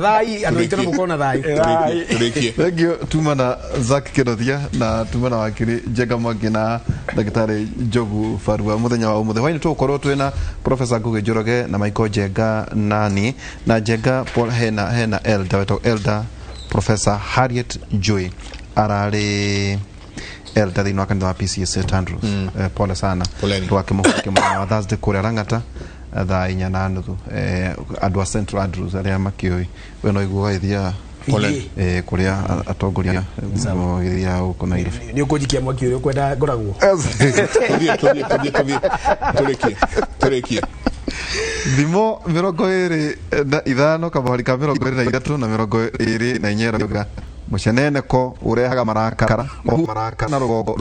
thai andu itana mukona thai thank you tumana Zack Kĩrothia na tumana wakiri Njega Mwangi na Ndagĩtarĩ Njogu Barua muthenya wa umuthe hwaini tukorwo twina Professor Ngugi Njoroge na Michael Njenga nani na Njenga Paul hena elder Professor Harriet Joy arari elder thĩinĩ wa kanitha wa PCA St Andrews pole sana twakimuhukia mũthenya wa Thursday kũrĩa Lang'ata thaa 4:30 andũ a St Andrews arĩa makioi we no iguo waithia kuria atongoria githia uko na irifi ni ukujikia mwaki uri kwenda ngoragwo turekie thimo 25 kabari ka 23 na 24 muceneneko urehaga marakara na rugongo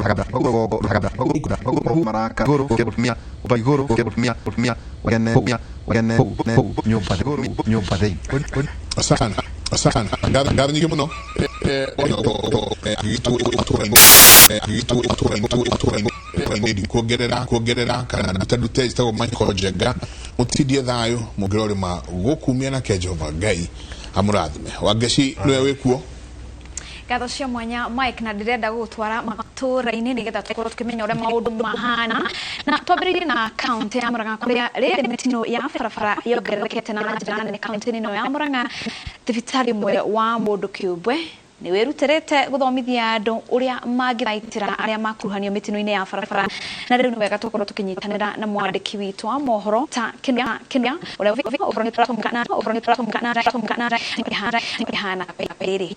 maraka guru kebutumia ubaguru kebutumia wagene nyumba dei asana ngadha nyingi muno kuongerera kana ndutadute itago Michael Njenga mutidie thayo mugirori ma gukumia na Jehova Ngai amurathime wageci niwe wikuo gatho cia mwanya Mike na ndirenda gutwara matura-ini nigetha tukorwo tukimenya uria maundu mahana na twambiririe na county ya Murang'a kuria riri mitino ya barabara yongererekete na njira nene county ino ya Murang'a thibitari mwe wa mundu kiumbwe ni wirutirite guthomithia andu uria mangithaitira aria makuruhanio mitino-ini ya barabara na riu ni wega tukorwo tukinyitanira na mwandiki witu wa mohoro ta kinya uria ubroni turatumkana hana pere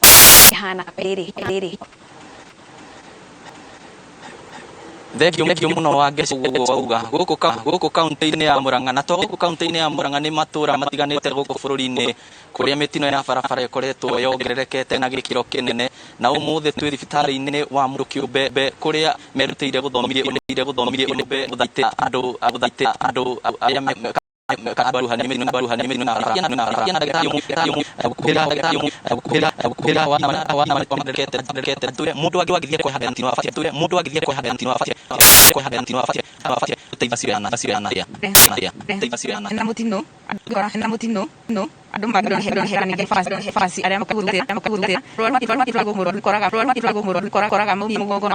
Thegio muno wa ngeci uga guku county-ini ya Murang'a na to guku county-ini ya Murang'a ni matura matiganite guku bururi-ini kuria mitino ya barabara ikoretwo yongererekete na gikiro kinene na umuthi twi thibitari-ini wa mundu kiumbe kuria merutire guthomirie uthaite andu aria baruhani minu na mundu agithie kwa hagantino afate teivasiana na mutino no andu magiro hera ni fasi aria makagurute koraga mugongo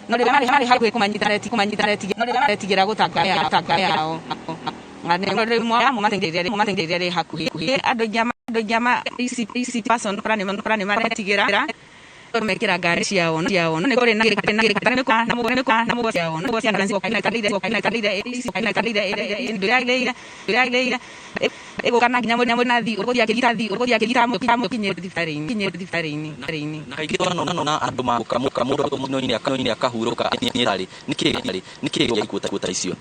no le mari hapo kumanyitana tigera gutaka yao ngane mo matengere hakuhi ado jama isi person prane mara tigera mekira gari ciao ne kore na mo ciao no cia ndanzi kana kalida ego kana nyamo na di uria kirita mo kinye diftarini na kaigito na andu makamuro muno ni akahuruka niki ikuta icio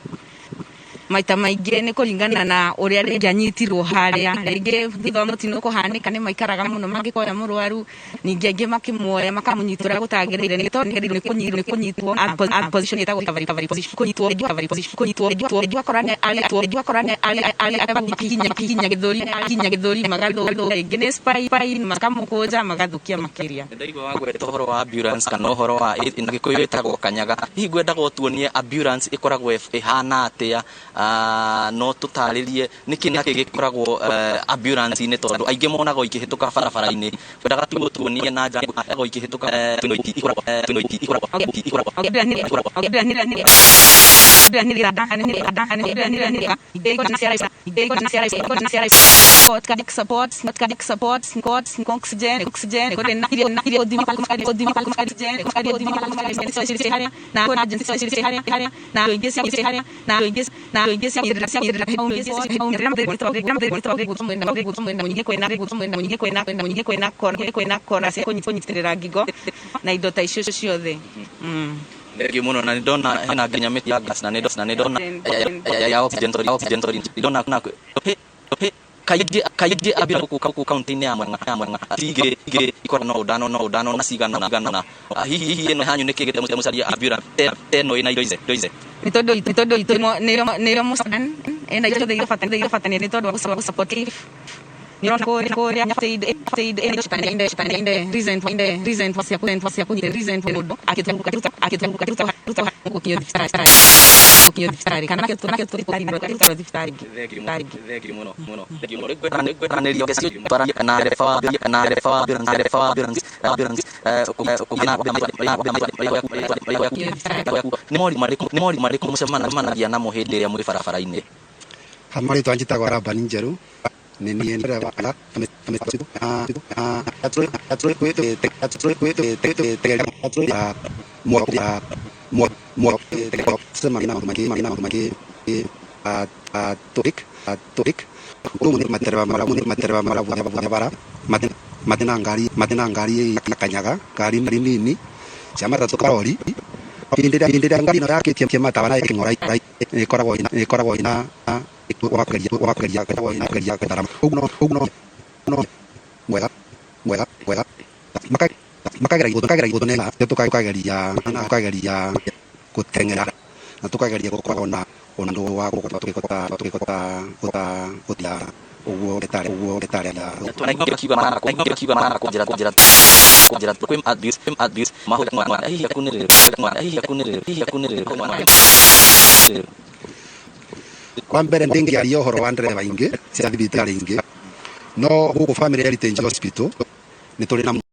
maita maingi ni kuringana na uria njanyitirwo haria ringi thitho tino kuhanika ni maikaraga muno magikoya murwaru ningi angi makimoya makamunyitura gutagirire ni tondu ni kunyitwo position ita recovery position kunyitwo korane ali kinya githuri magatho ringi ni spy makamukuja magathukia makiria ndaigwa wagwe tohoro wa ambulance kana ohoro wa ngikuyu itagwo kanyaga hihi gwenda gotwonie ambulance ikoragwo ihana atia no tutaririe niki gikoragwo ambulance ni tondu aingi monago ikihituka barabara-ini wendaga tu tuonie na njira go ikihituka na indo ta icio ciothe Ndio muno na ndona hena nginya miti ya gas na ndona ya oxygen ndona kuna kaidi abira ku county-ini ya Murang'a tige ikora no udano na sigana na hihi eno hanyu nikigete musaria abira teno ina idoize ni todo ni musan ena yo de fatani ni todo supportive ni ron ko ya inde reason was ya kunye reason for akitu diftari kana ke diftari no diftari mono ne yo kesio para kana refa ni mori musemana ya na muhende ya muri farafara-ine hamari twanjita gwa raba ninjeru nini endera bala matena ngari kanyaga ngari nini chama takarori indira ngari no yake tie matabana ikingora ikoragwo ina wakageria darama ugno mwega makageria gudonela tukageria gutengera na tukageria gukona ondo wa tukikota uwo detare tunakiba mana kujira kwem advis maho hiya kunere kwa mbere ndingi ari ohoro wa ndereba ingi cia thibitari ingi no guku family heritage hospital ni tuli na